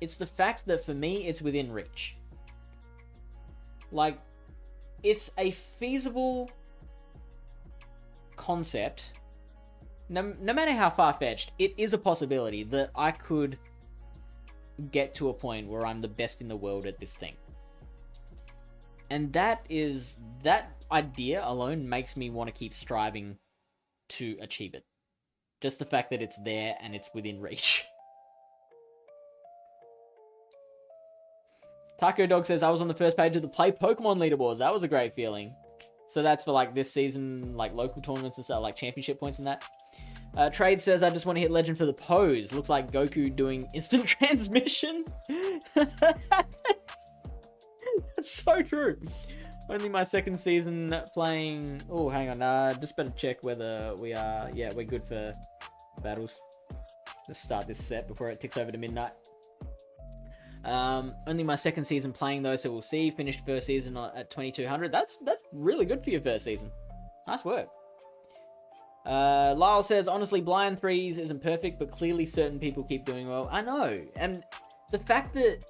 It's the fact that for me, it's within reach. Like, it's a feasible concept. No matter how far-fetched, it is a possibility that I could get to a point where I'm the best in the world at this thing. And that idea alone makes me want to keep striving to achieve it. Just the fact that it's there and it's within reach. Taco Dog says, I was on the first page of the Play Pokemon leaderboards. That was a great feeling. So that's for like this season, like local tournaments and stuff, like championship points and that. Trade says, I just want to hit Legend for the pose. Looks like Goku doing instant transmission. That's so true. Only my second season playing... Oh, hang on. Just better check whether we are... Yeah, we're good for battles. Let's start this set before it ticks over to midnight. Only my second season playing though, so we'll see. Finished first season at 2200. That's really good for your first season. Nice work. Lyle says, honestly, blind threes isn't perfect, but clearly certain people keep doing well. I know. And the fact that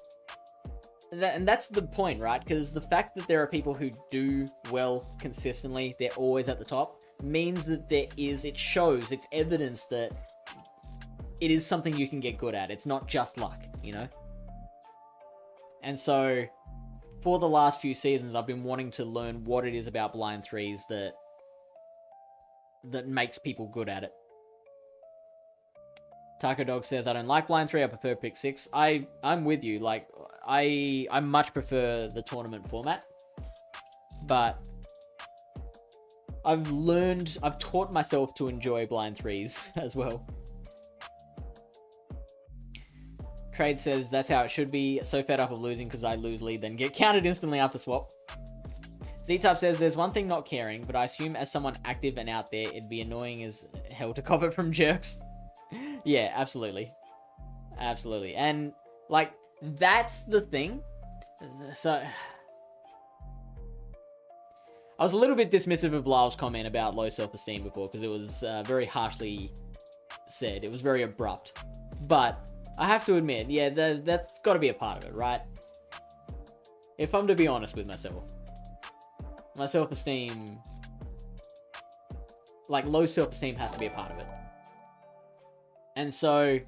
And that's the point, right? Because the fact that there are people who do well consistently, they're always at the top, means that it shows, it's evidence that it is something you can get good at. It's not just luck, you know? And so, for the last few seasons, I've been wanting to learn what it is about blind threes that makes people good at it. Taco Dog says, I don't like blind three, I prefer pick six. I'm with you. Like, I much prefer the tournament format. But I've taught myself to enjoy blind threes as well. Trade says, that's how it should be. So fed up of losing because I lose lead, then get counted instantly after swap. Z-Type says, there's one thing not caring, but I assume as someone active and out there, it'd be annoying as hell to cop it from jerks. Yeah, absolutely. Absolutely. And, like, that's the thing. So, I was a little bit dismissive of Lyle's comment about low self-esteem before, because it was very harshly said. It was very abrupt. But I have to admit, yeah, that's got to be a part of it, right? If I'm to be honest with myself, my self-esteem, like, low self-esteem has to be a part of it. And so,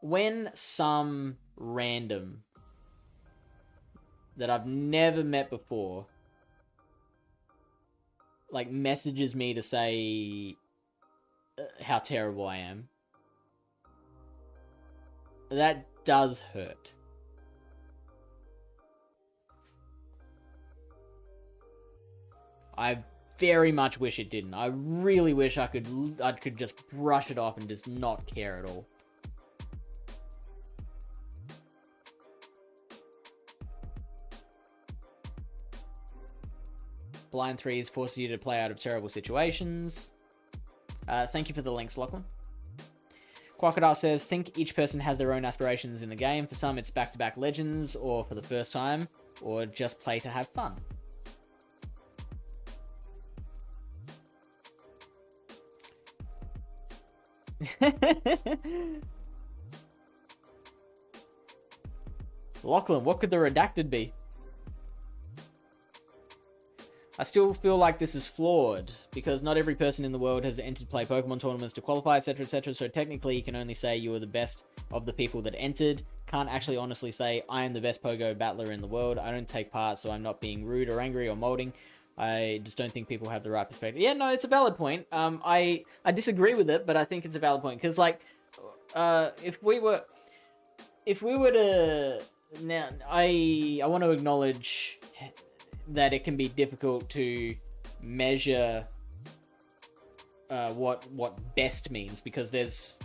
when some random that I've never met before, like, messages me to say how terrible I am, that does hurt. I very much wish it didn't. I really wish I could just brush it off and just not care at all. Blind threes forces you to play out of terrible situations. Thank you for the links, Lachlan. Crocodile says, think each person has their own aspirations in the game. For some, it's back-to-back legends, or for the first time, or just play to have fun. Lachlan, what could the redacted be? I still feel like this is flawed, because not every person in the world has entered play Pokemon tournaments to qualify, etc, etc, so technically you can only say you are the best of the people that entered. Can't actually honestly say, I am the best Pogo battler in the world. I don't take part, so I'm not being rude or angry or molding. I just don't think people have the right perspective. Yeah, no, it's a valid point. I disagree with it, but I think it's a valid point, because, like, if we were to... Now, I want to acknowledge that it can be difficult to measure what best means, because there's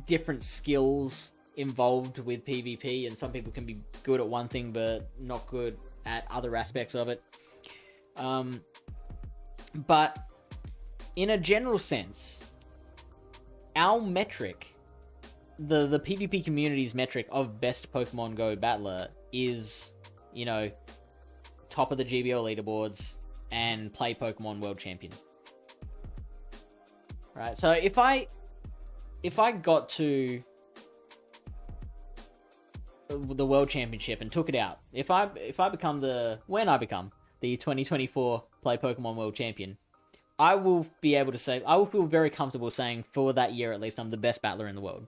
different skills involved with PvP, and some people can be good at one thing but not good at other aspects of it. But in a general sense, our metric, the PvP community's metric of best Pokemon Go battler is, you know, top of the GBL leaderboards and play Pokemon World Champion. Right, so if I got to the World Championship and took it out, when I become the 2024 Play Pokemon World Champion, I will be able to say, I will feel very comfortable saying, for that year at least, I'm the best battler in the world.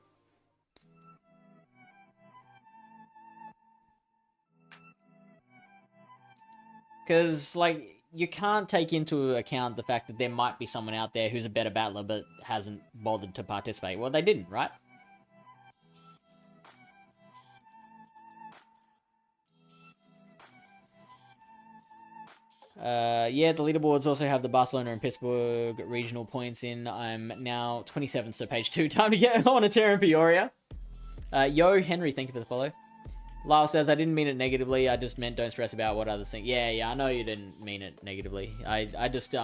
Because, like, you can't take into account the fact that there might be someone out there who's a better battler but hasn't bothered to participate. Well, they didn't, right? Yeah, the leaderboards also have the Barcelona and Pittsburgh regional points in. I'm now 27, so page 2. Time to get on a tear in Peoria. Yo, Henry, thank you for the follow. Lyle says, I didn't mean it negatively, I just meant don't stress about what others think. Yeah, I know you didn't mean it negatively. I just,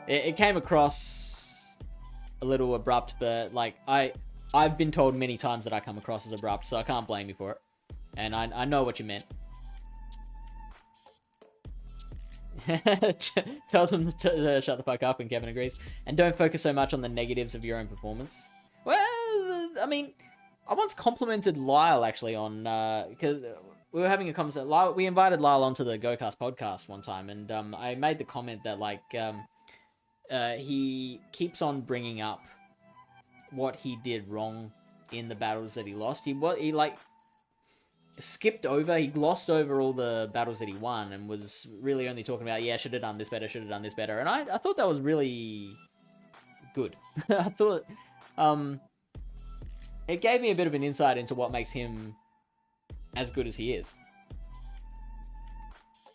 it came across a little abrupt, but, like, I've been told many times that I come across as abrupt, so I can't blame you for it. And I know what you meant. Tell them to shut the fuck up, and Kevin agrees. And don't focus so much on the negatives of your own performance. Well, I mean, I once complimented Lyle actually on because we were having a conversation. Lyle, we invited Lyle onto the GoCast podcast one time, and I made the comment that like he keeps on bringing up what he did wrong in the battles that he lost. He like skipped over, he glossed over all the battles that he won, and was really only talking about, yeah, should have done this better, should have done this better. And I thought that was really good. I thought it gave me a bit of an insight into what makes him as good as he is.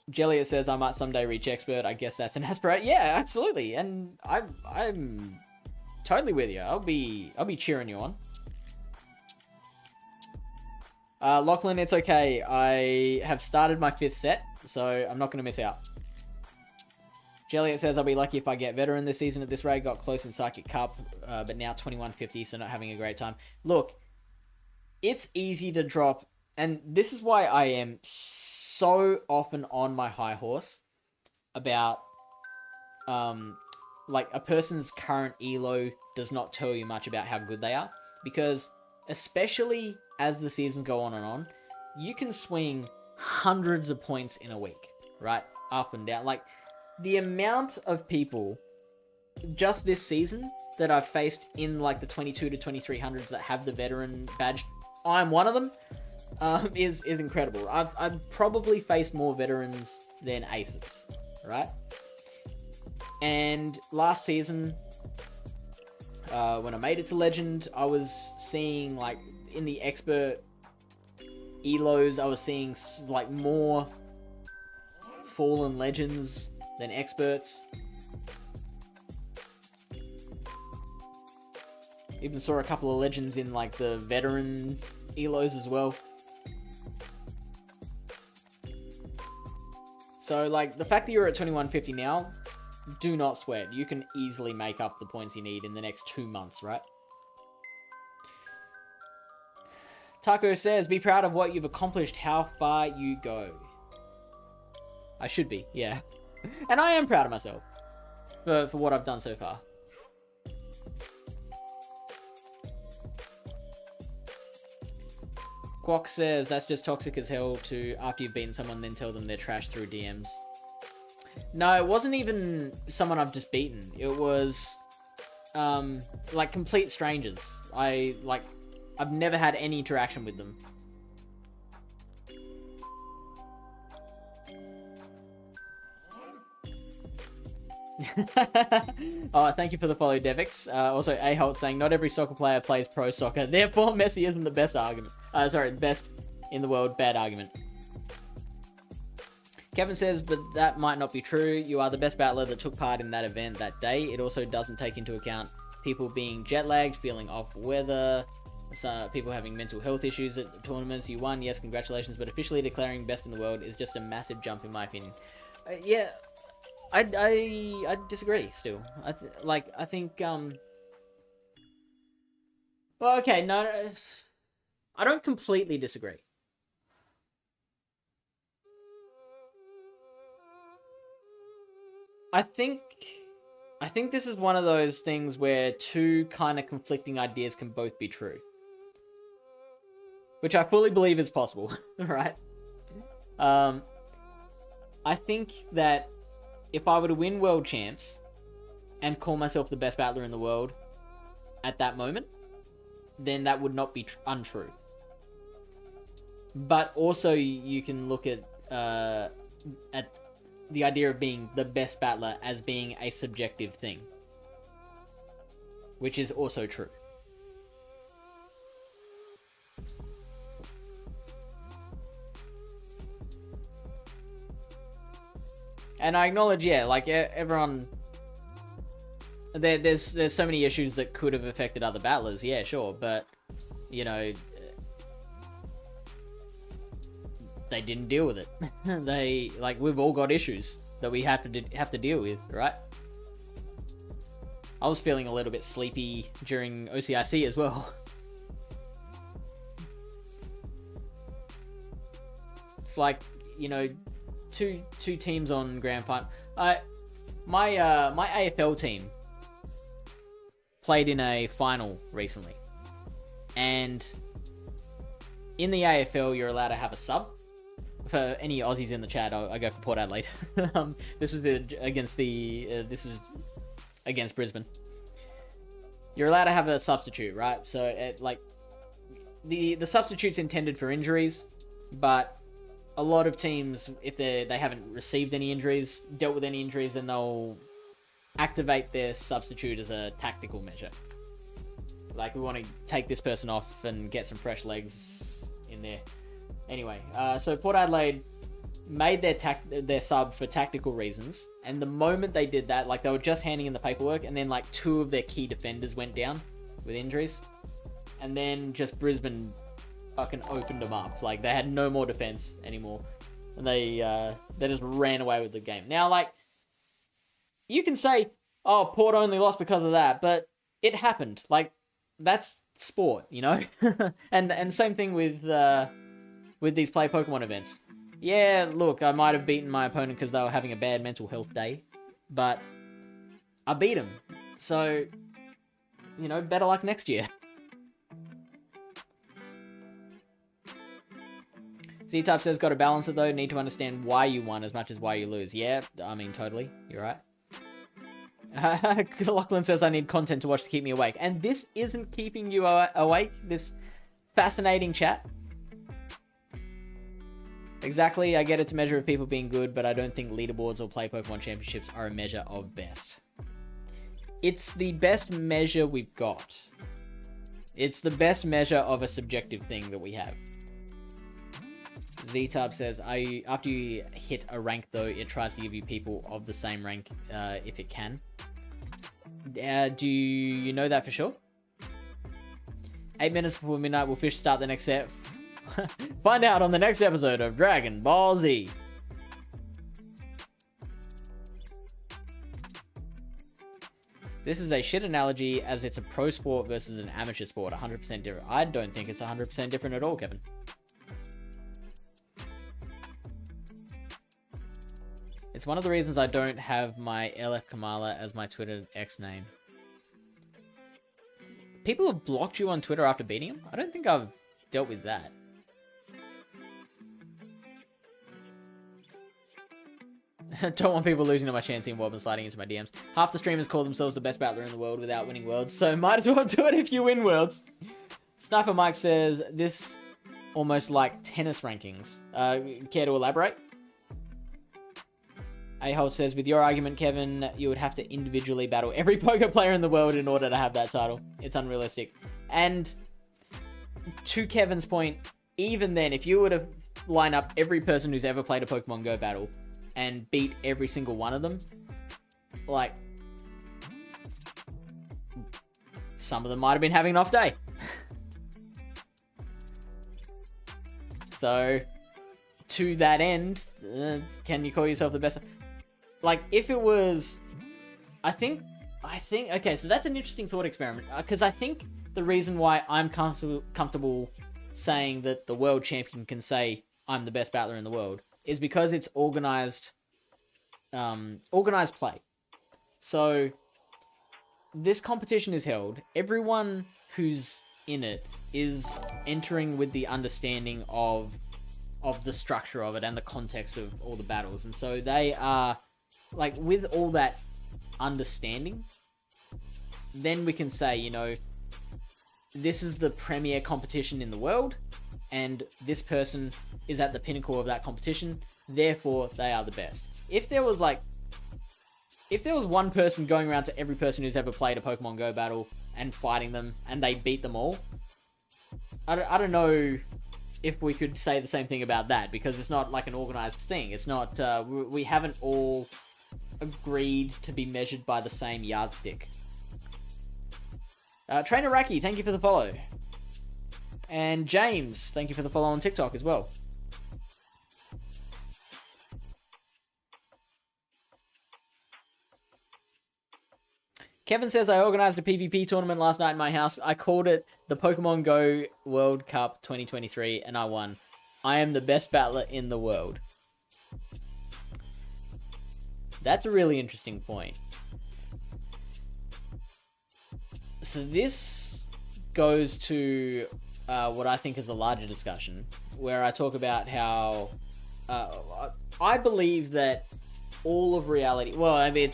Jelliot says, I might someday reach expert. I guess that's an aspirate. Yeah, absolutely. And I'm totally with you. I'll be cheering you on. Lachlan, it's okay. I have started my 5th set, so I'm not going to miss out. Jelliot says, I'll be lucky if I get veteran this season at this rate. Got close in Psychic Cup, but now 2150, so not having a great time. Look, it's easy to drop, and this is why I am so often on my high horse about, like, a person's current elo does not tell you much about how good they are, because especially as the seasons go on and on, you can swing hundreds of points in a week, right? Up and down. Like, the amount of people just this season that I've faced in, like, the 22 to 2300s that have the veteran badge, I'm one of them, is incredible. I've probably faced more veterans than aces, right? And last season, when I made it to Legend, I was seeing, like, in the expert elos, I was seeing, like, more fallen legends than experts. Even saw a couple of legends in, like, the veteran elos as well. So, like, the fact that you're at 2150 now, do not sweat. You can easily make up the points you need in the next 2 months, right? Taco says, be proud of what you've accomplished, how far you go. I should be, yeah. And I am proud of myself for what I've done so far. Quack says, that's just toxic as hell to, after you've beaten someone, then tell them they're trash through DMs. No, it wasn't even someone I've just beaten. It was, like, complete strangers. I've never had any interaction with them. Oh, thank you for the follow, Devix. Also, A-Holt saying, not every soccer player plays pro soccer, therefore Messi isn't the best argument. Sorry, the best in the world, bad argument. Kevin says, but that might not be true. You are the best battler that took part in that event that day. It also doesn't take into account people being jet-lagged, feeling off weather, people having mental health issues at the tournaments. You won, yes, congratulations, but officially declaring best in the world is just a massive jump in my opinion. Yeah, I disagree still. I think, well, okay, no, I don't completely disagree. I think this is one of those things where two kind of conflicting ideas can both be true. Which I fully believe is possible, right? I think that if I were to win world champs and call myself the best battler in the world at that moment, then that would not be untrue. But also you can look at the idea of being the best battler as being a subjective thing, which is also true. And I acknowledge, yeah, like everyone, there's so many issues that could have affected other battlers, yeah, sure, but you know, they didn't deal with it. They, like, we've all got issues that we have to deal with, right? I was feeling a little bit sleepy during OCIC as well. It's like, you know, two teams on grand final. My AFL team played in a final recently, and in the AFL, you're allowed to have a sub. For any Aussies in the chat, I go for Port Adelaide. This is against this is against Brisbane. You're allowed to have a substitute, right? So like the substitute's intended for injuries, but a lot of teams, if they haven't received any injuries, dealt with any injuries, then they'll activate their substitute as a tactical measure. Like, we want to take this person off and get some fresh legs in there. Anyway, so Port Adelaide made their sub for tactical reasons, and the moment they did that, like, they were just handing in the paperwork, and then like 2 of their key defenders went down with injuries, and then just Brisbane fucking opened them up. Like, they had no more defense anymore, and they just ran away with the game. Now, like, you can say, oh, Port only lost because of that, but it happened. Like, that's sport, you know? and same thing with these Play Pokemon events. Yeah, look, I might have beaten my opponent because they were having a bad mental health day, but I beat them. So, you know, better luck next year. Z-Type says, got to balance it though. Need to understand why you won as much as why you lose. Yeah, I mean, totally. You're right. Lachlan says, I need content to watch to keep me awake. And this isn't keeping you awake, this fascinating chat. Exactly, I get it's a measure of people being good, but I don't think leaderboards or Play Pokemon Championships are a measure of best. It's the best measure we've got. It's the best measure of a subjective thing that we have. Z-Tub says, after you hit a rank though, it tries to give you people of the same rank if it can. Do you know that for sure? 8 minutes before midnight, will Fish start the next set? Find out on the next episode of Dragon Ball Z. This is a shit analogy as it's a pro sport versus an amateur sport, 100% different. I don't think it's 100% different at all, Kevin. It's one of the reasons I don't have my LF Kamala as my Twitter X name. People have blocked you on Twitter after beating him? I don't think I've dealt with that. Don't want people losing to my Chansey Wob and sliding into my DMs. Half the streamers call themselves the best battler in the world without winning worlds, so might as well do it if you win worlds. Sniper Mike says, this almost like tennis rankings. Care to elaborate? A-Holt says, with your argument, Kevin, you would have to individually battle every poker player in the world in order to have that title. It's unrealistic. And to Kevin's point, even then, if you were to line up every person who's ever played a Pokemon Go battle and beat every single one of them, like, some of them might have been having an off day. So, to that end, can you call yourself the best? Like, if it was, I think, okay, so that's an interesting thought experiment, because I think the reason why I'm comfortable saying that the world champion can say I'm the best battler in the world is because it's organized play. So, this competition is held, everyone who's in it is entering with the understanding of the structure of it and the context of all the battles, and so they are, like, with all that understanding, then we can say, you know, this is the premier competition in the world, and this person is at the pinnacle of that competition, therefore they are the best. If there was one person going around to every person who's ever played a Pokemon Go battle and fighting them, and they beat them all, I don't know if we could say the same thing about that, because it's not like an organized thing. It's not, we haven't all agreed to be measured by the same yardstick. Trainer Raki, thank you for the follow. And James, thank you for the follow on TikTok as well. Kevin says, I organized a PvP tournament last night in my house. I called it the Pokemon Go World Cup 2023, and I won. I am the best battler in the world. That's a really interesting point. So this goes to what I think is a larger discussion, where I talk about how I believe that all of reality. Well, I mean,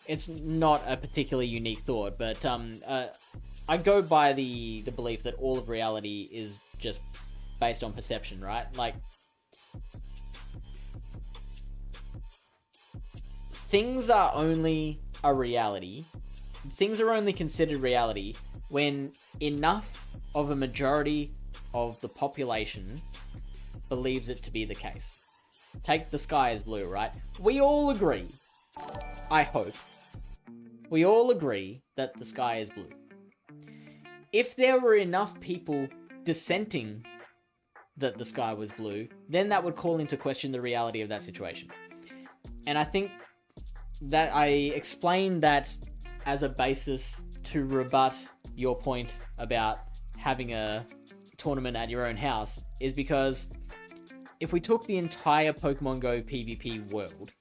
it's not a particularly unique thought, but I go by the belief that all of reality is just based on perception, right? Like, things are only a reality. Things are only considered reality when enough of a majority of the population believes it to be the case. Take the sky as blue, right? We all agree, I hope, we all agree that the sky is blue. If there were enough people dissenting that the sky was blue, then that would call into question the reality of that situation. And I think that I explained that as a basis to rebut your point about having a tournament at your own house, is because if we took the entire Pokemon Go PvP world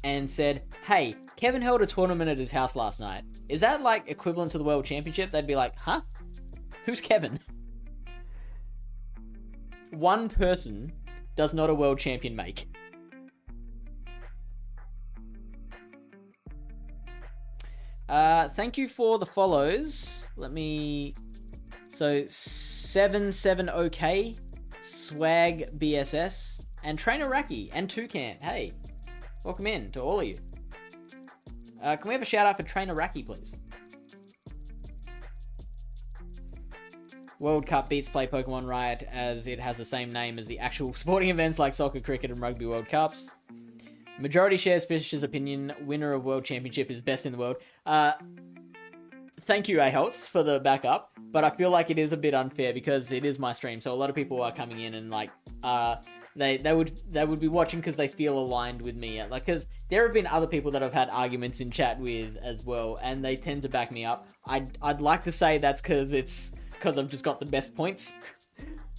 and said, hey, Kevin held a tournament at his house last night, is that like equivalent to the World Championship? They'd be like, huh? Who's Kevin? One person does not a world champion make. Thank you for the follows. Let me... So, 770K, Swag BSS, and Trainer Raki, and Toucan. Hey, welcome in to all of you. Can we have a shout out for Trainer Raki, please? World Cup beats Play Pokemon right, as it has the same name as the actual sporting events like soccer, cricket, and rugby World Cups. Majority shares Fish's opinion. Winner of World Championship is best in the world. Thank you, Aholtz, for the backup. But I feel like it is a bit unfair because it is my stream. So a lot of people are coming in and like, they would be watching because they feel aligned with me. Like, because there have been other people that I've had arguments in chat with as well, and they tend to back me up. I'd like to say that's because I've just got the best points,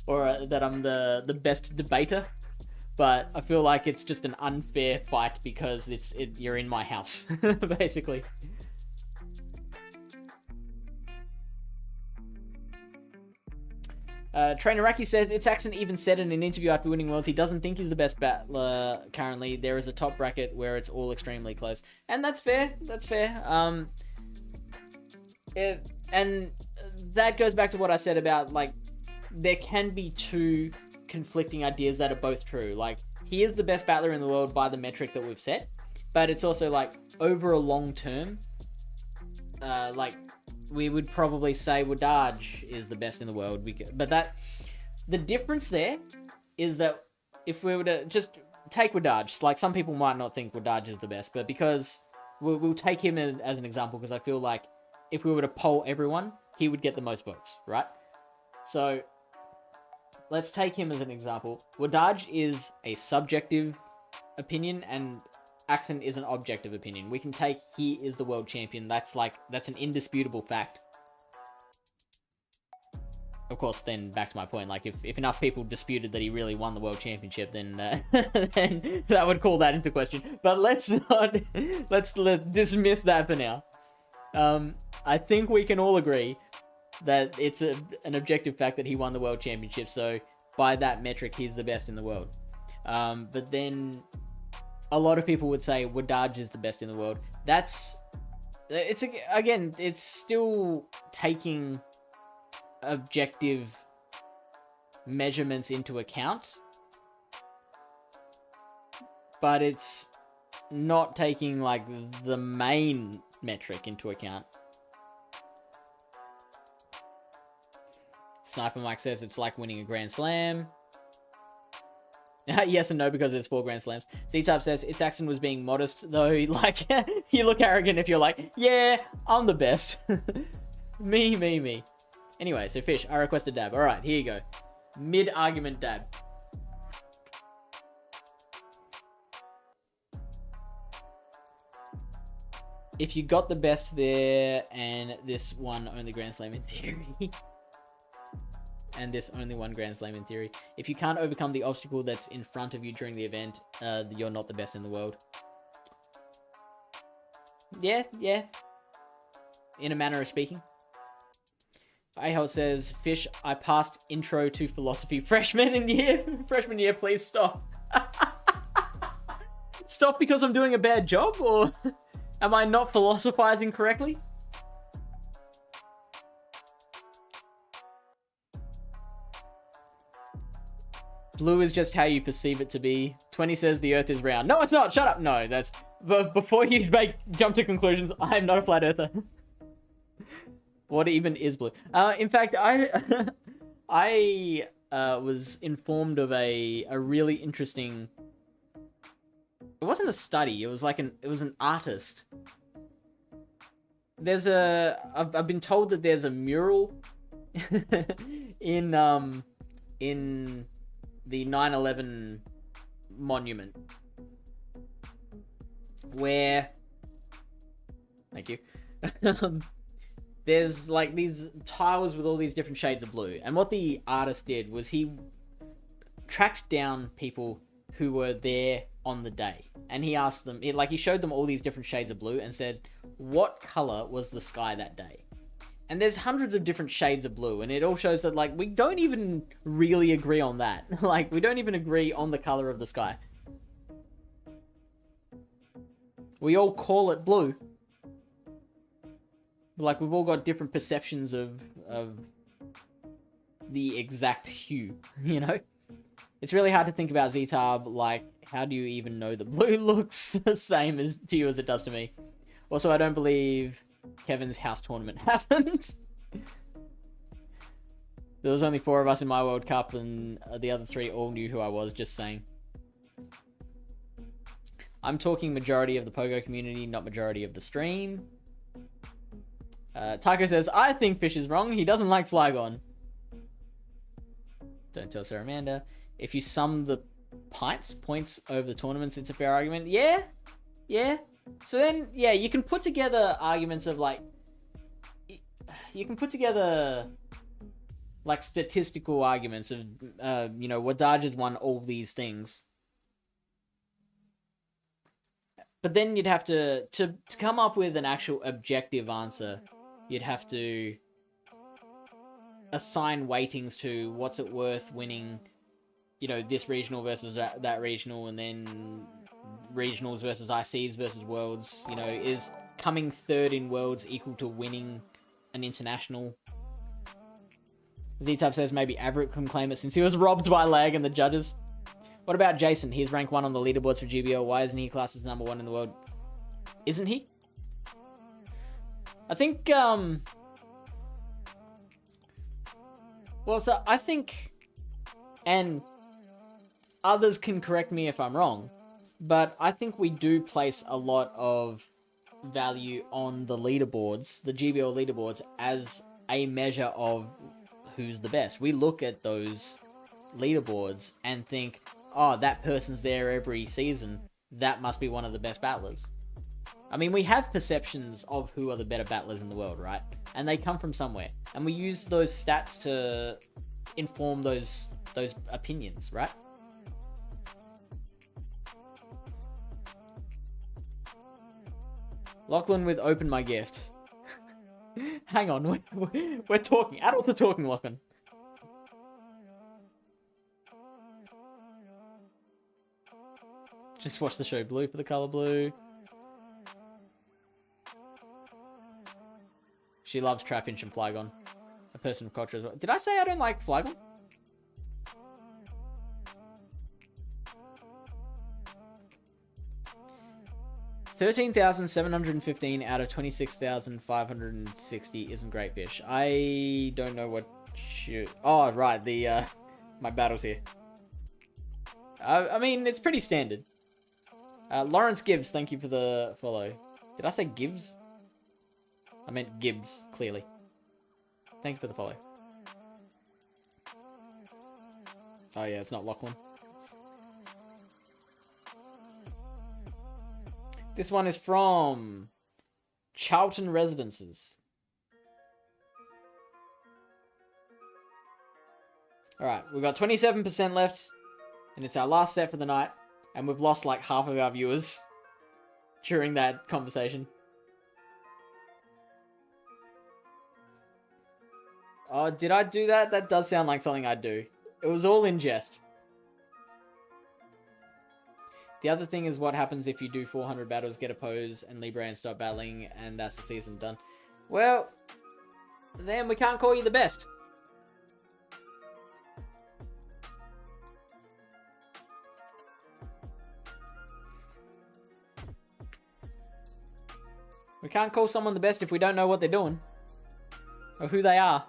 or that I'm the best debater. But I feel like it's just an unfair fight because you're in my house, basically. Trainer Raki says, Itzaxon even said in an interview after winning Worlds he doesn't think he's the best battler currently. There is a top bracket where it's all extremely close. And that's fair. That's fair. And that goes back to what I said about, like, there can be two conflicting ideas that are both true. Like, he is the best battler in the world by the metric that we've set, but it's also like over a long term, like we would probably say Wadaj is the best in the world. But the difference there is that if we were to just take Wadaj, like some people might not think Wadaj is the best, but because we'll take him as an example, because I feel like if we were to poll everyone, he would get the most votes, right? So let's take him as an example. Wadaj is a subjective opinion and Axon is an objective opinion. We can take he is the world champion. That's an indisputable fact. Of course, then back to my point, like if enough people disputed that he really won the world championship, then then that would call that into question. But let's dismiss that for now. I think we can all agree that it's an objective fact that he won the world championship, so by that metric, he's the best in the world. But then a lot of people would say Wadaj is the best in the world. It's still taking objective measurements into account, but it's not taking like the main metric into account. Sniper Mike says it's like winning a Grand Slam. Yes and no, because there's 4 Grand Slams. Z-Type says Itzaxon was being modest, though. Like, you look arrogant if you're like, yeah, I'm the best. Me. Anyway, so Fish, I request a dab. Alright, here you go. Mid-argument dab. If you got the best there, and this one only Grand Slam in theory... and this only one Grand Slam in theory. If you can't overcome the obstacle that's in front of you during the event, you're not the best in the world. Yeah. In a manner of speaking. Ahel says, Fish, I passed intro to philosophy freshman year, please stop. Stop because I'm doing a bad job, or am I not philosophizing correctly? Blue is just how you perceive it to be. 20 says the earth is round. No, it's not. Shut up. No, that's... But before you jump to conclusions, I am not a flat earther. What even is blue? In fact, I was informed of a really interesting... It wasn't a study. It was like it was an artist. There's I've been told that there's a mural in the 9/11 monument where, thank you, there's like these tiles with all these different shades of blue, and what the artist did was he tracked down people who were there on the day, and he asked them, he showed them all these different shades of blue and said, what color was the sky that day? And there's hundreds of different shades of blue, and it all shows that, like, we don't even really agree on that. Like, we don't even agree on the color of the sky. We all call it blue. Like, we've all got different perceptions of the exact hue, you know? It's really hard to think about Z-Tab, like, how do you even know the blue looks the same to you as it does to me? Also, I don't believe Kevin's house tournament happened. There was only 4 of us in my World Cup, and the other 3 all knew who I was, just saying. I'm talking majority of the Pogo community, not majority of the stream. Tycho says, I think Fish is wrong. He doesn't like Flygon. Don't tell Sarah Amanda. If you sum the points over the tournaments, it's a fair argument. Yeah. So then, yeah, you can put together arguments of, like... You can put together, like, statistical arguments of, Wadaj has won all these things. But then you'd have to come up with an actual objective answer, you'd have to assign weightings to what's it worth winning, this regional versus that regional, and then regionals versus ICs versus worlds. Is coming third in worlds equal to winning an international? Z-Tab says maybe Averitt can claim it since he was robbed by Lag and the judges. What about Jason? He's rank 1 on the leaderboards for GBL. Why isn't he classed as number 1 in the world? Isn't he? I think, well, so I think, and others can correct me if I'm wrong, but I think we do place a lot of value on the leaderboards, the GBL leaderboards, as a measure of who's the best. We look at those leaderboards and think, oh, that person's there every season. That must be one of the best battlers. I mean, we have perceptions of who are the better battlers in the world, right? And they come from somewhere. And we use those stats to inform those opinions, right? Lachlan with open my gift. Hang on, we're talking. Adults are talking, Lachlan. Just watch the show Blue for the color blue. She loves Trapinch and Flygon. A person of culture as well. Did I say I don't like Flygon? $13,715 out of 26,560 isn't great, Fish. I don't know what should... Oh, right. The, my battles here. I mean, it's pretty standard. Lawrence Gibbs, thank you for the follow. Did I say Gibbs? I meant Gibbs, clearly. Thank you for the follow. Oh yeah, it's not Lachlan. This one is from Charlton Residences. Alright, we've got 27% left, and it's our last set for the night, and we've lost like half of our viewers during that conversation. Oh, did I do that? That does sound like something I'd do. It was all in jest. The other thing is what happens if you do 400 battles, get a pose, and Libre and stop battling, and that's the season done. Well, then we can't call you the best. We can't call someone the best if we don't know what they're doing. Or who they are.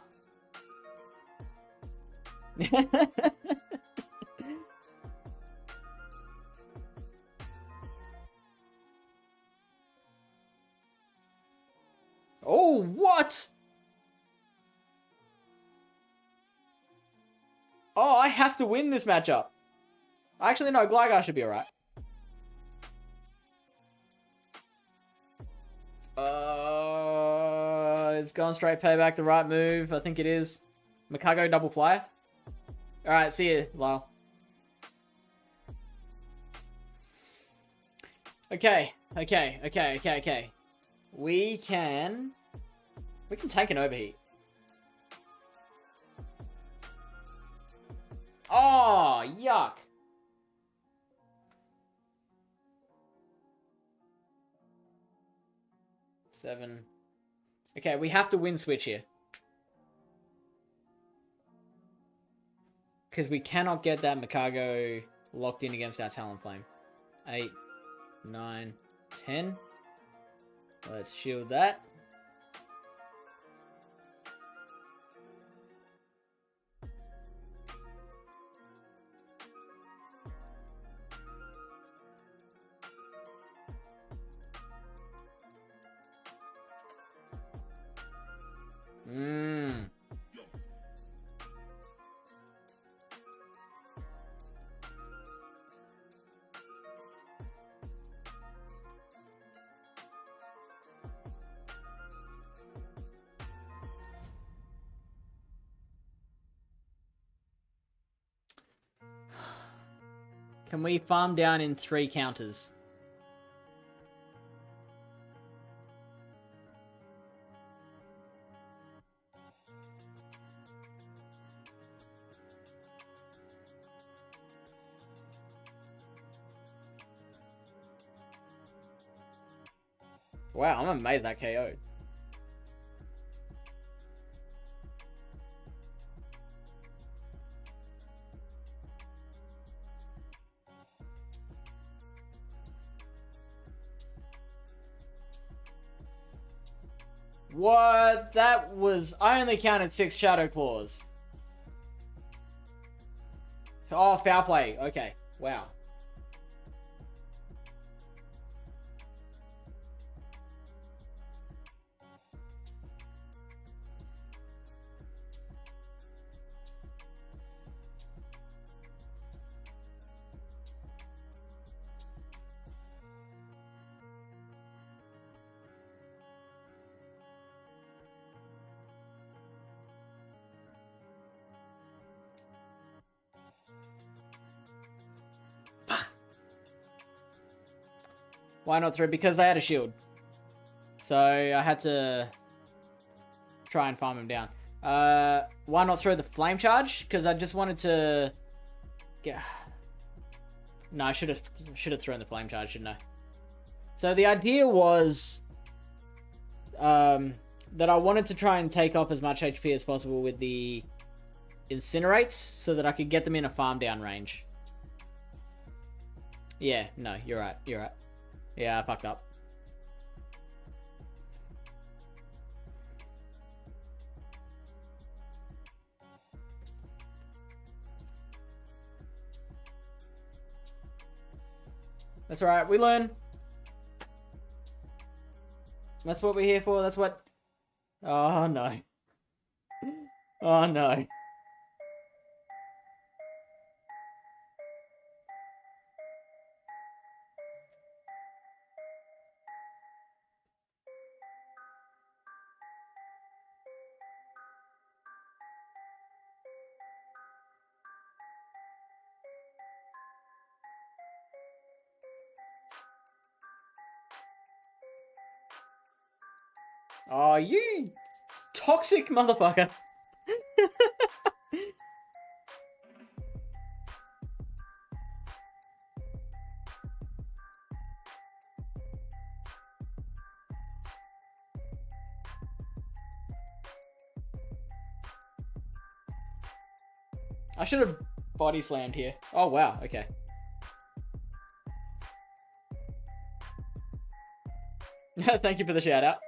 Oh, what? Oh, I have to win this matchup. Actually, no, Gligar should be alright. It's gone straight payback, the right move. I think it is. Makago double flyer. Alright, see you, Lyle. Okay. We can take an overheat. Oh, yuck. Seven. Okay, we have to win switch here. Because we cannot get that Makago locked in against our Talonflame. 8, 9, 10. Let's shield that. Can we farm down in 3 counters? Wow, I'm amazed that KO'd. What? That was... I only counted 6 Shadow Claws. Oh, foul play. Okay. Wow. Why not 3? Because I had a shield. So I had to try and farm him down. Why not throw the flame charge? Because I just wanted to get... No, I should have thrown the flame charge, shouldn't I? So the idea was that I wanted to try and take off as much HP as possible with the Incinerates so that I could get them in a farm down range. Yeah, no, you're right. Yeah, I fucked up. That's alright, we learn. That's what we're here for, that's what... Oh no. Oh no. Oh, you toxic motherfucker. I should have body slammed here. Oh, wow. Okay. Thank you for the shout out.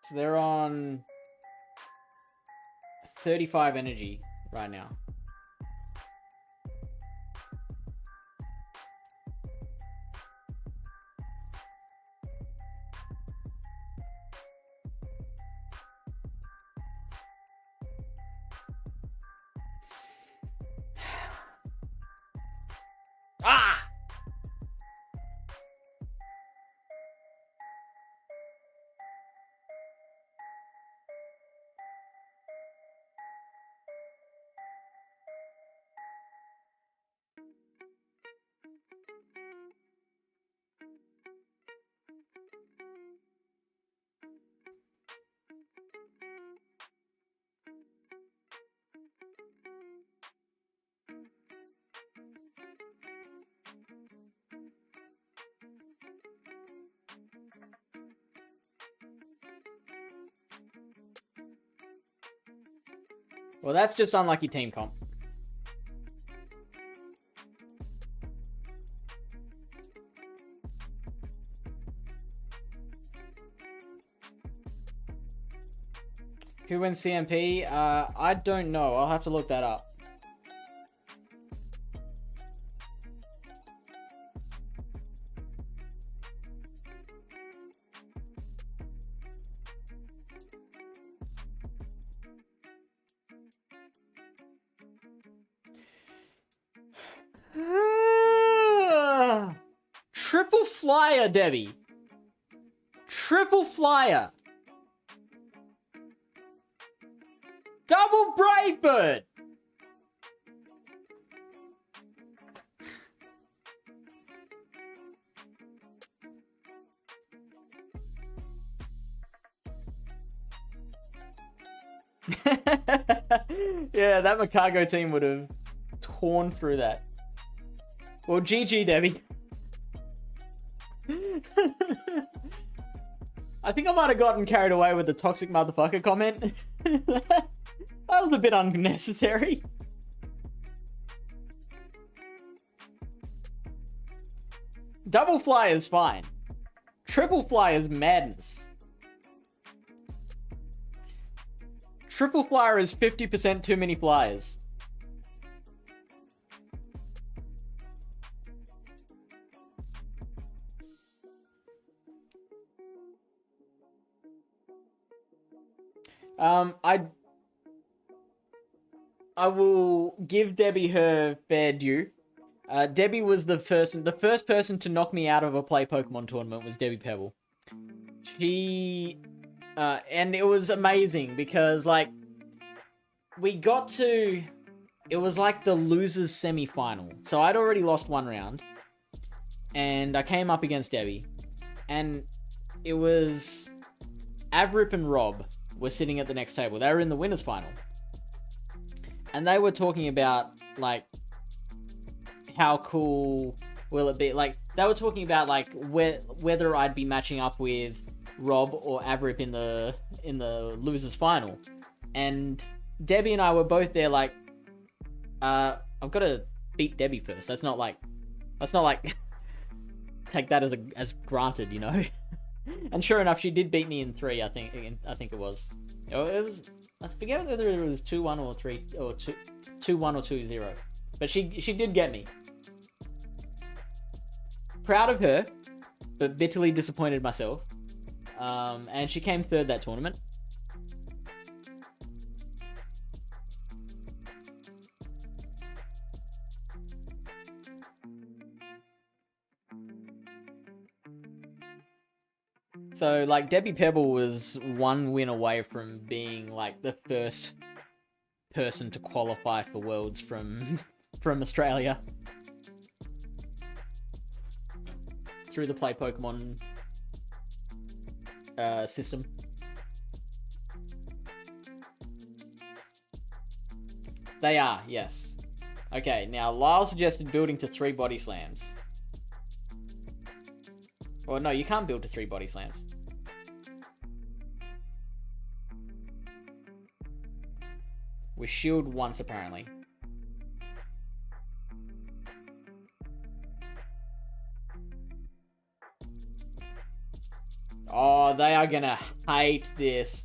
So they're on 35 energy right now. Ah! Well, that's just unlucky team comp. Who wins CMP? I don't know. I'll have to look that up. Triple flyer, Debbie. Triple flyer. Double Brave Bird. Yeah, that Macago team would have torn through that. Well, GG, Debbie. I think I might have gotten carried away with the toxic motherfucker comment. That was a bit unnecessary. Double fly is fine. Triple fly is madness. Triple flyer is 50% too many flyers. I will give Debbie her fair due. Debbie was the first person to knock me out of a play Pokemon tournament was Debbie Pebble. She, and it was amazing because like, it was like the losers semi-final. So I'd already lost one round and I came up against Debbie and it was Avrip and Rob were sitting at the next table. They were in the winners final. And they were talking about, like, how cool will it be? Like, they were talking about, like, whether I'd be matching up with Rob or Avrip in the losers final. And Debbie and I were both there, like, I've got to beat Debbie first. That's not like, take that as granted, you know? And sure enough, she did beat me in 3, I think it was. It was, I forget whether it was 2-1 or 2-1 or 2-0. But she did get me. Proud of her, but bitterly disappointed myself. And she came third that tournament. So, like, Debbie Pebble was one win away from being, like, the first person to qualify for Worlds from from Australia. Through the Play Pokemon system. They are, yes. Okay, now Lyle suggested building to 3 body slams. Well, no, you can't build to 3 body slams. We shield once, apparently. Oh, they are gonna hate this.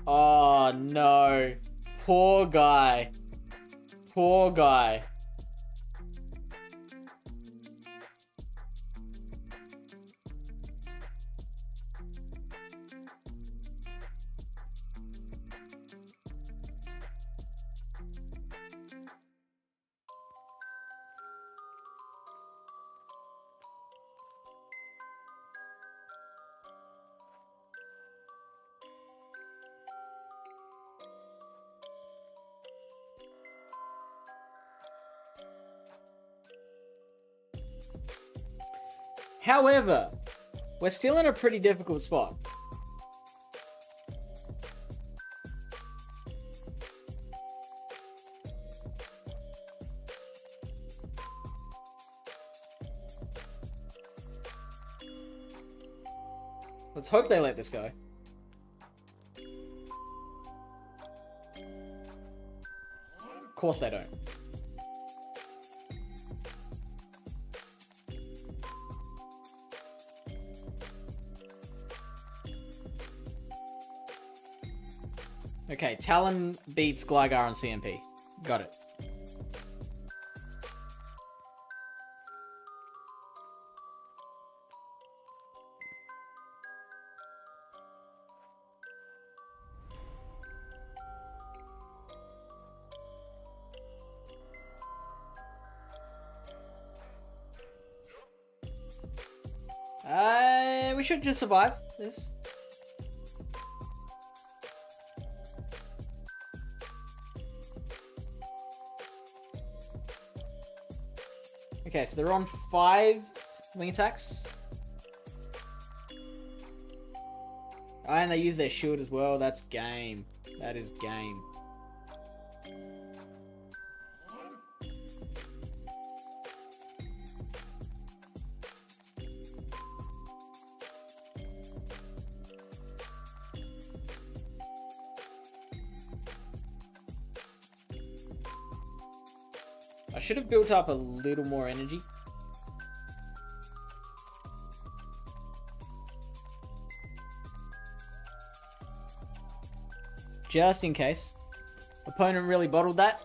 Oh, no. Poor guy. Poor guy. However, we're still in a pretty difficult spot. Let's hope they let this go. Of course they don't. Okay, Talon beats Gligar on CMP. Got it. We should just survive this. Okay, so they're on 5 wing attacks. Oh, and they use their shield as well. That's game. That is game. I should have built up a little more energy. Just in case. Opponent really bottled that.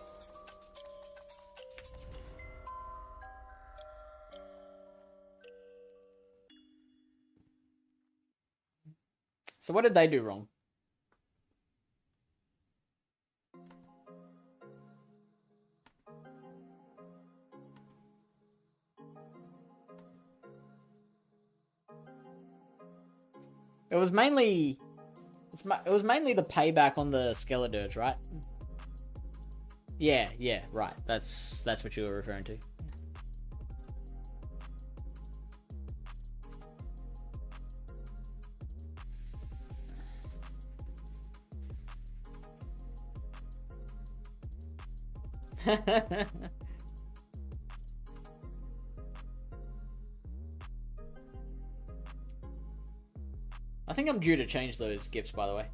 So what did they do wrong? It was mainly the payback on the Skeledirge, right? Yeah, right. That's what you were referring to. I think I'm due to change those gifts, by the way.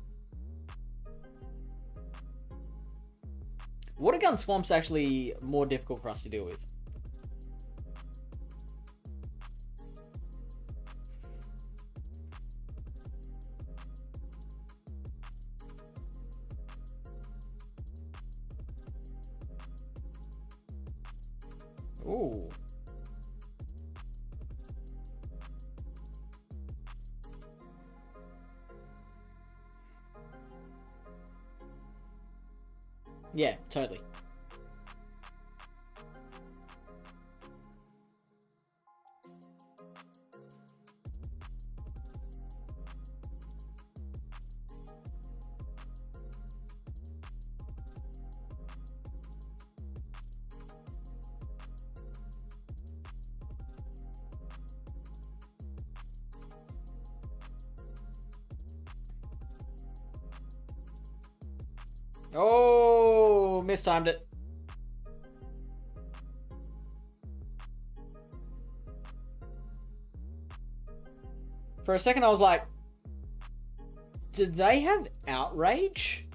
Water Gun Swamp's actually more difficult for us to deal with. Ooh. Yeah, totally. Oh, mistimed it. For a second, I was like, do they have outrage?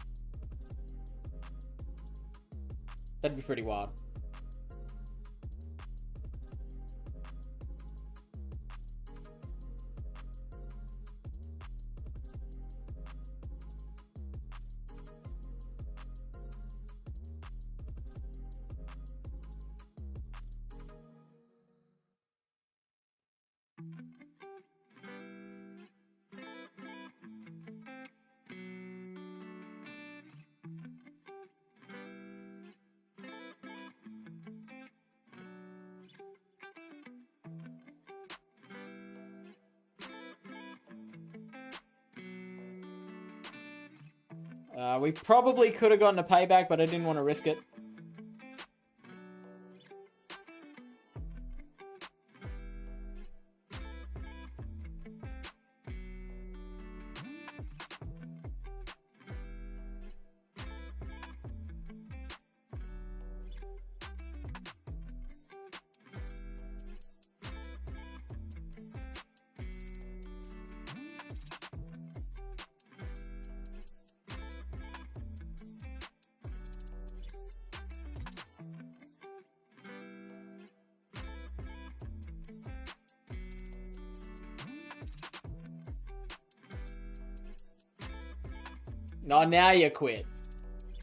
That'd be pretty wild. We probably could have gotten a payback, but I didn't want to risk it. Oh, now you quit.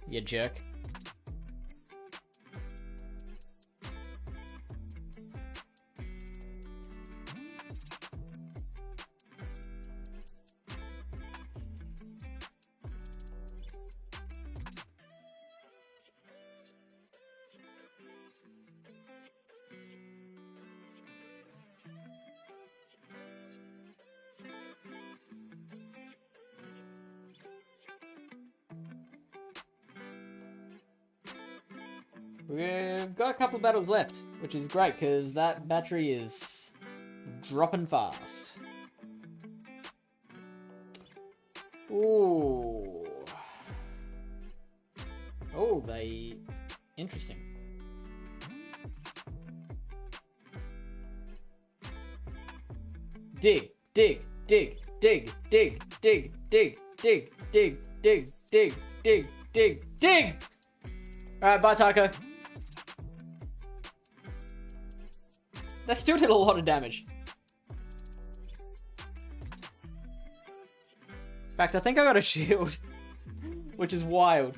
You jerk. We've got a couple of battles left, which is great because that battery is dropping fast. Ooh. Oh, they... Interesting. Dig, dig, dig, dig, dig, dig, dig, dig, dig, dig, dig, dig, dig, dig! Alright, bye, Taco. That still did a lot of damage. In fact, I think I got a shield, which is wild.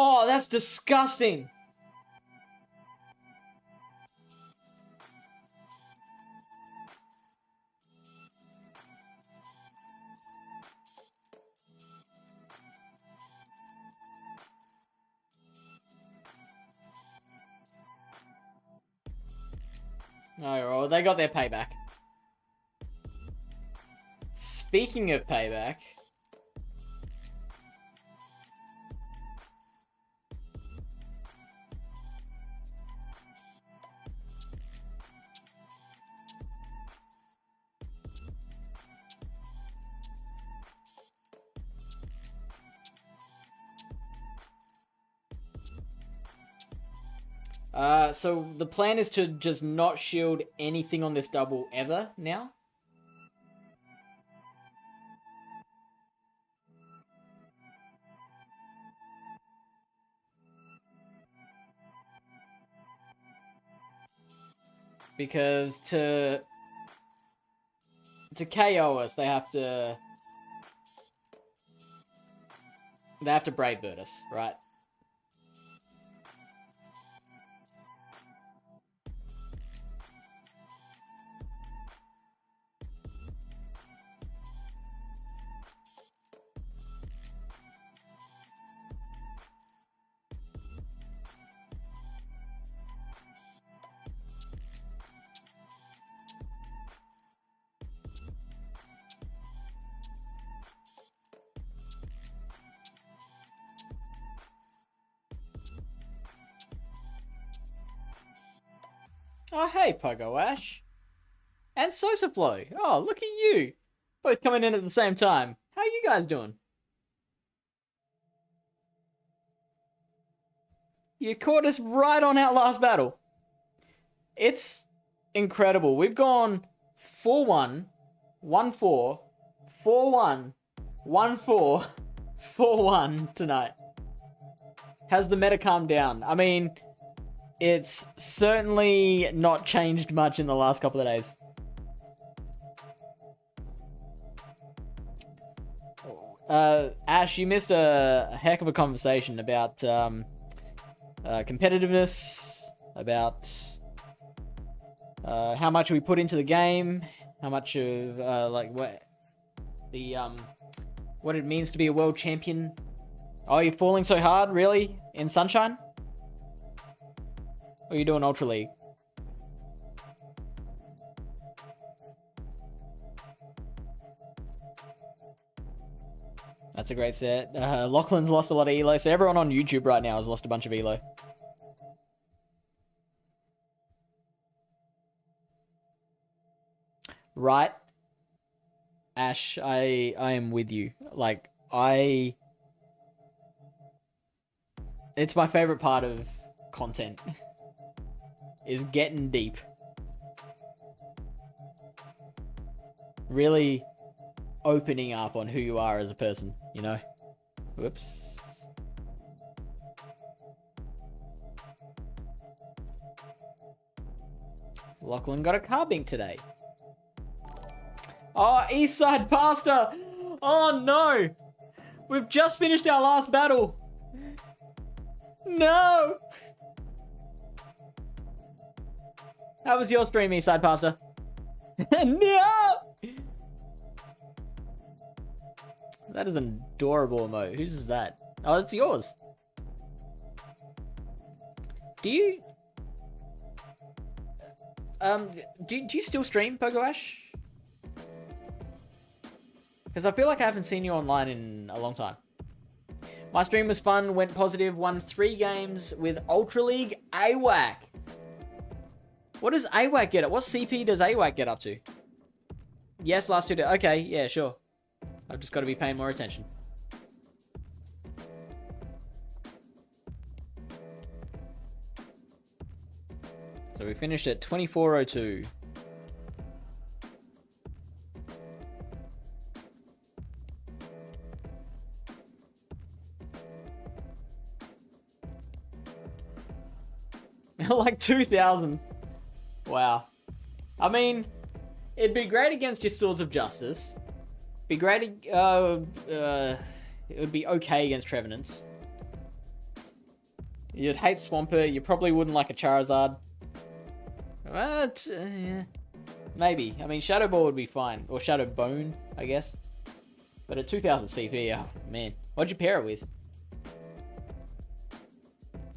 Oh, that's disgusting. Oh, well, they got their payback. Speaking of payback... So the plan is to just not shield anything on this double ever now. Because to KO us, they have to Brave Bird us, right? Oh, hey, Pogo Ash. And Sosaflow. Oh, look at you. Both coming in at the same time. How are you guys doing? You caught us right on our last battle. It's incredible. We've gone 4-1, 1-4, 4-1, 1-4, 4-1 tonight. Has the meta calmed down? I mean, it's certainly not changed much in the last couple of days. Ash, you missed a heck of a conversation about competitiveness, about how much we put into the game, how much of what it means to be a world champion. Oh, you're falling so hard, really? In Sunshine? Or are you doing Ultra League? That's a great set. Lachlan's lost a lot of elo, so everyone on YouTube right now has lost a bunch of elo. Right? Ash, I am with you. Like, it's my favorite part of content. Is getting deep. Really opening up on who you are as a person, you know? Whoops. Lachlan got a carbink today. Oh, Eastside Pasta! Oh no! We've just finished our last battle! No! How was your stream, Eastside Pasta? No! That is an adorable emote. Whose is that? Oh, that's yours. Do you... do you still stream, Pogo Ash? Because I feel like I haven't seen you online in a long time. My stream was fun, went positive, won 3 games with Ultra League AWAC. What does AWAC get up? What CP does AWAC get up to? Yes, last 2 days. Okay, yeah, sure. I've just got to be paying more attention. So we finished at 24:02. Like 2,000. Wow. I mean, it'd be great against your Swords of Justice. Be great. It would be okay against Trevenants. You'd hate Swampert. You probably wouldn't like a Charizard. But yeah, maybe. I mean, Shadow Ball would be fine, or Shadow Bone, I guess. But at 2,000 CP, oh man, what'd you pair it with?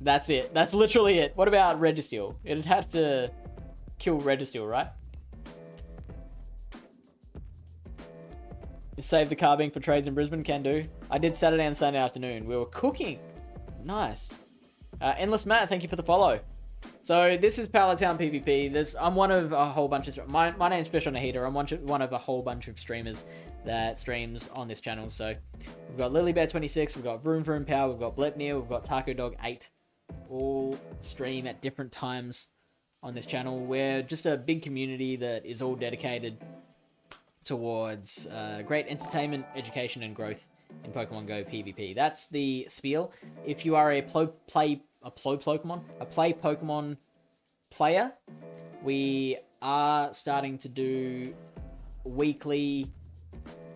That's it. That's literally it. What about Registeel? It'd have to kill Registeel, right? Save the carbine for trades in Brisbane, can do. I did Saturday and Sunday afternoon. We were cooking. Nice. Endless Matt, thank you for the follow. So this is Pallet Town PvP. I'm one of a whole bunch of... My name's FishOnAHeater. I'm one of a whole bunch of streamers that streams on this channel. So we've got LilyBear26, we've got Vroom Vroom Power, we've got Blepnir, we've got Taco Dog 8. All stream at different times on this channel. We're just a big community that is all dedicated towards great entertainment, education, and growth in Pokemon Go PvP. That's the spiel. If you are a play Pokemon player, we are starting to do weekly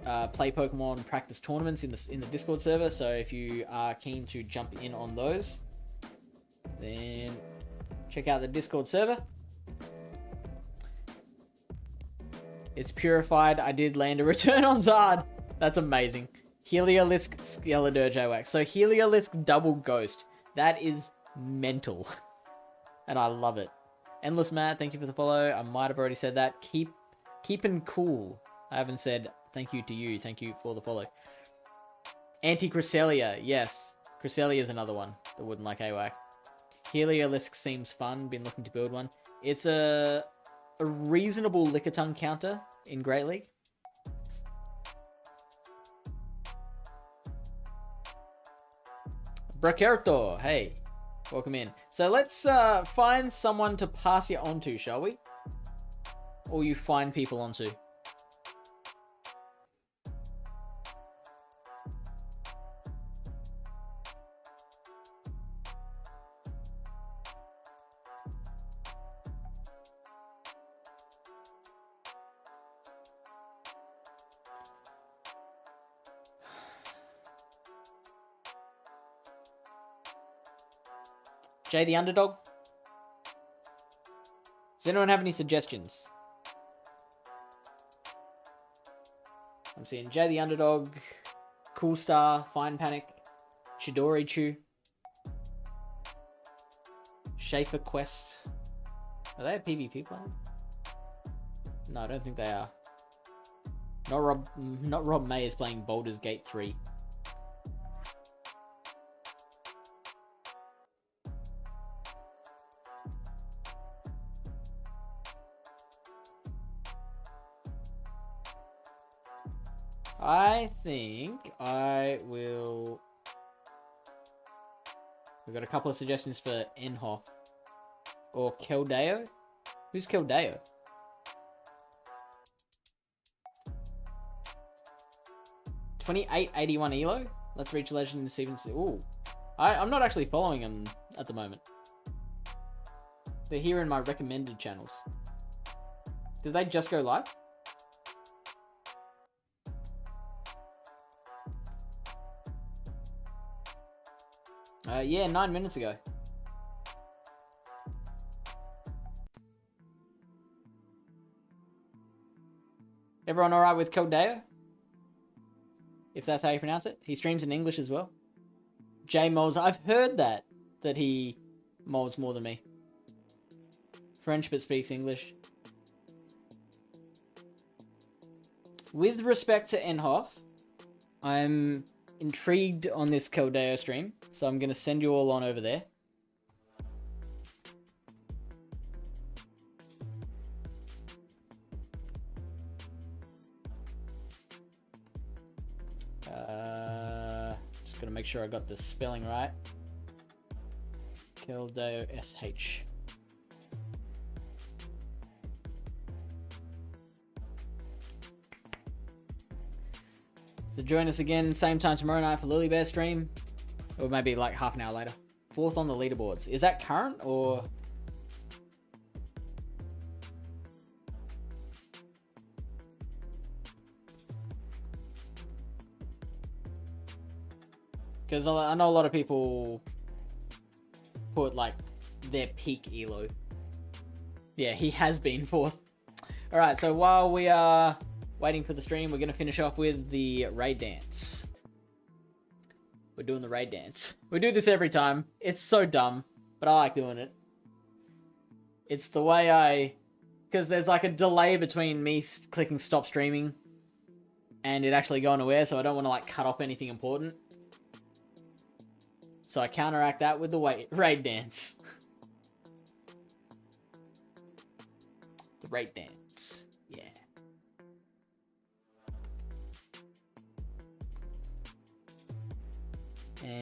play Pokemon practice tournaments in the Discord server. So if you are keen to jump in on those, then check out the Discord server. It's purified. I did land a return on Zard. That's amazing. Heliolisk Skeledirge AWAC. So Heliolisk double ghost. That is mental. And I love it. Endless Matt, thank you for the follow. I might have already said that. Keepin' cool. I haven't said thank you to you. Thank you for the follow. Anti-Cresselia. Yes. Cresselia is another one that wouldn't like AWAC. Heliolisk seems fun. Been looking to build one. It's a reasonable Lickitung counter in Great League. Brakerto, hey, welcome in. So let's find someone to pass you on to, shall we? Or you find people onto. Jay the Underdog? Does anyone have any suggestions? I'm seeing Jay the Underdog, Cool Star, Fine Panic, Chidori Chew, Schaefer Quest. Are they a PvP player? No, I don't think they are. Not Rob May is playing Baldur's Gate 3. I think I will... We've got a couple of suggestions for Enhoff. Or Keldeo? Who's Keldeo? $28.81 elo? Let's reach legend in the season. Ooh. I'm not actually following them at the moment. They're here in my recommended channels. Did they just go live? Yeah, 9 minutes ago. Everyone alright with Keldeo? If that's how you pronounce it. He streams in English as well. Jay molds. I've heard that he molds more than me. French but speaks English. With respect to Enhoff, I'm intrigued on this Keldeo stream, so I'm going to send you all on over there. Just got to make sure I got the spelling right. Keldeo SH. So join us again, same time tomorrow night for Lily Bear stream. Or maybe like half an hour later. 4th on the leaderboards. Is that current or... Because I know a lot of people put like their peak elo. Yeah, he has been 4th. Alright, so while we are waiting for the stream, we're going to finish off with the raid dance. We're doing the raid dance. We do this every time. It's so dumb, but I like doing it. It's the way because there's like a delay between me clicking stop streaming and it actually going to air, so I don't want to like cut off anything important. So I counteract that with the raid dance. The raid dance.